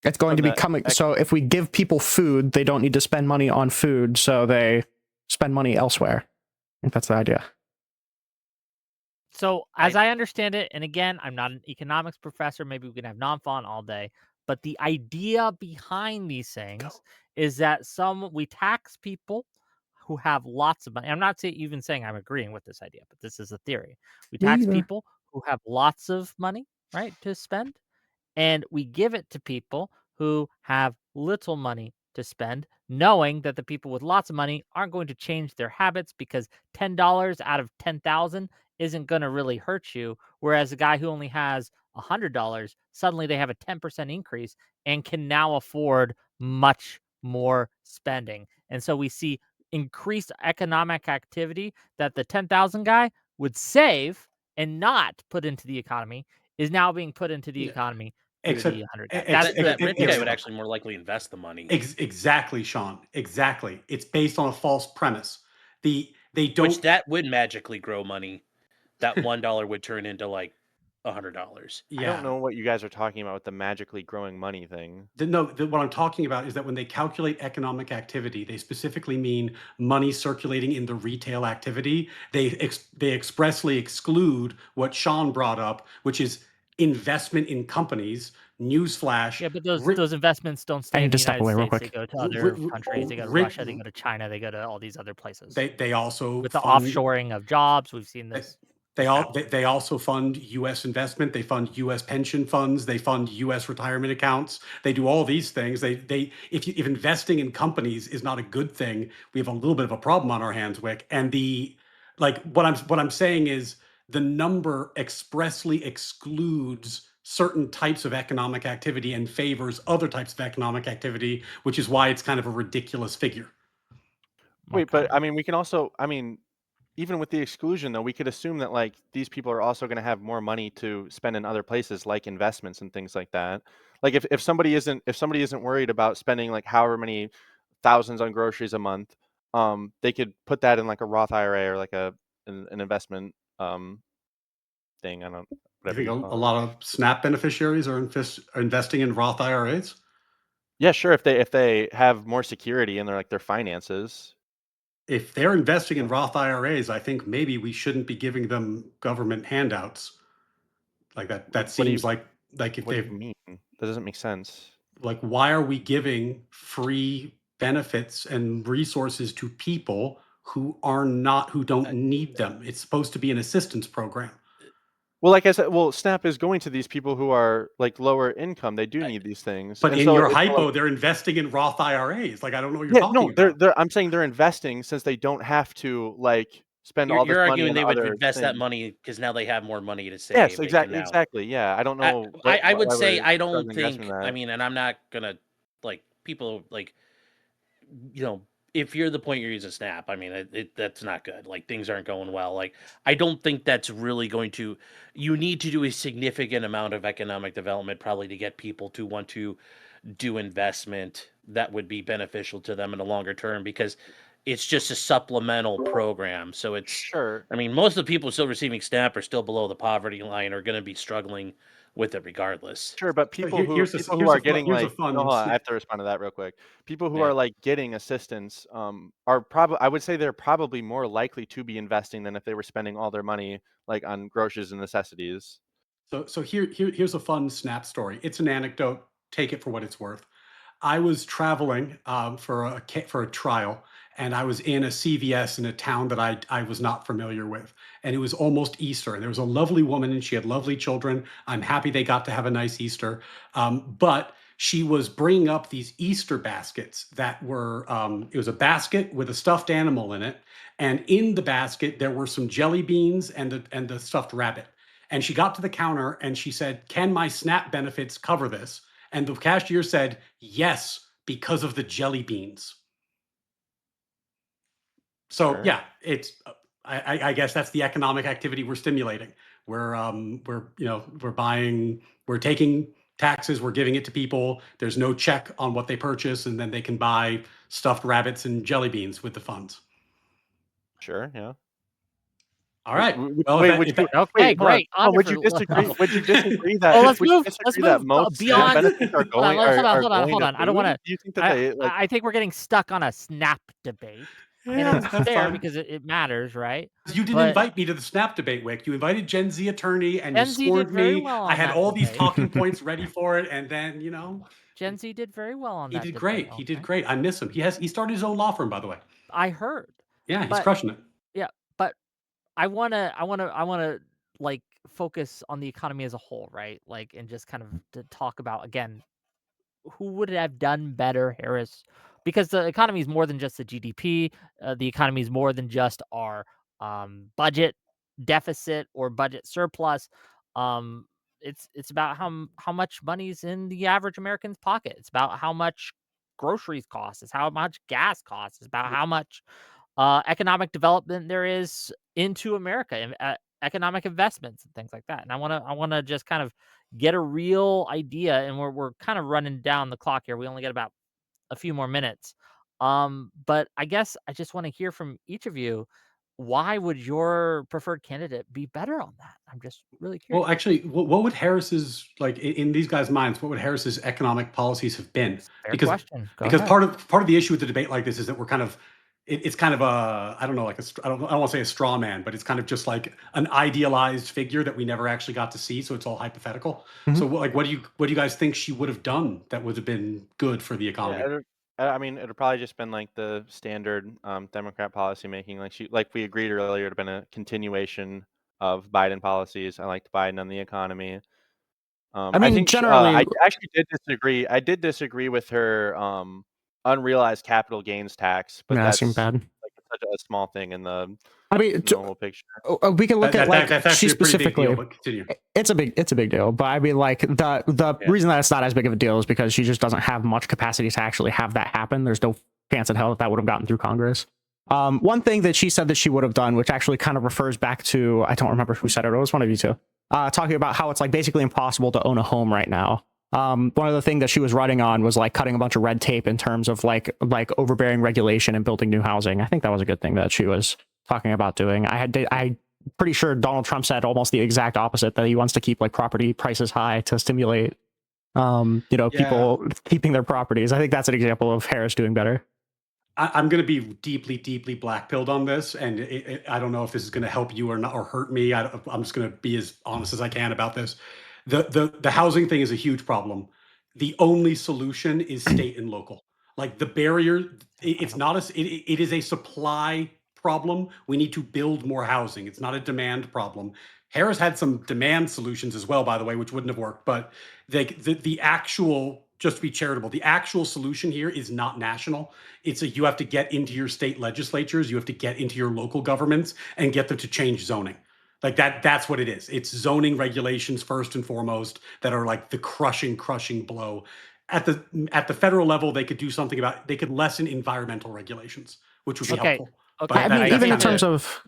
It's going to be coming. So if we give people food, they don't need to spend money on food, so they spend money elsewhere. I think that's the idea. So as I understand it, and again, I'm not an economics professor, maybe we can have non-fun all day, but the idea behind these things is that we tax people who have lots of money. I'm not even saying I'm agreeing with this idea, but this is a theory. We tax people who have lots of money, right, to spend, and we give it to people who have little money to spend, knowing that the people with lots of money aren't going to change their habits because $10 out of 10,000 isn't going to really hurt you. Whereas a guy who only has $100, suddenly they have a 10% increase and can now afford much more spending. And so we see increased economic activity that the 10,000 guy would save and not put into the economy is now being put into the economy. Except that rich guy would actually more likely invest the money. Exactly, Sean. Exactly. It's based on a false premise. They don't. Which that would magically grow money. That $1 would turn into like $100. I don't know what you guys are talking about with the magically growing money thing. What I'm talking about is that when they calculate economic activity, they specifically mean money circulating in the retail activity. They expressly exclude what Sean brought up, which is investment in companies. Newsflash. Yeah, but those investments don't stay in the United States. They go to other countries. They go to Russia. They go to China. They go to all these other places. They also with the offshoring of jobs. We've seen this. They also fund U.S. investment. They fund U.S. pension funds. They fund U.S. retirement accounts. They do all these things. If investing in companies is not a good thing, we have a little bit of a problem on our hands, Wick. And what I'm saying is the number expressly excludes certain types of economic activity and favors other types of economic activity, which is why it's kind of a ridiculous figure. Wait, but I mean, we can also, even with the exclusion though, we could assume that like these people are also going to have more money to spend in other places, like investments and things like that. Like if somebody isn't worried about spending like however many thousands on groceries a month, they could put that in like a Roth IRA or like an investment thing. I don't. You think a lot of SNAP beneficiaries are investing in Roth IRAs? Yeah, sure. If they have more security in their finances. If they're investing in Roth IRAs, I think maybe we shouldn't be giving them government handouts like that. That seems like if what do you mean? That doesn't make sense. Like, why are we giving free benefits and resources to people who don't need them? It's supposed to be an assistance program. Well, like I said, SNAP is going to these people who are like lower income. They do need these things. But in your hypo, they're investing in Roth IRAs. Like, I don't know what you're talking about. I'm saying they're investing since they don't have to like spend all this money. You're arguing they would invest things. That money because now they have more money to save. Yes, exactly. Yeah, I don't know. I would say I don't think. I mean, and I'm not gonna like people like, if you're the point you're using Snap, I mean, that's not good. Like, things aren't going well. Like, I don't think that's really going to. You need to do a significant amount of economic development probably to get people to want to do investment that would be beneficial to them in the longer term, because it's just a supplemental program. So it's sure. I mean, most of the people still receiving SNAP are still below the poverty line, are going to be struggling with it regardless. Sure, but people who are getting like, I have to respond to that real quick. People who are like getting assistance are probably, I would say they're probably more likely to be investing than if they were spending all their money like on groceries and necessities. So here's a fun SNAP story. It's an anecdote. Take it for what it's worth. I was traveling for a trial, and I was in a CVS in a town that I was not familiar with. And it was almost Easter, and there was a lovely woman, and she had lovely children. I'm happy they got to have a nice Easter. But she was bringing up these Easter baskets that were, it was a basket with a stuffed animal in it. And in the basket, there were some jelly beans and the stuffed rabbit. And she got to the counter and she said, "Can my SNAP benefits cover this?" And the cashier said, yes, because of the jelly beans. So Sure. yeah, it's I guess that's the economic activity we're stimulating. We're we're taking taxes, we're giving it to people. There's no check on what they purchase, and then they can buy stuffed rabbits and jelly beans with the funds. Sure. Yeah. All right. W Well, Wait, would if you that, Okay, wait, hold on. great. Oh, On would for you disagree would you disagree that well, let's would you move. Let's disagree that move most beyond. benefits are Hold on. going Hold on. going Hold to on. I don't food? want to. Do you think that they like I think we're getting stuck on a snap debate, and yeah, it's that's fair fine. because it matters, right? You didn't But invite me to the Snap debate, Wick. You invited Gen Z attorney, and you Gen Z did scorned very me. well I on had that all these debate. talking points ready for it, and then Gen Z did very well on he that did debate. great. He did great. I miss him. He started his own law firm, by the way. I heard. Yeah, he's But crushing it. yeah, but I wanna like focus on the economy as a whole, right? Like, and just kind of to talk about again who would have done better, Harris, because the economy is more than just the GDP. The economy is more than just our budget deficit or budget surplus. Um, it's about how much money's in the average American's pocket. It's about how much groceries cost. It's how much gas costs. It's about how much economic development there is into America and economic investments and things like that. And I wanna just kind of get a real idea. And we're kind of running down the clock here. We only got about a few more minutes. But I guess I just want to hear from each of you. Why would your preferred candidate be better on that? I'm just really curious. Well, actually, what would Harris's in these guys' minds? What would Harris's economic policies have been? Fair Because question. Go because ahead. part of the issue with the debate like this is that we're kind of it's kind of a I don't know I don't want to say a straw man, but it's kind of just like an idealized figure that we never actually got to see, so it's all hypothetical. So Mhm. what do you guys think she would have done that would have been good for the economy? Yeah, I mean, it'd probably just been like the standard Democrat policy making. Like we agreed earlier, it'd been a continuation of Biden policies. I liked Biden on the economy. I I mean, think generally, I actually did disagree. I did disagree with her unrealized capital gains tax, but yeah, that seemed that's bad. like such a small thing I mean, in the whole picture. we can look at like That's she actually a pretty big deal. specifically. But continue. It's a big deal, but I mean, like the Yeah. reason that it's not as big of a deal is because she just doesn't have much capacity to actually have that happen. There's no chance in hell that would have gotten through Congress. One thing that she said that she would have done, which actually kind of refers back to, I don't remember who said it. It was one of you two, talking about how it's like basically impossible to own a home right now. One of the things that she was running on was like cutting a bunch of red tape in terms of like overbearing regulation and building new housing. I think that was a good thing that she was talking about doing. I pretty sure Donald Trump said almost the exact opposite, that he wants to keep like property prices high to stimulate Yeah. people keeping their properties. I think that's an example of Harris doing better. I'm going to be deeply, deeply black-pilled on this, and I don't know if this is going to help you or not, or hurt me. I'm just going to be as honest as I can about this. The housing thing is a huge problem. The only solution is state and local. Like the barrier, it's not it is a supply problem. We need to build more housing. It's not a demand problem. Harris had some demand solutions as well, by the way, which wouldn't have worked. But the actual, just to be charitable, the actual solution here is not national. You have to get into your state legislatures, you have to get into your local governments and get them to change zoning. Like that's what it is. It's zoning regulations first and foremost that are like the crushing blow. At the federal level, they could lessen environmental regulations, which would be Okay. helpful. Okay. But I mean, that's even in kinda terms it. of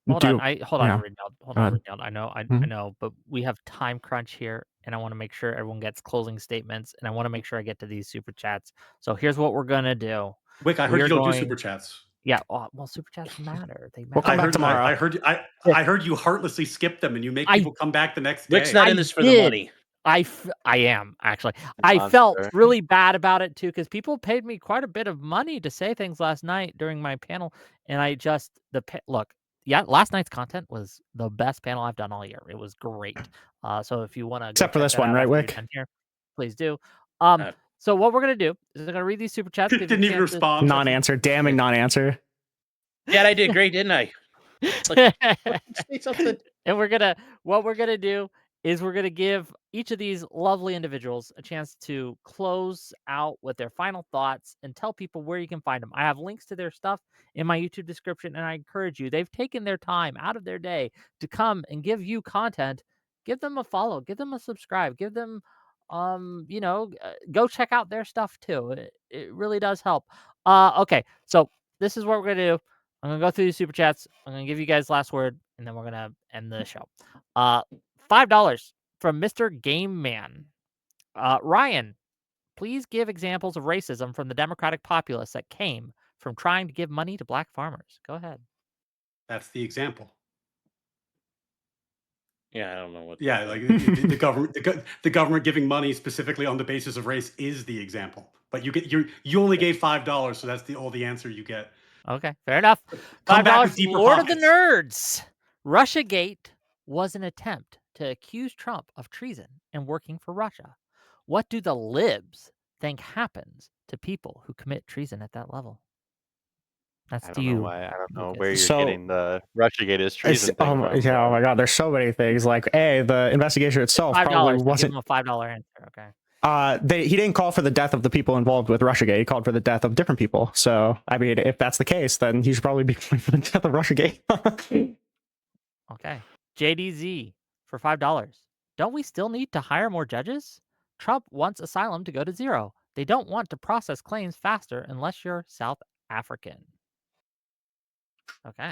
Hold on. Hold on, yeah, Rinnycast. Hold go on, ahead. Rinnycast. I Mhm. know, but we have time crunch here, and I want to make sure everyone gets closing statements, and I want to make sure I get to these super chats. So here's what we're gonna do. Wick, I We heard are you don't do going. super chats. Yeah. Well, super chats matter. They We'll come I matter. back heard tomorrow. I heard you heartlessly skip them and you make I people come back the next Wick's day. not I in this for the did. money. I am actually. I felt Monster. really bad about it too because people paid me quite a bit of money to say things last night during my panel, and I just look. Yeah, last night's content was the best panel I've done all year. It was great. So if you want to go Except for check this that one, out right, after you're Wick? done here, please do. Uh, So what we're gonna do is I'm gonna read these super chats, give you a Didn't even chance to. respond. Non-answer, damning non-answer. yeah, I did great, didn't I? Like, say something. And what we're gonna do is we're gonna give each of these lovely individuals a chance to close out with their final thoughts and tell people where you can find them. I have links to their stuff in my YouTube description, and I encourage you. They've taken their time out of their day to come and give you content. Give them a follow, give them a subscribe, give them go check out their stuff too. It really does help. Okay, so this is what we're gonna do. I'm gonna go through the super chats. I'm gonna give you guys last word, and then we're gonna end the show. $5 from Mr. Game Man. Ryan, please give examples of racism from the Democratic populists that came from trying to give money to black farmers. Go ahead. That's the example. Yeah, I don't know what. Yeah, like the government, the government giving money specifically on the basis of race is the example. But you only gave $5, so that's all the answer you get. Okay, fair enough. Come back $5 with from deeper Lord of the pockets. Nerds. Russiagate was an attempt to accuse Trump of treason and working for Russia. What do the libs think happens to people who commit treason at that level? That's I to don't know you, why. I don't know Lucas. where you're So- getting the Russiagate is treason thing from. Oh my god, there's so many things. Like, the investigation itself $5. probably Give wasn't. him a $5 answer. Okay. He didn't call for the death of the people involved with Russiagate. He called for the death of different people. So, I mean, if that's the case, then he should probably be calling for the death of Russiagate. Okay. JDZ for $5. Don't we still need to hire more judges? Trump wants asylum to go to 0. They don't want to process claims faster unless you're South African. Okay.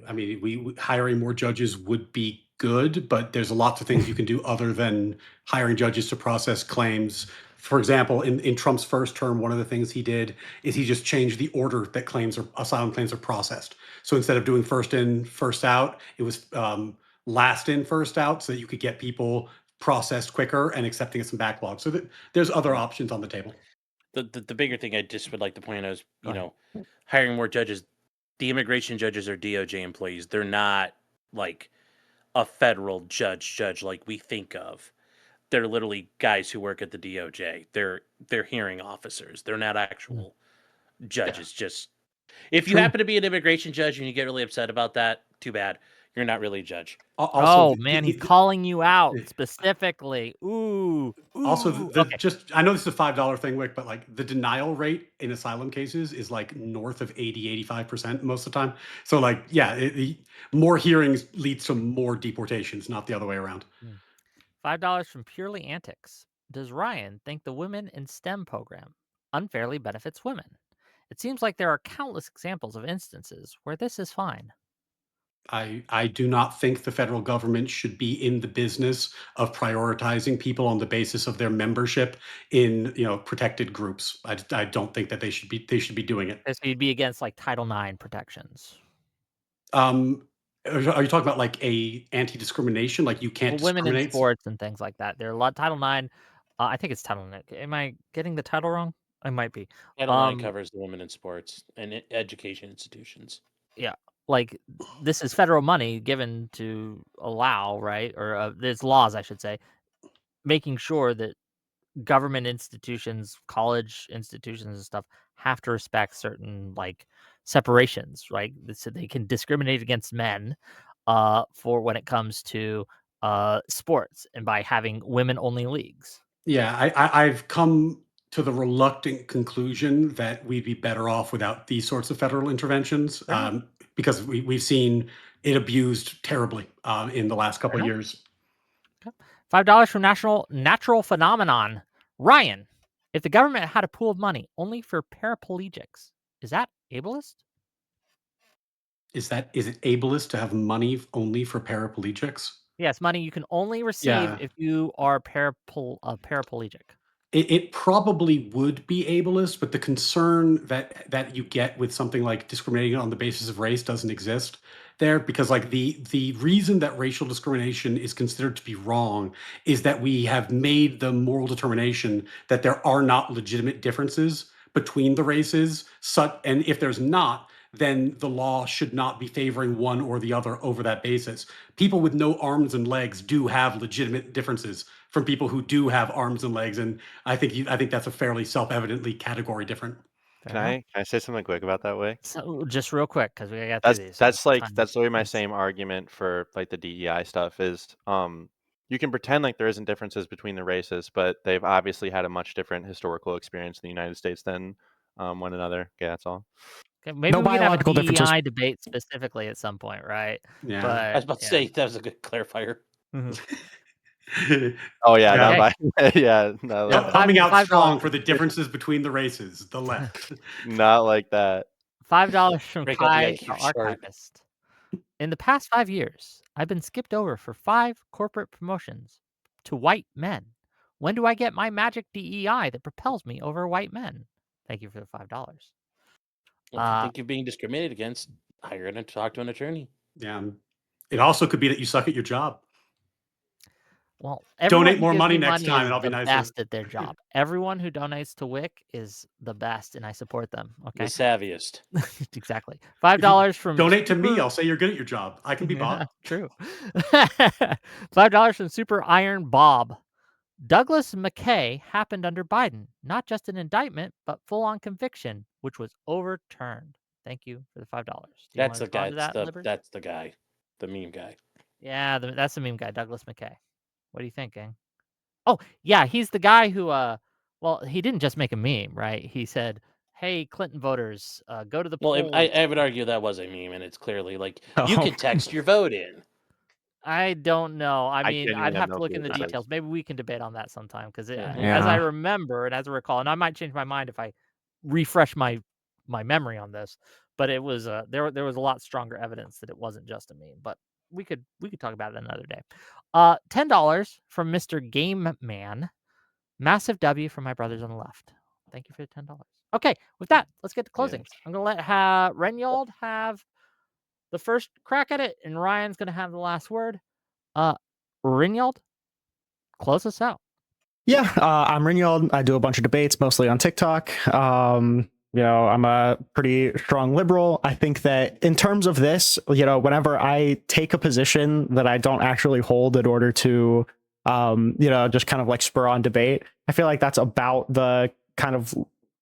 I mean, we hiring more judges would be good, but there's lots of things you can do other than hiring judges to process claims. For example, in Trump's first term, one of the things he did is he just changed the order that asylum claims are processed. So instead of doing first in, first out, it was last in, first out, so that you could get people processed quicker and accepting some backlog. So there's other options on the table. The bigger thing I just would like to point out is, hiring more judges. The immigration judges are DOJ employees. They're not like a federal judge like we think of. They're literally guys who work at the DOJ. They're hearing officers. They're not actual judges. Just if you happen to be an immigration judge and you get really upset about that, too bad. You're not really a judge. Also, man, he's calling you out specifically. Ooh. Also, Okay. I know this is a $5 thing, Wick, but like the denial rate in asylum cases is like north of 80-85% most of the time. So like, yeah, more hearings leads to more deportations, not the other way around. $5 from Purely Antics. Does Ryan think the Women in STEM program unfairly benefits women? It seems like there are countless examples of instances where this is fine. I do not think the federal government should be in the business of prioritizing people on the basis of their membership in protected groups. I don't think that they should be doing it. So you'd be against like Title IX protections. Are you talking about like a anti-discrimination? Like you can't women in discriminate? sports and things like that. There are a lot. Title IX. I think it's Title IX. Am I getting the title wrong? I might be. Title IX covers the women in sports and education institutions. Yeah, like this is federal money given to allow, right? Or there's laws, I should say, making sure that government institutions, college institutions and stuff have to respect certain like separations, right? So they can discriminate against men for when it comes to sports and by having women only leagues. Yeah, I've come to the reluctant conclusion that we'd be better off without these sorts of federal interventions, because we've seen it abused terribly in the last couple of years. Okay. $5 from Natural Phenomenon. Ryan, if the government had a pool of money only for paraplegics, is that ableist? Is it ableist to have money only for paraplegics? Yes, money you can only receive if you are paraplegic. It probably would be ableist, but the concern that you get with something like discriminating on the basis of race doesn't exist there, because like the reason that racial discrimination is considered to be wrong is that we have made the moral determination that there are not legitimate differences between the races. And if there's not, then the law should not be favoring one or the other over that basis. People with no arms and legs do have legitimate differences from people who do have arms and legs, and I think that's a fairly self-evidently category different. Can I say something quick about that, Wick? So just real quick, because we got through these. That's literally my same argument for like the DEI stuff is you can pretend like there isn't differences between the races, but they've obviously had a much different historical experience in the United States than one another. Okay, that's all. Okay, maybe we can have a DEI debate specifically at some point, right? Yeah. But I was about to say that was a good clarifier. Oh yeah, Yeah. not by yeah, not Yeah, like that. Coming out $5 strong for the differences between the races, the left. Not like that. $5 from Break out the Kai, IQ the chart. archivist. In the past 5 years, I've been skipped over for 5 corporate promotions to white men. When do I get my magic DEI that propels me over white men? Thank you for the $5. If you think you're being discriminated against, hire and talk to an attorney. Yeah. It also could be that you suck at your job. Well, everyone Donate who more gives money me next money time, is and I'll be the nicer. best at their job. Everyone who donates to Wick is the best, and I support them. The Okay, savviest. exactly. If you $5 from donate to me, Super- I'll say you're good at your job. I can be Yeah, Bob. true. $5 from Super Iron Bob. Douglas McKay happened under Biden, not just an indictment, but full-on conviction, which was overturned. Thank you for the $5. Do you want That's to the guy. respond to that, Libbers? That's the guy. The meme guy. Yeah, that's the meme guy, Douglas McKay. What do you think, gang? Oh, yeah, he's the guy who, well, he didn't just make a meme, right? He said, "Hey, Clinton voters, go to the Well, polls." I would argue that was a meme, and it's clearly like you Oh. can text your vote in. I don't know. I mean, I'd genuinely have have no to look clue in the what that is. details. Maybe we can debate on that sometime because, Yeah. as I Yeah. remember and as I recall, and I might change my mind if I refresh my memory on this, but it was there was a lot stronger evidence that it wasn't just a meme. But we could talk about it another day. $10 from Mr. Game Man. Massive W for my brothers on the left. Thank you for the $10. Okay, with that, let's get to Yeah. closings. I'm gonna let Renyold have the first crack at it, and Ryan's gonna have the last word. Rinyold, close us out. Yeah, I'm Rinnyald. I do a bunch of debates, mostly on TikTok. I'm a pretty strong liberal. I think that in terms of this, whenever I take a position that I don't actually hold in order to, just kind of like spur on debate, I feel like that's about the kind of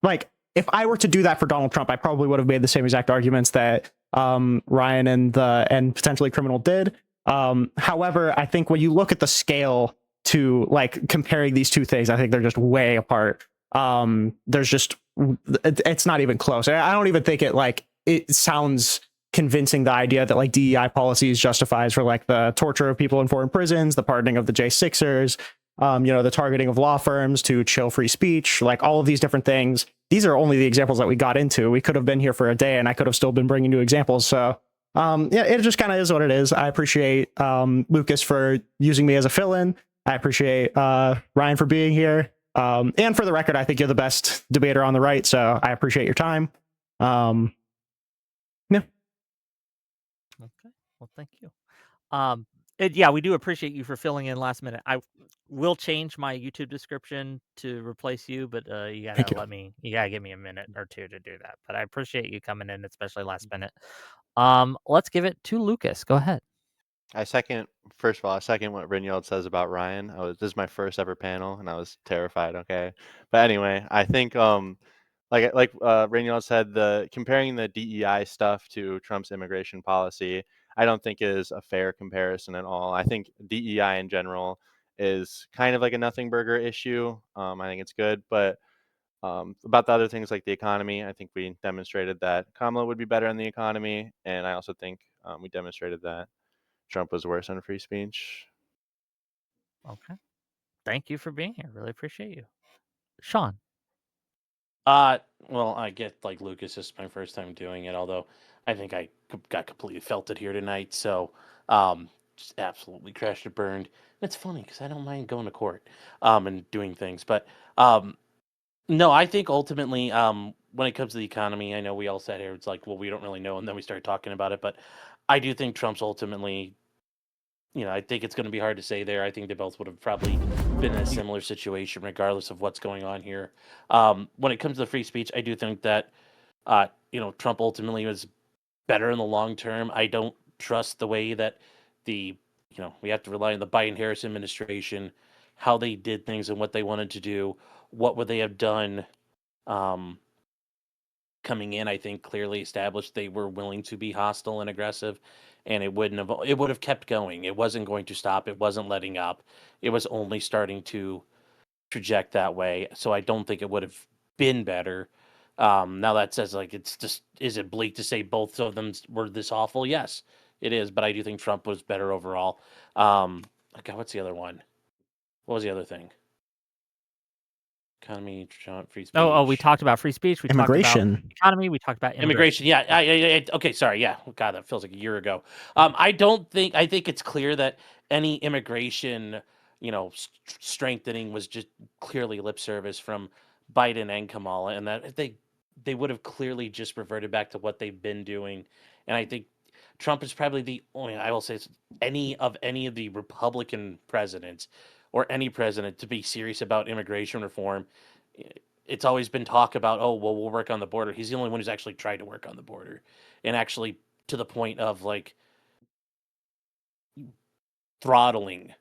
like, if I were to do that for Donald Trump, I probably would have made the same exact arguments that Ryan and potentially Criminal did. However, I think when you look at the scale to like comparing these two things, I think they're just way apart. It's not even close. I don't even think it sounds convincing, the idea that like DEI policies justifies for like the torture of people in foreign prisons, the pardoning of the J6ers, the targeting of law firms to chill free speech, like all of these different things. These are only the examples that we got into. We could have been here for a day and I could have still been bringing new examples. So it just kind of is what it is. I appreciate Lucas for using me as a fill-in. I appreciate Ryan for being here. And for the record, I think you're the best debater on the right, so I appreciate your time. Yeah. Okay. Well, thank you. Yeah, we do appreciate you for filling in last minute. I will change my YouTube description to replace you, but you gotta you gotta give me a minute or two to do that. But I appreciate you coming in, especially last minute. Let's give it to Lucas. Go ahead. First of all, I second what Rinnyald says about Ryan. This is my first ever panel, and I was terrified. Okay, but anyway, I think like Rinnyald said, comparing the DEI stuff to Trump's immigration policy, I don't think is a fair comparison at all. I think DEI in general is kind of like a nothing burger issue. I think it's good, but about the other things like the economy, I think we demonstrated that Kamala would be better in the economy, and I also think we demonstrated that Trump was worse on free speech. Okay. Thank you for being here. Really appreciate you. Sean. Well, I get like Lucas, this is my first time doing it, although I think I got completely felted here tonight. So, just absolutely crashed and burned. And it's funny because I don't mind going to court, and doing things, but no, I think ultimately, when it comes to the economy, I know we all sat here. It's like, well, we don't really know, and then we started talking about it, but I do think Trump's ultimately. I think it's going to be hard to say there. I think they both would have probably been in a similar situation, regardless of what's going on here. When it comes to the free speech, I do think that, Trump ultimately was better in the long term. I don't trust the way that we have to rely on the Biden-Harris administration, how they did things and what they wanted to do. What would they have done coming in? I think clearly established they were willing to be hostile and aggressive, and it would have kept going. It wasn't going to stop. It wasn't letting up. It was only starting to traject that way. So I don't think it would have been better. Now that says it's just, is it bleak to say both of them were this awful? Yes, it is. But I do think Trump was better overall. God, what's the other one? What was the other thing? Economy, free speech. Oh, we talked about free speech. We talked Immigration. about economy. We talked about Immigration. Yeah. Okay. Sorry. Yeah. God, that feels like a year ago. I think it's clear that any immigration, strengthening was just clearly lip service from Biden and Kamala, and that they would have clearly just reverted back to what they've been doing. And I think Trump is probably the only, I will say, it's any of the Republican presidents or any president to be serious about immigration reform. It's always been talk about, oh, well, we'll work on the border. He's the only one who's actually tried to work on the border, and actually to the point of like throttling,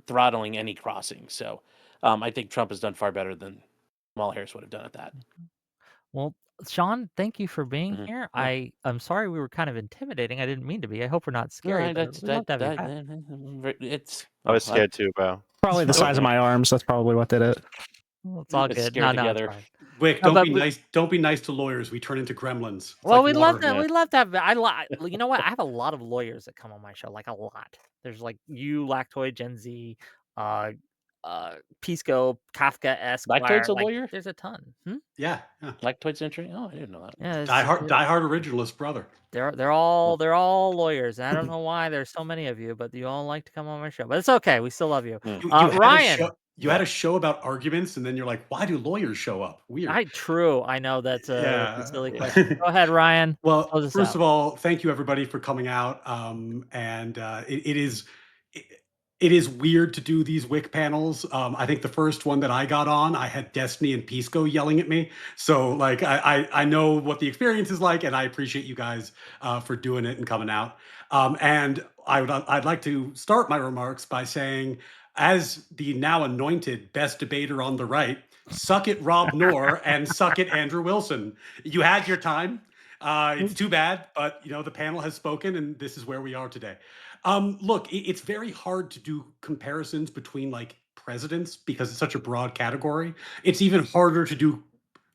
throttling any crossing. So I think Trump has done far better than Kamala Harris would have done at that. Well, Sean, thank you for being Mhm. here. Yeah. I'm sorry we were kind of intimidating. I didn't mean to be. I hope we're not scary, No, but we'd love to have you back. it's. I was scared too, bro. Probably the size of my arms. That's probably what did it. Well, it's all It's good. scared No, it's together. fine. Wick, No, don't but be we- nice. Don't be nice to lawyers. We turn into gremlins. It's Well, like we'd love water. to. We'd love to have. You know what? I have a lot of lawyers that come on my show, like a lot. There's like you, Lactoid, Gen Z, Pisco, Kafka, Esquire. Lactoid's a Like, lawyer? there's a ton. Yeah. Lactoid's entry? Oh, I didn't know that. Yeah, Diehard originalist brother. they're all lawyers. I don't know why there's so many of you, but you all like to come on my show. But it's okay. We still love you. You had Ryan. had a show about arguments, and then you're like, why do lawyers show up? Weird. I know that's a silly question. Go ahead, Ryan. Well, Close us first out. of all, thank you everybody for coming out. It is weird to do these WIC panels. I think the first one that I got on, I had Destiny and Pisco yelling at me. So like I know what the experience is like, and I appreciate you guys for doing it and coming out. And I'd like to start my remarks by saying, as the now anointed best debater on the right, suck it, Rob Knorr, and suck it, Andrew Wilson. You had your time. It's too bad, but the panel has spoken, and this is where we are today. Look, it's very hard to do comparisons between like presidents because it's such a broad category. It's even harder to do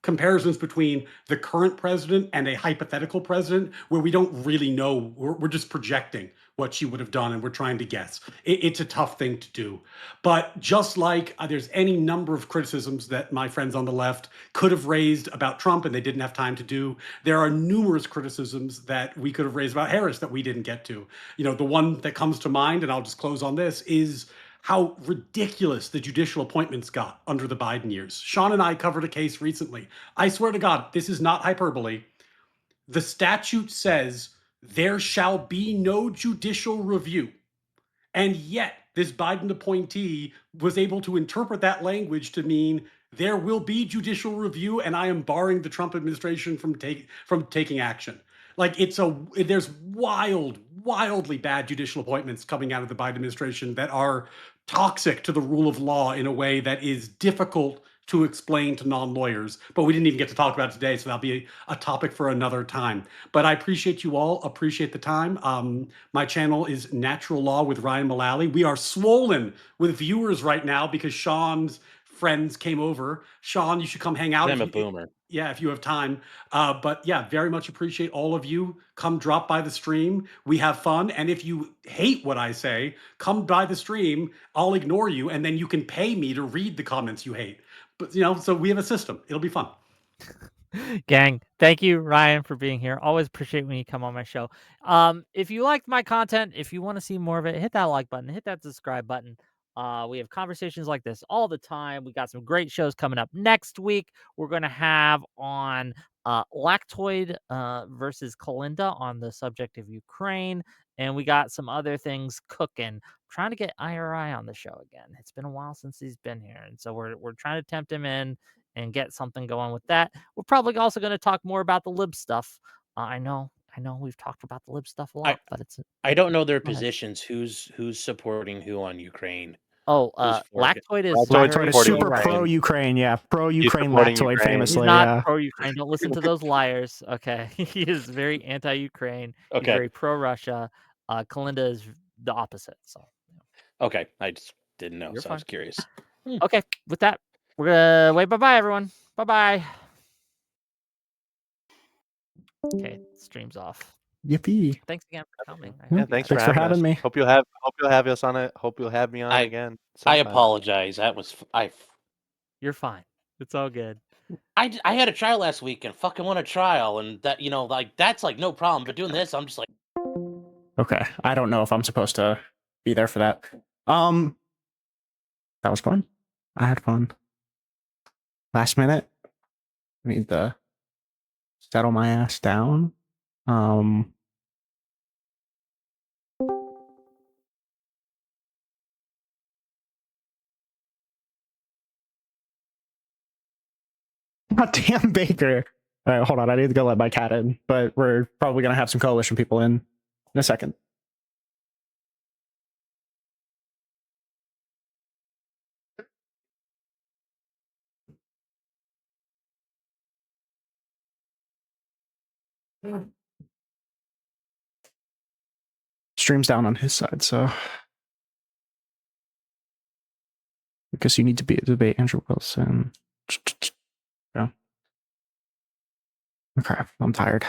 comparisons between the current president and a hypothetical president where we don't really know. We're just projecting what she would have done and we're trying to guess. It's a tough thing to do. But just like there's any number of criticisms that my friends on the left could have raised about Trump and they didn't have time to do, there are numerous criticisms that we could have raised about Harris that we didn't get to. The one that comes to mind, and I'll just close on this, is how ridiculous the judicial appointments got under the Biden years. Sean and I covered a case recently. I swear to God, this is not hyperbole. The statute says there shall be no judicial review. And yet, this Biden appointee was able to interpret that language to mean there will be judicial review, and I am barring the Trump administration from taking action. Like there's wildly bad judicial appointments coming out of the Biden administration that are toxic to the rule of law in a way that is difficult to explain to non-lawyers, but we didn't even get to talk about it today, so that'll be a topic for another time. But I appreciate you all, appreciate the time. My channel is Natural Law with Ryan Mullally. We are swollen with viewers right now because Sean's friends came over. Sean, you should come hang out. I'm a boomer. Yeah, if you have time. But yeah, very much appreciate all of you. Come drop by the stream. We have fun. And if you hate what I say, come by the stream. I'll ignore you. And then you can pay me to read the comments you hate. But, so we have a system. It'll be fun. Gang, thank you, Ryan, for being here. Always appreciate when you come on my show. If you liked my content, if you want to see more of it, hit that like button, hit that subscribe button. We have conversations like this all the time. We got some great shows coming up next week. We're going to have on Lactoid versus Kalinda on the subject of Ukraine. And we got some other things cooking. I'm trying to get IRI on the show again. It's been a while since he's been here. And so we're trying to tempt him in and get something going with that. We're probably also going to talk more about the lib stuff. I know we've talked about the lib stuff a lot, but I don't know their positions. Who's supporting who on Ukraine? Lactoid is super pro-Ukraine. Yeah, pro-Ukraine Lactoid, famously. He's not pro-Ukraine. Don't listen to those liars. Okay, he is very anti-Ukraine. Okay, he's very pro-Russia. Kalinda is the opposite. So, okay, I just didn't know, You're so fine. I was curious. Okay, with that, we're gonna wait. Bye, everyone. Bye. Okay, stream's off. Yippee. Thanks again for coming. I Yeah, hope you thanks guys- for Thanks for having having us. me. Hope you'll have us on it. Hope you'll have me on again. I sometime. apologize. That was You're fine. It's all good. I had a trial last week and fucking won a trial, and that like that's like no problem. But doing this, I'm just like, Okay. I don't know if I'm supposed to be there for that. That was fun. I had fun. Last minute. I need to settle my ass down. God damn Baker. All right, hold on. I need to go let my cat in, but we're probably going to have some coalition people in a second. Stream's down on his side, so because you need to be debate Andrew Wilson. Yeah. Okay, I'm tired.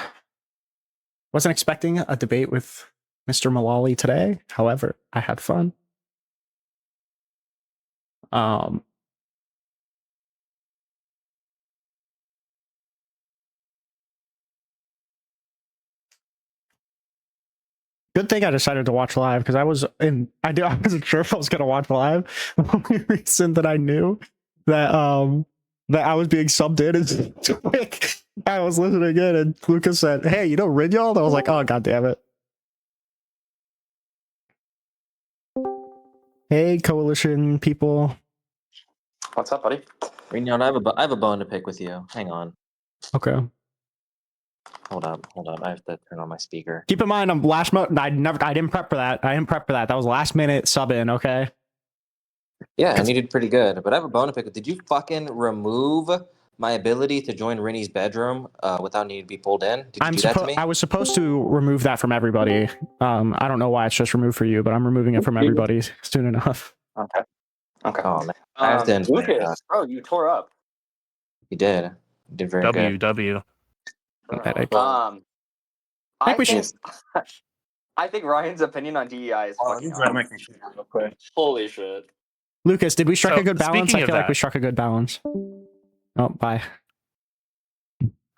Wasn't expecting a debate with Mr. Mullally today. However, I had fun. Good thing I decided to watch live because I wasn't sure if I was gonna watch live. The only reason that I knew that that I was being subbed in is quick. I was listening in and Lucas said, "Hey, you know Rinnycast?" I was like, "Oh god damn it." Hey, coalition people. What's up, buddy? Rinnycast, I have a bone to pick with you. Hang on. Okay. Hold up. I have to turn on my speaker. Keep in mind, I'm I didn't prep for that. That was last minute sub in, okay? Yeah, and you did pretty good. But I have a bone to pick with. Did you fucking remove my ability to join Rinny's bedroom without needing to be pulled in? Did you do that to me? I was supposed to remove that from everybody. I don't know why it's just removed for you, but I'm removing it from everybody soon enough. Okay. Oh man, I have to Lucas, bro, you tore up. You did. You did very good. W. I think Ryan's opinion on DEI is fucking real quick. Holy shit. Lucas, did we strike a good balance? speaking I of feel like that- we struck a good balance. Oh, bye.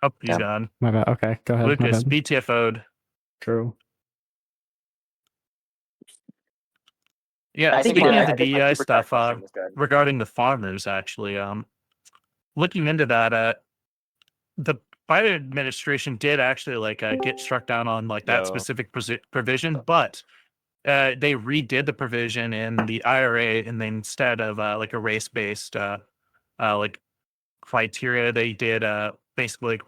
Oh, he's gone. My bad. Okay, go ahead. Lucas, BTFO'd. True. Yeah, I think speaking my- of the I think my DEI super stuff, question was good. regarding the farmers, actually, looking into that, the Biden administration did actually get struck down on that specific provision, but they redid the provision in the IRA, and then instead of a race-based criteria, they did basically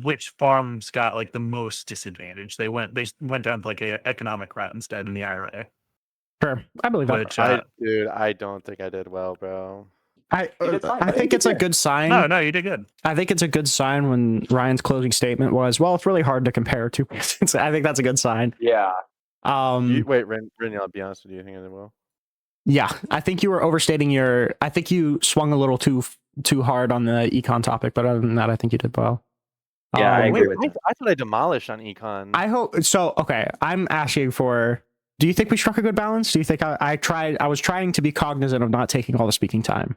which farms got the most disadvantage. They went down to a economic route instead in the IRA. Sure, I believe that. Which I don't think I did well, bro. I think it's a good sign. no, you did good. I think it's a good sign when Ryan's closing statement was, "Well, it's really hard to compare two presidents." I think that's a good sign. Yeah. Wait, Rinny, I'll be honest with you. I think I did well. Yeah, I think you were overstating your. I think you swung a little too hard on the econ topic, but other than that, I think you did well. Yeah, I agree with I that. thought I demolished on econ. I hope so. Okay, I'm asking for. Do you think we struck a good balance? Do you think I tried? I was trying to be cognizant of not taking all the speaking time,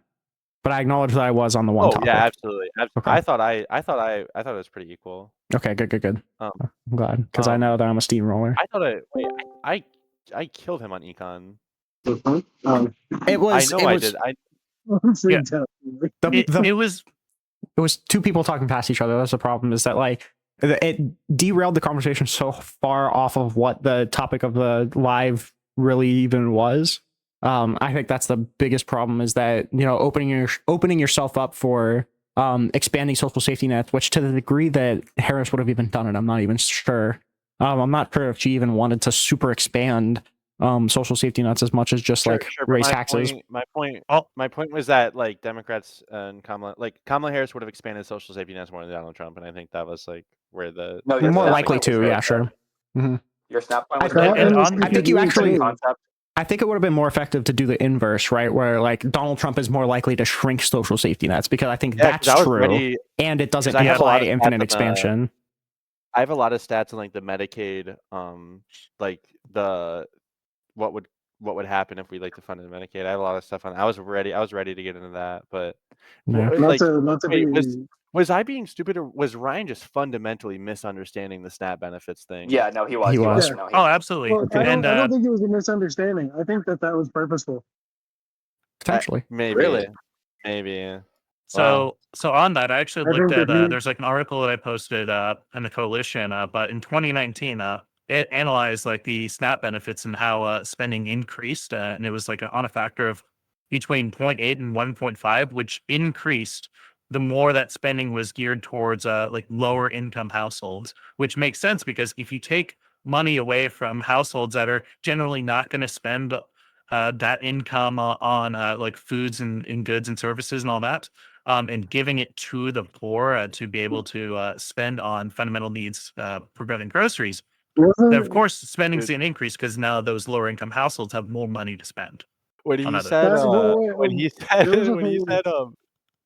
but I acknowledge that I was on the one topic. Yeah, absolutely. Okay. I thought it was pretty equal. Okay, good. I'm glad because I um, know that I'm a steamroller. I killed him on econ. It was. I know I did. It was two people talking past each other. That's the problem. Is that it derailed the conversation so far off of what the topic of the live really even was. I think that's the biggest problem. Is that opening yourself up for expanding social safety nets, which to the degree that Harris would have even done it, I'm not even sure. I'm not sure if she even wanted to super expand social safety nets as much as just raise taxes. My point was that Democrats and Kamala Harris would have expanded social safety nets more than Donald Trump, and I think that was where the More likely to, yeah, sure. Mm-hmm. Your snap point was I think you actually. concept. I think it would have been more effective to do the inverse, right? Where Donald Trump is more likely to shrink social safety nets because I think that's true, and it doesn't imply infinite expansion. I have a lot of stats on like the Medicaid, like the what would happen if we like defunded Medicaid. I have a lot of stuff on. I was ready to get into that, but Yeah. like, not to wait, be. was I being stupid, or was Ryan just fundamentally misunderstanding the SNAP benefits thing? Yeah, no, he was. He was. No, he Oh, absolutely. Well, I don't think it was a misunderstanding. I think that was purposeful. Potentially. Maybe. Really? Maybe. So on that, I actually I looked think at that he- there's like an article that I posted in the coalition, but in 2019, it analyzed like the SNAP benefits and how spending increased, and it was like on a factor of between 0.8 and 1.5, which increased the more that spending was geared towards like lower income households, which makes sense because if you take money away from households that are generally not going to spend that income on like foods and goods and services and all that, and giving it to the poor to be able to spend on fundamental needs, preventing groceries, then of course spending's going to increase because now those lower income households have more money to spend. When he other said, There was a when he whole- said,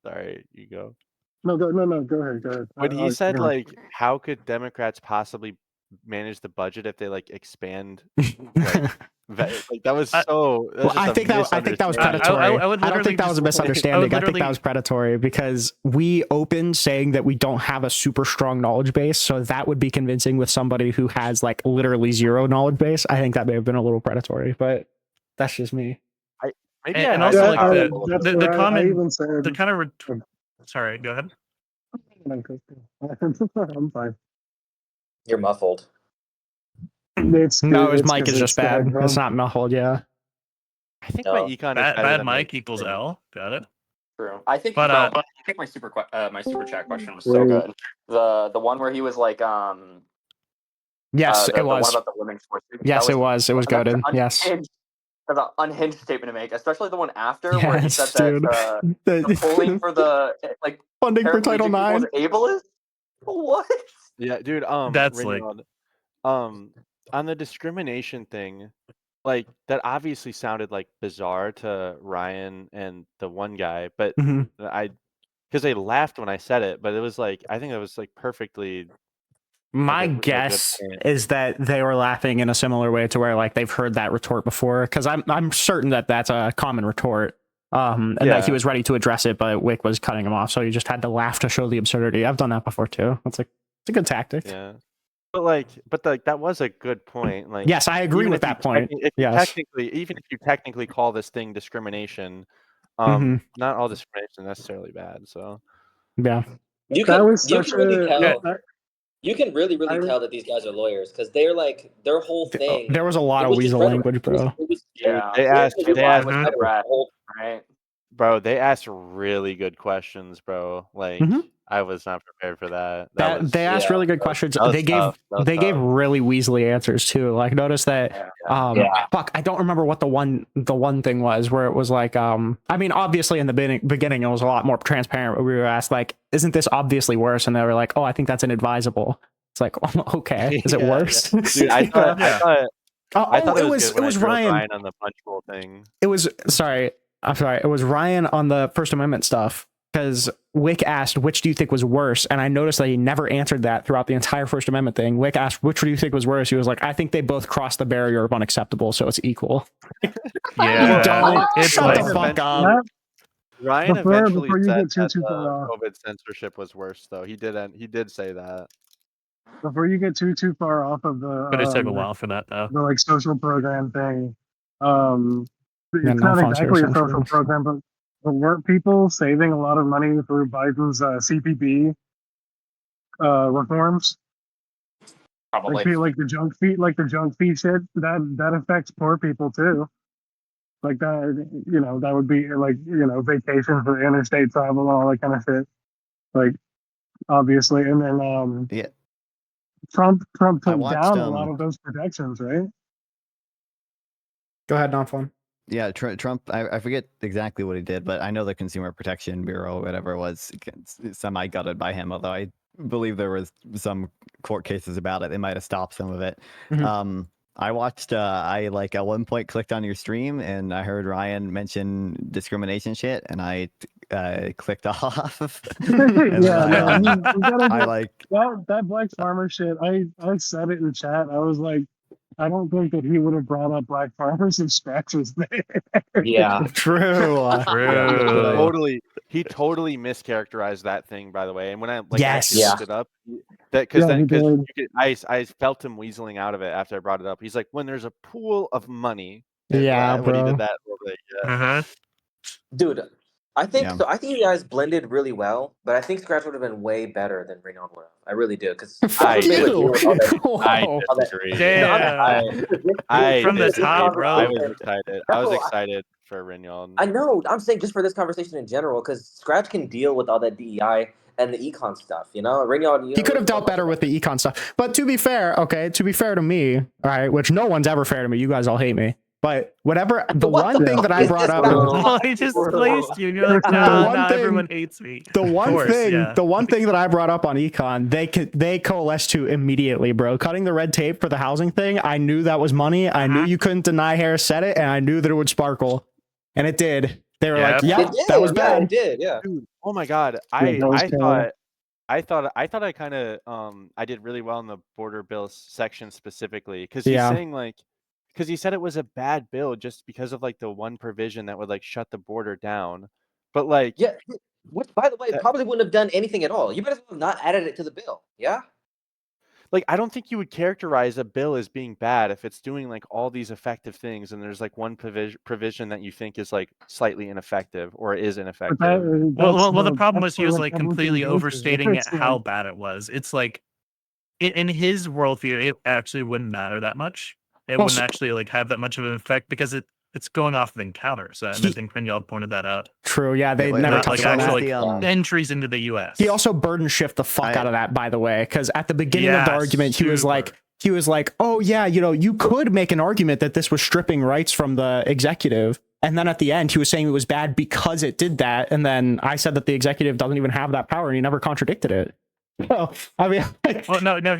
sorry, you go. No, go ahead. When he said, go ahead. like, how could Democrats possibly manage the budget if they like expand, like, like that was so. Well, I think that was predatory. I don't think that was a misunderstanding. I think that was predatory because we opened saying that we don't have a super strong knowledge base, so that would be convincing with somebody who has like literally zero knowledge base. I think that may have been a little predatory, but that's just me. Maybe And I also had like a the I even comment, said, the kind of sorry, go ahead. I'm fine. You're muffled. No, his mic is just bad. It's not muffled. Yeah. I think my econ is better Bad than mic my equals thing. L. Got it. True. I think, But, I think my super chat question was so good. The one where he was like, Yes, the it was. one about the women's sports. Yes, it was. It was goated. Yes. That's an unhinged statement to make, especially the one after where he said Yes, that dude. the polling for the like Funding for Title paraplegic IX. people is ableist. What? Yeah, dude. That's like, on the discrimination thing, like that obviously sounded like bizarre to Ryan and the one guy, but because they laughed when I said it, but it was like I think it was like perfectly. My guess is that they were laughing in a similar way to where like they've heard that retort before, because I'm certain that that's a common retort, and that he was ready to address it, but Wick was cutting him off, so he just had to laugh to show the absurdity. I've done that before too. It's a good tactic. Yeah, but that was a good point. Like, yes, I agree with that point. Yes, even if you technically call this thing discrimination, not all discrimination is necessarily bad. So yeah, you can really tell. You can really tell that these guys are lawyers because they're like their whole thing. There was a lot of weasel language, bro. They asked, right? Bro, they asked really good questions, bro. Like I was not prepared for that. They asked really good questions. They gave really weaselly answers too. Like notice that fuck, I don't remember what the one thing was where it was like I mean obviously in the beginning it was a lot more transparent. We were asked like, isn't this obviously worse? And they were like, oh, I think that's inadvisable. It's like, oh, okay, is it worse? Yeah. Dude, I thought it was Ryan on the punch bowl thing. It was I'm sorry. It was Ryan on the First Amendment stuff, because Wick asked, which do you think was worse? And I noticed that he never answered that throughout the entire First Amendment thing. Wick asked, which do you think was worse? He was like, I think they both crossed the barrier of unacceptable, so it's equal. Yeah. Shut the fuck up. Ryan eventually said that COVID censorship was worse, though. He did say that. Before you get too far off of the, but it took a while for that though. The like social program thing. It's not exactly a social program, but weren't people saving a lot of money through Biden's CPB reforms? Probably. Like the junk fee shit that affects poor people too. Like that, that would be like vacation for interstate travel and all that kind of shit. Like obviously, and then Trump took down a lot of those protections, right? Go ahead, non-phone. Yeah, Trump, I forget exactly what he did, but I know the Consumer Protection Bureau, whatever, was semi-gutted by him, although I believe there was some court cases about it. They might have stopped some of it. I watched, I at one point clicked on your stream and I heard Ryan mention discrimination shit, and I clicked off. Yeah, And then no, you gotta I do- like that Black Farmer shit. I said it in chat. I was like, I don't think that he would have brought up Black Farmers if Scratch was there. Yeah. True. He totally mischaracterized that thing, by the way. And when I Yes. actually looked it up, because Yeah, he did. I felt him weaseling out of it after I brought it up. He's like, when there's a pool of money. Yeah, when he bro. did that a little bit. Yeah. Dude, I think so. I think you guys blended really well, but I think Scratch would have been way better than Rinnycast would have. I really do, because I disagree. Damn. From the top, bro. I was excited. I was excited for Rinnycast. I know. I'm saying just for this conversation in general, because Scratch can deal with all that DEI and the econ stuff. You know, Rinnycast. He could have dealt better with the econ stuff. But to be fair, to be fair to me, all right, which no one's ever fair to me. You guys all hate me. But whatever, the one thing that I brought up, Oh, he just placed you. And you're like, nah, everyone hates me. the one thing that I brought up on econ, they coalesced to immediately, bro. Cutting the red tape for the housing thing, I knew that was money. I knew you couldn't deny Harris said it, and I knew that it would sparkle, and it did. They were like, "Yeah, that was bad." It did, yeah. Dude, oh my god, I thought I kind of I did really well in the border bill section specifically, because he's saying like. Because he said it was a bad bill just because of like the one provision that would like shut the border down, but like which by the way probably wouldn't have done anything at all. You better have not added it to the bill. Yeah. Like I don't think you would characterize a bill as being bad if it's doing like all these effective things and there's like one provision that you think is like slightly ineffective or is ineffective. Well, the problem was he was like completely overstating how bad it was. It's like in his worldview, it actually wouldn't matter that much. It wouldn't actually like have that much of an effect because it's going off of encounters. And I think Rinnycast pointed that out. True, yeah, they never touched on that. Entries into the U.S. He also burden shift the fuck out of that, by the way, because at the beginning of the argument, he was like, "Oh yeah, you know, you could make an argument that this was stripping rights from the executive." And then at the end, he was saying it was bad because it did that. And then I said that the executive doesn't even have that power, and he never contradicted it. So I mean, well, no,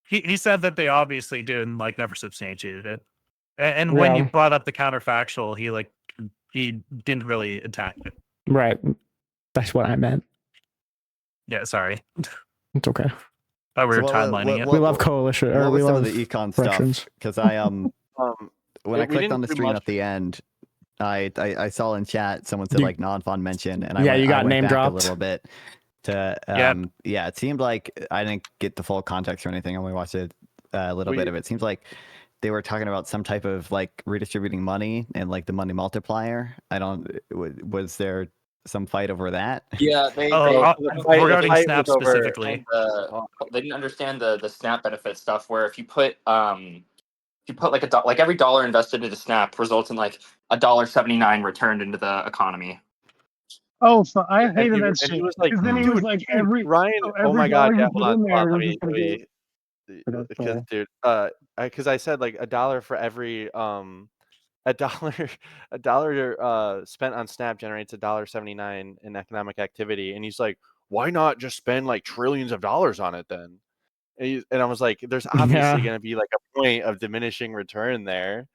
he said that they obviously do and like never substantiated it. And when you brought up the counterfactual, he didn't really attack it. Right. That's what I meant. Yeah, sorry. It's okay. Thought we were timelining it. We love coalition. Or we love the econ stuff because I when I clicked on the stream at the end, I saw in chat someone said like non-fun mention, and I got went name back dropped a little bit. It seemed like I didn't get the full context or anything. I only watched a little bit of it. It seems like they were talking about some type of like redistributing money and like the money multiplier. Was there some fight over that? Yeah, regarding SNAP specifically, they didn't understand the SNAP benefit stuff. Where if you put like every dollar invested into SNAP results in like $1.79 returned into the economy. Oh, so I hated that shit. Because then he was like, every Ryan. Oh my god! Yeah, hold on. Let me. Because dude, because I said like $1 for every a dollar spent on SNAP generates $1.79 in economic activity, and he's like, why not just spend like trillions of dollars on it then? And I was like, there's obviously going to be like a point of diminishing return there.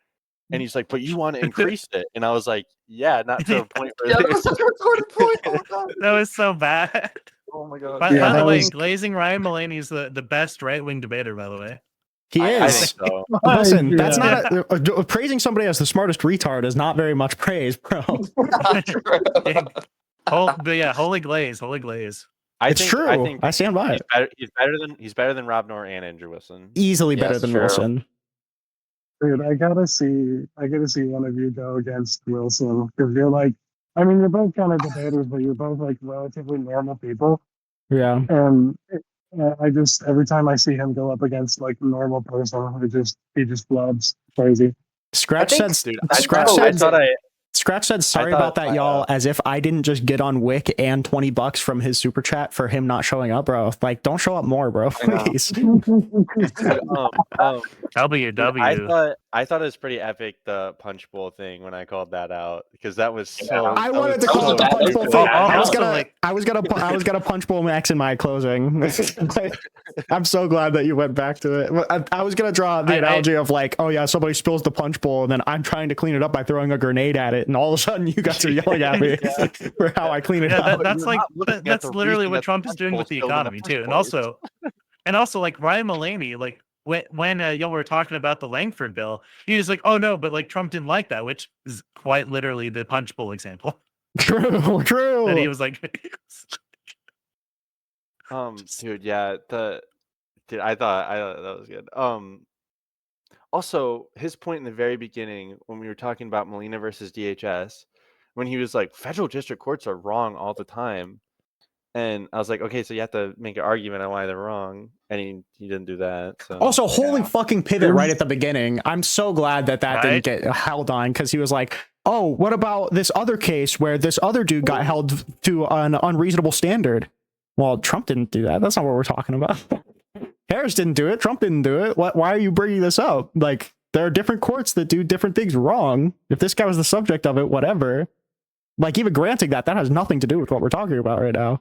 And he's like, but you want to increase it. And I was like, yeah, not to a point where that was such a retarded point. Oh my god. That was so bad. Oh my god. By the way, Glazing Ryan Mullaney is the best right-wing debater, by the way. He is. I think so. Listen, that's not praising somebody as the smartest retard is not very much praise, bro. Holy glaze. It's true. I stand by it. He's better than Rob Noor and Andrew Wilson. Easily better than Wilson. Dude, I gotta see one of you go against Wilson, because you're like, I mean, you're both kind of debaters, but you're both like relatively normal people. Yeah. And I just every time I see him go up against like a normal person, he just flubs crazy. Scratch said, sorry about that, y'all, as if I didn't just get on Wick and $20 from his super chat for him not showing up, bro. Like, don't show up more, bro, please. WW. I thought it was pretty epic, the punch bowl thing, when I called that out, because that was so. I wanted to call it the punch bowl thing. I was gonna punch bowl Max in my closing. I'm so glad that you went back to it. I was gonna draw the analogy of like, oh yeah, somebody spills the punch bowl, and then I'm trying to clean it up by throwing a grenade at it, and all of a sudden you guys are yelling at me for how I clean it up. That's literally what Trump is doing with the economy too, and also like Ryan Mullaney, like when y'all were talking about the Langford bill, he was like, oh no, but like Trump didn't like that, which is quite literally the punch bowl example. True. That he was like, dude, yeah, I thought that was good. Also, his point in the very beginning when we were talking about Molina versus DHS, when he was like, federal district courts are wrong all the time. And I was like, okay, so you have to make an argument on why they're wrong. And he didn't do that. So. Also, holy fucking pivot right at the beginning. I'm so glad that didn't get held on, because he was like, oh, what about this other case where this other dude got held to an unreasonable standard? Well, Trump didn't do that. That's not what we're talking about. Harris didn't do it. Trump didn't do it. Why are you bringing this up? Like, there are different courts that do different things wrong. If this guy was the subject of it, whatever. Like, even granting that has nothing to do with what we're talking about right now.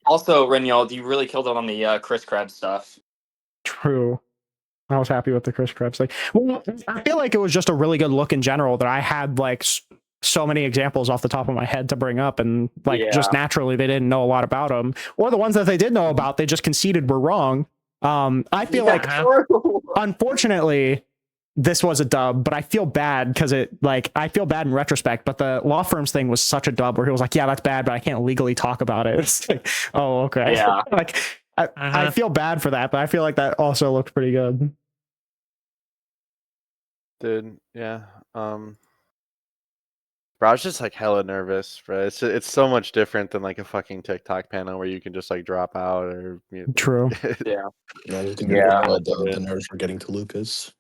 Also, Renyald, you really killed it on the Chris Krebs stuff. True. I was happy with the Chris Krebs thing. Well, I feel like it was just a really good look in general that I had like so many examples off the top of my head to bring up, and like just naturally they didn't know a lot about them, or the ones that they did know about they just conceded were wrong. I feel like, unfortunately, this was a dub, but I feel bad because I feel bad in retrospect, but the law firms thing was such a dub where he was like, yeah, that's bad, but I can't legally talk about it. It's like, oh, okay. Yeah. Like, I feel bad for that, but I feel like that also looked pretty good. Dude, yeah. Bro, I was just like hella nervous, bro. It's so much different than like a fucking TikTok panel where you can just like drop out or. True. Yeah. The nerves were getting to Lucas.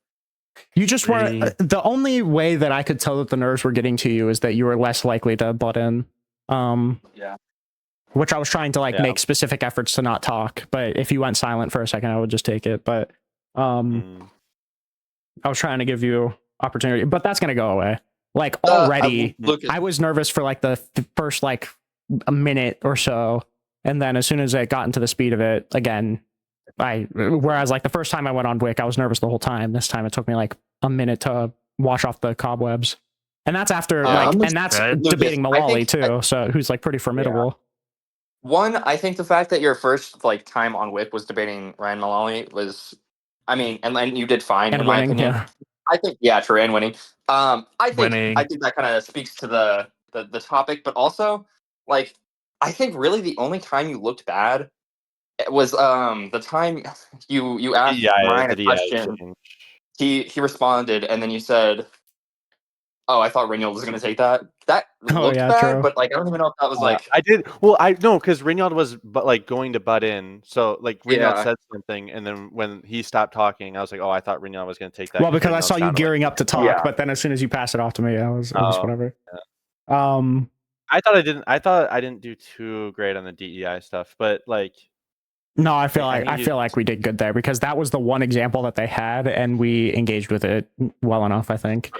You just weren't. The only way that I could tell that the nerves were getting to you is that you were less likely to butt in. Yeah. Which I was trying to make specific efforts to not talk, but if you went silent for a second, I would just take it. But I was trying to give you opportunity, but that's gonna go away. Like already, I was nervous for like the first like a minute or so, and then as soon as I got into the speed of it again, whereas like the first time I went on Wick, I was nervous the whole time. This time it took me like a minute to wash off the cobwebs, and that's after and that's debating Malali too, so who's like pretty formidable. Yeah. One, I think the fact that your first like time on Wick was debating Ryan Malali was, I mean, and you did fine in my opinion. Yeah. I think true, and winning. I think that kind of speaks to the topic, but also like I think really the only time you looked bad was the time you asked Ryan a question. He responded, and then you said, "Oh, I thought Rinnyald was going to take that." That looked bad, true. But like I don't even know if that was like I did. Well, I know because Rinnyald was like going to butt in, so like Rinnyald said something, and then when he stopped talking, I was like, "Oh, I thought Rinnyald was going to take that." Well, because I saw you gearing up to talk, but then as soon as you pass it off to me, I was whatever. Yeah. I thought I didn't do too great on the DEI stuff, but like. No, I feel like we did good there because that was the one example that they had, and we engaged with it well enough, I think.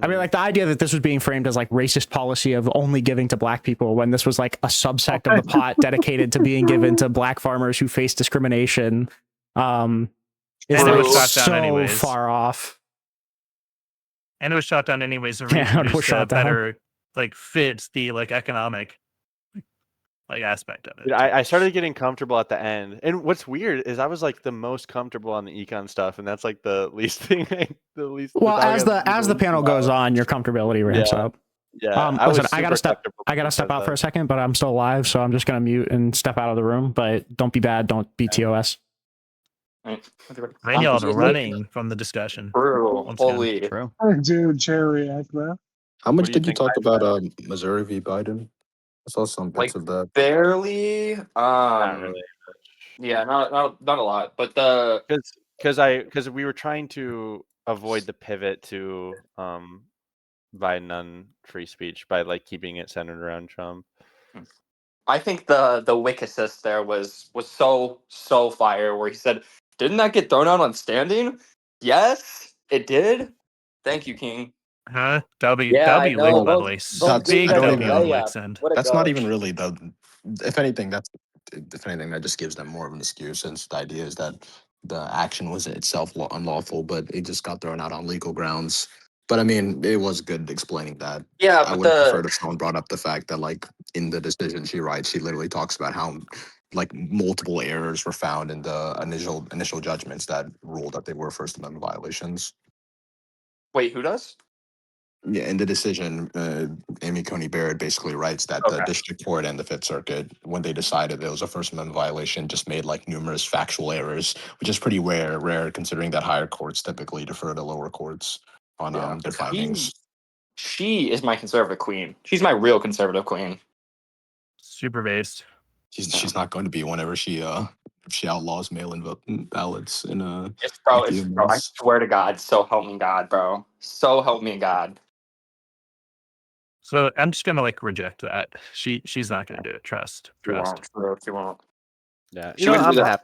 I mean, like the idea that this was being framed as like racist policy of only giving to black people when this was like a subsect of the pot dedicated to being given to black farmers who face discrimination is like so far off. And it was shot down anyways. It was shot down. Better like fits the like economic like aspect of it. I started getting comfortable at the end, and what's weird is I was like the most comfortable on the econ stuff, and that's like the least thing. Well, as the panel goes on, your comfortability ramps up. Yeah. Listen, I gotta step out for a second, but I'm still live, so I'm just gonna mute and step out of the room. But don't be bad. Don't be TOS. Y'all are running from the discussion. Holy, dude, cherry react, man. How much did you talk about Missouri v. Biden? I saw some bits of that. Barely. Not really. Yeah, not a lot, but because we were trying to avoid the pivot to Biden on free speech by like keeping it centered around Trump. I think the Wick assist there was so fire, where he said, "Didn't that get thrown out on standing?" Yes, It did? Thank you, King. Huh? W Yeah, I W know. Lick, by the Both, way. both That's Big Big I don't and W on even. Lick's layup. end. What a That's not go. even really the. If anything, that just gives them more of an excuse, since the idea is that the action was itself unlawful, but it just got thrown out on legal grounds. But I mean, it was good explaining that. Yeah, I but would have preferred the if someone brought up the fact that, like, in the decision she writes, she literally talks about how, like, multiple errors were found in the initial judgments that ruled that they were First Amendment violations. wait, who does? Yeah, in the decision, Amy Coney Barrett basically writes that the Okay. district court and the Fifth Circuit, when they decided there was a First Amendment violation, just made like numerous factual errors, which is pretty rare considering that higher courts typically defer to lower courts on Yeah. their findings. She is my conservative queen. She's my real conservative queen. Super based. She's not going to be whenever she outlaws mail-in ballots in It's bro, a few I months. swear to God, so help me God, bro. So help me God. So I'm just gonna like reject that. She's not gonna do it. Trust. She won't. She won't. Yeah, She wouldn't do that.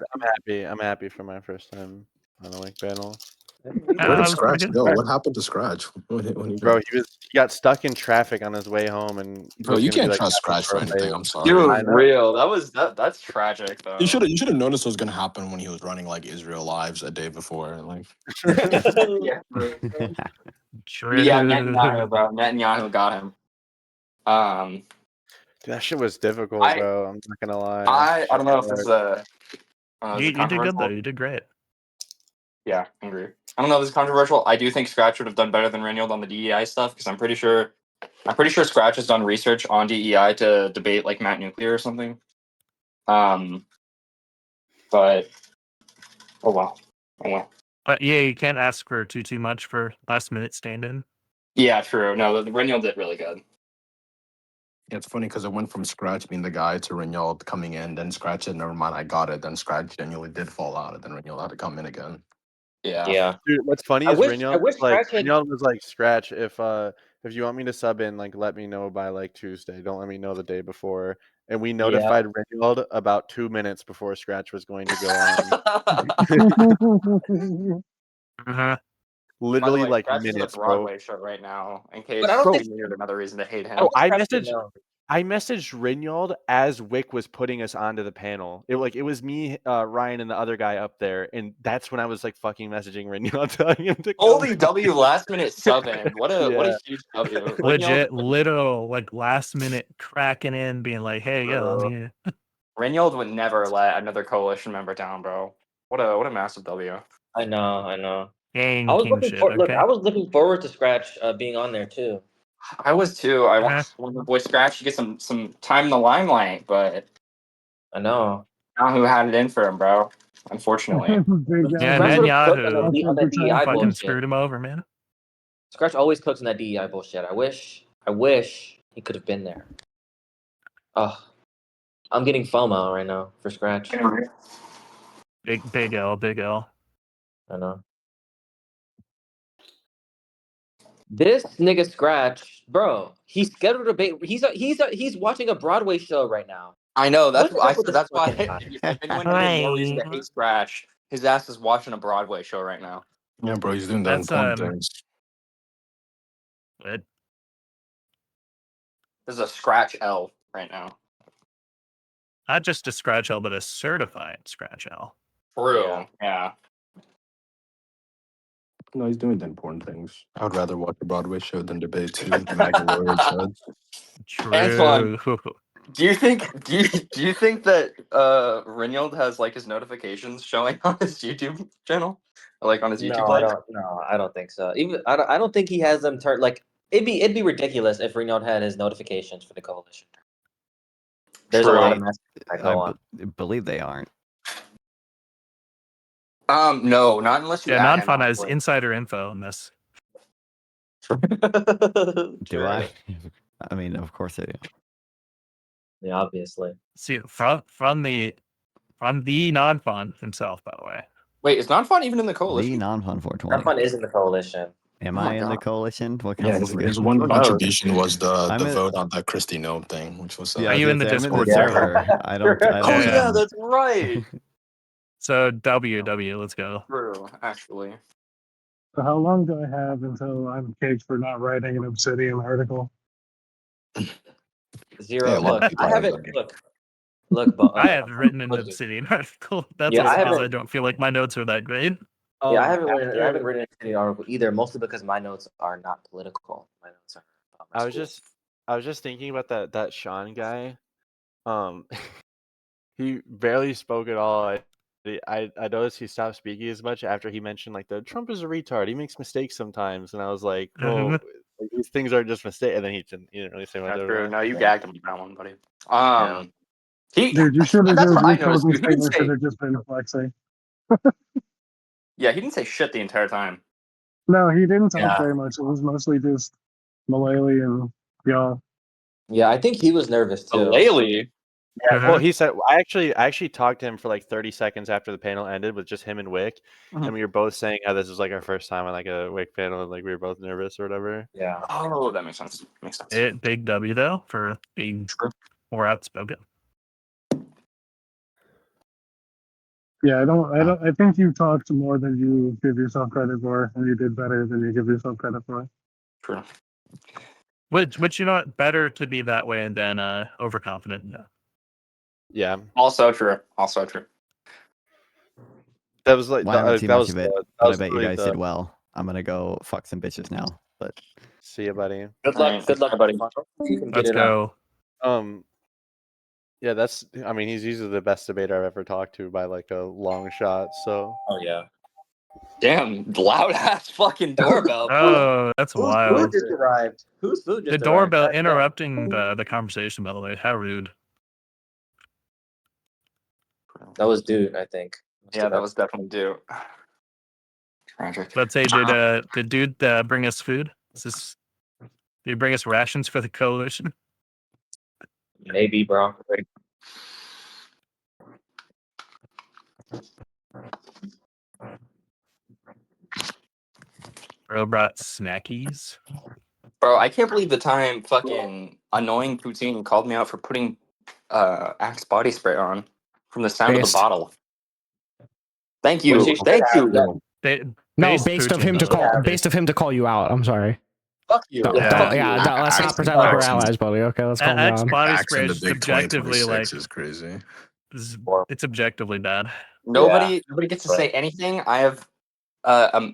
I'm happy for my first time on a Link panel. Where did was pretty Scratch good. go? What happened to Scratch when he Bro, got? he got stuck in traffic on his way home, and Bro, was you gonna be can't like trust half an Scratch for hour anything. late. I'm sorry. Dude, I know. real. That's tragic though. You should have noticed what was gonna happen when he was running like Israel Lives a day before. Like, Yeah, bro. Yeah, Netanyahu, bro. Netanyahu got him. Dude, that shit was difficult, bro. I'm not gonna lie. I don't know if this is a You did good though. controversial. You did great. Yeah, I agree. I don't know if this is controversial. I do think Scratch would have done better than Reynolds on the DEI stuff because I'm pretty sure Scratch has done research on DEI to debate like Matt Nuclear or something. But oh well. But yeah, you can't ask for too much for last minute stand-in. Yeah, true. No, the Reynolds did really good. yeah, it's funny because it went from Scratch being the guy to Renault coming in. Then Scratch said, "Never mind, I got it." Then Scratch genuinely did fall out, and then Renault had to come in again. Yeah. Yeah. Dude, what's funny I is wish Scratch had. Reynolds was like, Scratch, if you want me to sub in, like, let me know by like Tuesday. Don't let me know the day before. And we notified Reynolds about 2 minutes before Scratch was going to go on. Uh-huh. Literally, way, like, Scratch minutes, is a Broadway show right now. In case But I don't think you needed another reason to hate him. Oh, I messaged Rinnycast as Wick was putting us onto the panel. It was me, Ryan, and the other guy up there, and that's when I was like fucking messaging Rinnycast telling him to come. Holy W last minute sub in. What a huge W. Legit, literal, like last minute cracking in, being like, "Hey, yeah, I'm here." Reynolds would never let another coalition member down, bro. What a massive W. I know. Dang, I was king looking shit. for. Look, Okay. I was looking forward to Scratch being on there too. I was too. I want the boy Scratch to get some time in the limelight, but I know. now who had it in for him, bro? Unfortunately. Yeah, Scratch would have cooked Netanyahu on that DEI fucking bullshit. screwed him over, man. Scratch always cooks on that DEI bullshit. I wish he could have been there. Oh, I'm getting FOMO right now for Scratch. Big L, big L. I know. This nigga Scratch, bro, he's scheduled a debate. He's watching a Broadway show right now. I know. That's What is up with that's this why. fucking guy? If anyone needed more reason to hate Scratch, his ass is watching a Broadway show right now. Yeah, bro, he's doing the That's important things. Good. This is a Scratch L right now. Not just a Scratch L, but a certified Scratch L. True. Yeah. No, he's doing the important things. I would rather watch a Broadway show than debate two MAGA lawyer judge. True. Antoine, do you think that Reynolds has like his notifications showing on his YouTube channel, like on his YouTube? I don't think so. Even I don't think he has them turned. Like it'd be ridiculous if Renault had his notifications for the coalition. There's a lot of messages that go on. I believe they aren't. No, not unless you. Yeah, non-fun has insider info on this. Do I? I mean, of course I do. Yeah, obviously. See, from the non-fun himself, by the way. Wait, is non-fun even in the coalition? The non-fun 420. Non-fun is in the coalition. Am I in the coalition? What kind Yeah, of his one contribution was the vote on that Christie Note thing, which was. Are you in the Discord server? I don't. Oh yeah, that's right. So W, let's go. True, actually. So how long do I have until I'm kicked for not writing an Obsidian article? 0. Yeah, a lot of Look, people I have haven't. that. Look. I haven't written an Obsidian article. That's Yeah, also I because I haven't. don't feel like my notes are that great. Yeah, I haven't written. I haven't written an Obsidian article either. Mostly because my notes are not political. My notes are about my school. I was just thinking about that Sean guy. He barely spoke at all. I noticed he stopped speaking as much after he mentioned like the Trump is a retard. He makes mistakes sometimes, and I was like, well, like, these things are just mistakes. And then he didn't really say much. That's true. No, you gagged him on that one, buddy. He. Dude, you should have That's just what I noticed. closing Too. He didn't statement should say. have just been flexing. Yeah, he didn't say shit the entire time. No, he didn't talk Yeah. very much. It was mostly just Mullally and y'all. Yeah, I think he was nervous too. Mullally. Yeah, well, he said I actually talked to him for like 30 seconds after the panel ended with just him and Wick, and we were both saying how this is like our first time on like a Wick panel, and like we were both nervous or whatever. Yeah. Oh, that makes sense. Makes sense. Big W though for being more outspoken. Yeah, I think you talked more than you give yourself credit for, and you did better than you give yourself credit for. True. Which you know what, better to be that way than overconfident. Yeah. Also true. Also true. That was like Well, I haven't seen that much was of it, that but I was bet you really guys the- did well. I'm gonna go fuck some bitches now. But See you, buddy. Good luck. Good luck, buddy. You can get Let's it up. go. Yeah, that's. I mean, he's usually the best debater I've ever talked to by like a long shot. So. Oh yeah. Damn, loud ass fucking doorbell. Oh, that's Whose wild. food just arrived? Whose food just The arrived? doorbell interrupting the conversation, by the way. How rude. That was dude, I think. Yeah, that was definitely due. Tragic. Let's say, did dude bring us food? Did he bring us rations for the coalition? Maybe, bro. Bro brought snackies. Bro, I can't believe the time fucking annoying poutine called me out for putting Axe body spray on from the sound of the bottle. Thank you. Thank you. Based of him to call you out. I'm sorry. Fuck you. Let's not pretend like we're allies, buddy. Okay, let's calm Axe down. body spray is subjectively like is crazy. It's objectively bad. Nobody gets to say anything. I have a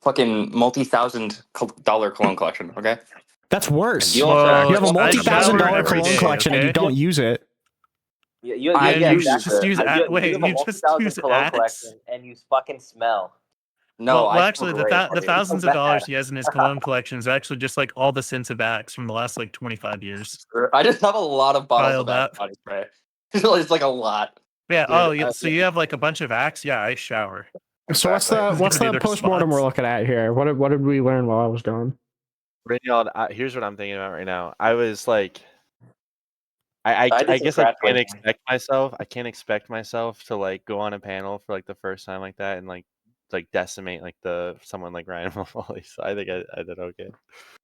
fucking multi-$1,000 cologne collection. Okay, that's worse. You You have a multi-$1,000 cologne collection and you don't use it. You just use Axe and you fucking smell. No, well, actually, the thousands of dollars he has in his cologne collection is actually just like all the scents of Axe from the last like 25 years. I just have a lot of bottles of Piled Axe body spray. It's like a lot. Yeah. Dude, So you have like a bunch of Axe? Yeah, I shower. So what's the postmortem we're looking at here? What did we learn while I was gone? Rhetoric, here's what I'm thinking about right now. I was like, I guess I can't expect myself. I can't expect myself to like go on a panel for like the first time like that and like decimate like someone like Ryan Mullally. So I think I did okay.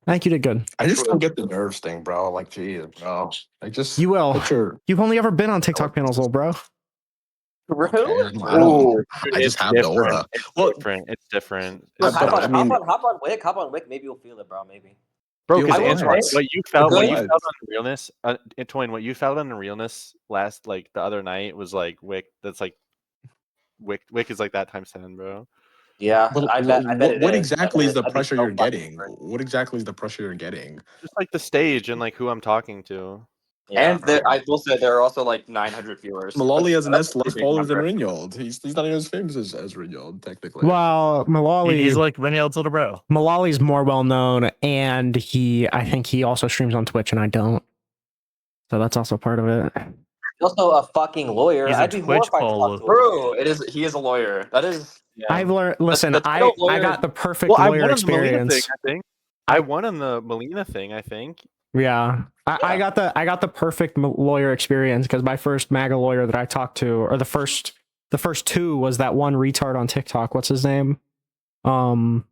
I think you did good. I just don't get the nerves thing, bro. Like, geez, bro. Like, just you will. You've only ever been on TikTok panels, little bro. Really? I just have the aura. It's different. Hop on Wick. Maybe you'll feel it, bro. Maybe. Bro, because what you felt on realness, Toyin, what you felt on the realness last like the other night was like Wick. That's like Wick is like that times 10, bro. Yeah, I bet what exactly is the pressure you're getting? What exactly is the pressure you're getting? Just like the stage and like who I'm talking to. Yeah, and I will say there are also like 900 viewers. Mullally has less followers than Rinnycast. He's not even as famous as Rinnycast, technically. Well, Mullally, he's like Rinnycast's little bro. Mullally's more well known, and I think he also streams on Twitch, and I don't. So that's also part of it. He's also a fucking lawyer. He's I'd be horrified to talk to him. Bro, he is a lawyer. That is. Yeah. I've learned. Listen, I got the perfect lawyer experience. I won on the Melina thing, I think. Yeah. I got the perfect lawyer experience because my first MAGA lawyer that I talked to, or the first two, was that one retard on TikTok. What's his name? Joey.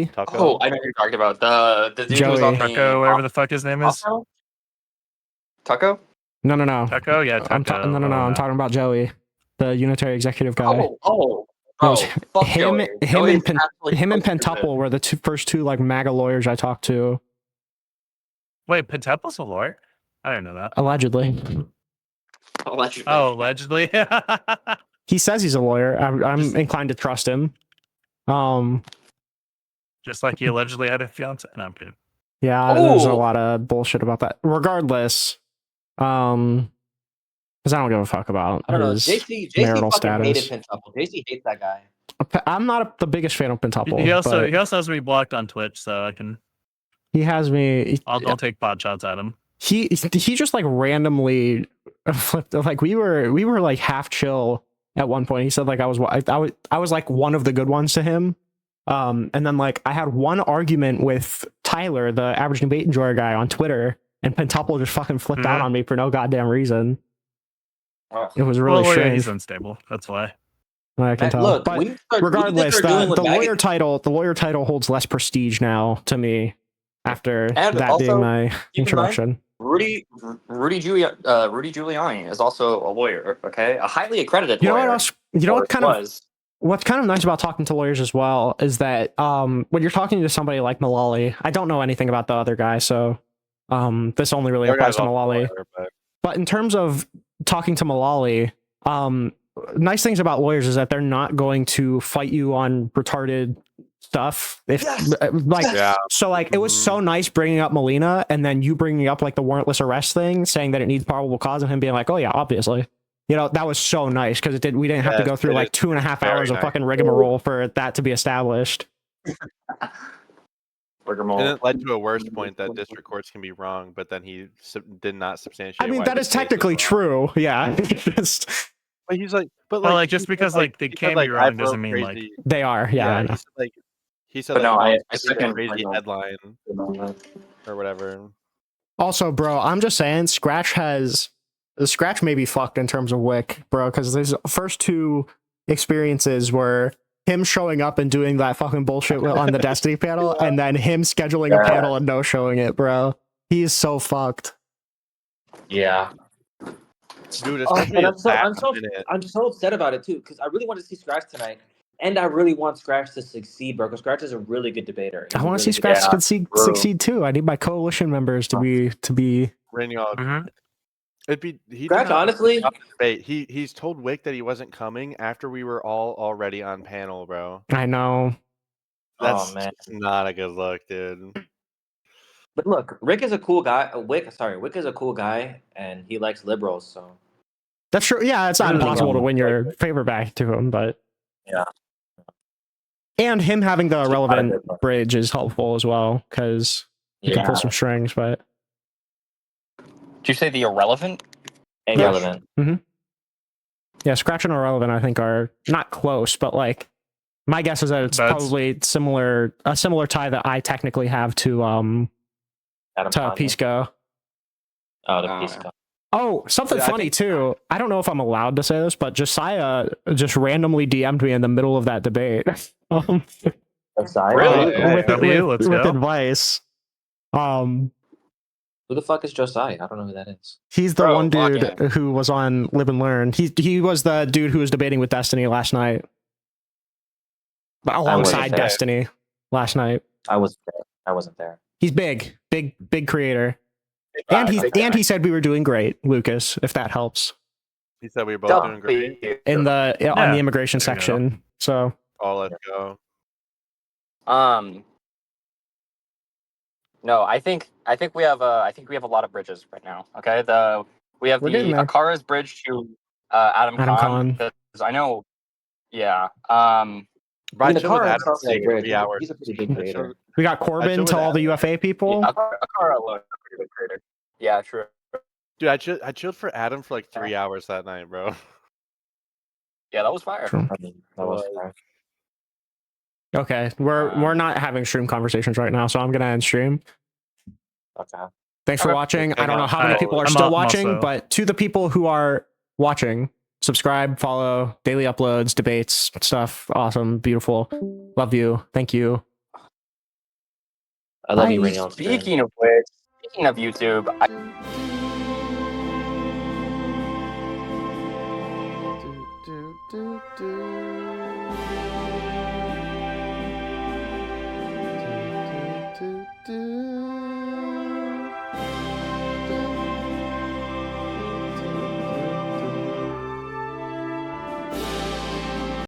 Taco. Oh, I know you're talking about the dude Joey. who was on Taco, whatever the fuck his name is. Taco? No. Taco, yeah. Taco. I'm talking about Joey, the Unitary Executive guy. Oh. No, fuck him, Joey. him, Joey and is absolutely him and so stupid. Pentuple were the first two like MAGA lawyers I talked to. Wait, Pentuple's a lawyer? I didn't know that. Allegedly. Allegedly. Oh, allegedly. He says he's a lawyer. I'm inclined to trust him. Just like he allegedly had a fiance. No, I'm kidding. Yeah, there's a lot of bullshit about that. Regardless, because I don't give a fuck about his JC marital fucking hated status. Pentuple. JC hates that guy. I'm not the biggest fan of Pentuple. He also but has me blocked on Twitch, so I can. He has me. I'll take pot shots at him. He just like randomly flipped. Like we were like half chill at one point. He said like I was like one of the good ones to him. And then like I had one argument with Tyler, the average debate enjoyer guy on Twitter, and Pentuple just fucking flipped out on me for no goddamn reason. It was really strange. Yeah, he's unstable. That's why. I can tell. Look, but regardless, the lawyer title holds less prestige now to me after And that also, being my keep in introduction. mind, Rudy Giuliani is also a lawyer. Okay, a highly accredited You know lawyer. what else? You know what kind of was. What's kind of nice about talking to lawyers as well is that when you're talking to somebody like Mullally, I don't know anything about the other guy, so this only really applies to Mullally. But in terms of talking to Mullally, nice things about lawyers is that they're not going to fight you on retarded stuff. It was so nice bringing up Molina and then you bringing up like the warrantless arrest thing, saying that it needs probable cause, and him being like, oh yeah, obviously. You know, that was so nice because we didn't have to go through like 2.5 hours of fucking rigmarole for that to be established. And it led to a worse point that district courts can be wrong, but then he did not substantiate. I mean, that is technically true. Yeah. But he's like, just because like they can be wrong doesn't mean like they are. Yeah. He said I a crazy headline or whatever. Also, bro, I'm just saying, Scratch may be fucked in terms of Wick, bro, because his first two experiences were him showing up and doing that fucking bullshit on the Destiny panel, and then him scheduling a panel and no showing it, bro. He is so fucked. Yeah. Dude, I'm so upset about it too, because I really want to see Scratch tonight, and I really want Scratch to succeed, bro. Because Scratch is a really good debater. I want to see Scratch succeed too. I need my coalition members to be. Scratch, honestly, he's told Wick that he wasn't coming after we were all already on panel, bro. I know. That's not a good look, dude. But look, Rick is a cool guy. Wick is a cool guy, and he likes liberals. So that's true. Yeah, it's not impossible to win your favor back to him, but yeah. And him having the relevant bridge is helpful as well because you can pull some strings. But did you say the irrelevant? Irrelevant. Mm-hmm. Yeah, Scratch and Irrelevant I think are not close, but like my guess is that it's probably a similar tie that I technically have to Pisco. Oh, to Pisco. Oh, something funny too. I don't know if I'm allowed to say this, but Josiah just randomly DM'd me in the middle of that debate. Josiah? With advice. Who the fuck is Josiah? I don't know who that is. He's the one dude who was on Live and Learn. He was the dude who was debating with Destiny last night. Alongside Destiny last night. I wasn't there. He's big creator. And he said we were doing great, Lucas, if that helps. He said we were both doing great. On the immigration section. So let's go. No, I think we have a lot of bridges right now. Okay, we have the Akara's bridge to Adam Khan. Because I know, yeah. He's a pretty big creator. We got Corbin to all the UFA people. Yeah, Akara looks a pretty big creator. Yeah, true. Dude, I chilled for Adam for like 3 hours that night, bro. Yeah, that was fire. That was fire. Okay, we're not having stream conversations right now, so I'm gonna end stream. Okay. Thanks for watching. I don't know how many people are still watching, but to the people who are watching, subscribe, follow, daily uploads, debates, stuff. Awesome, beautiful. Love you. Thank you. I love you, Rinny. Speaking of which, speaking of YouTube,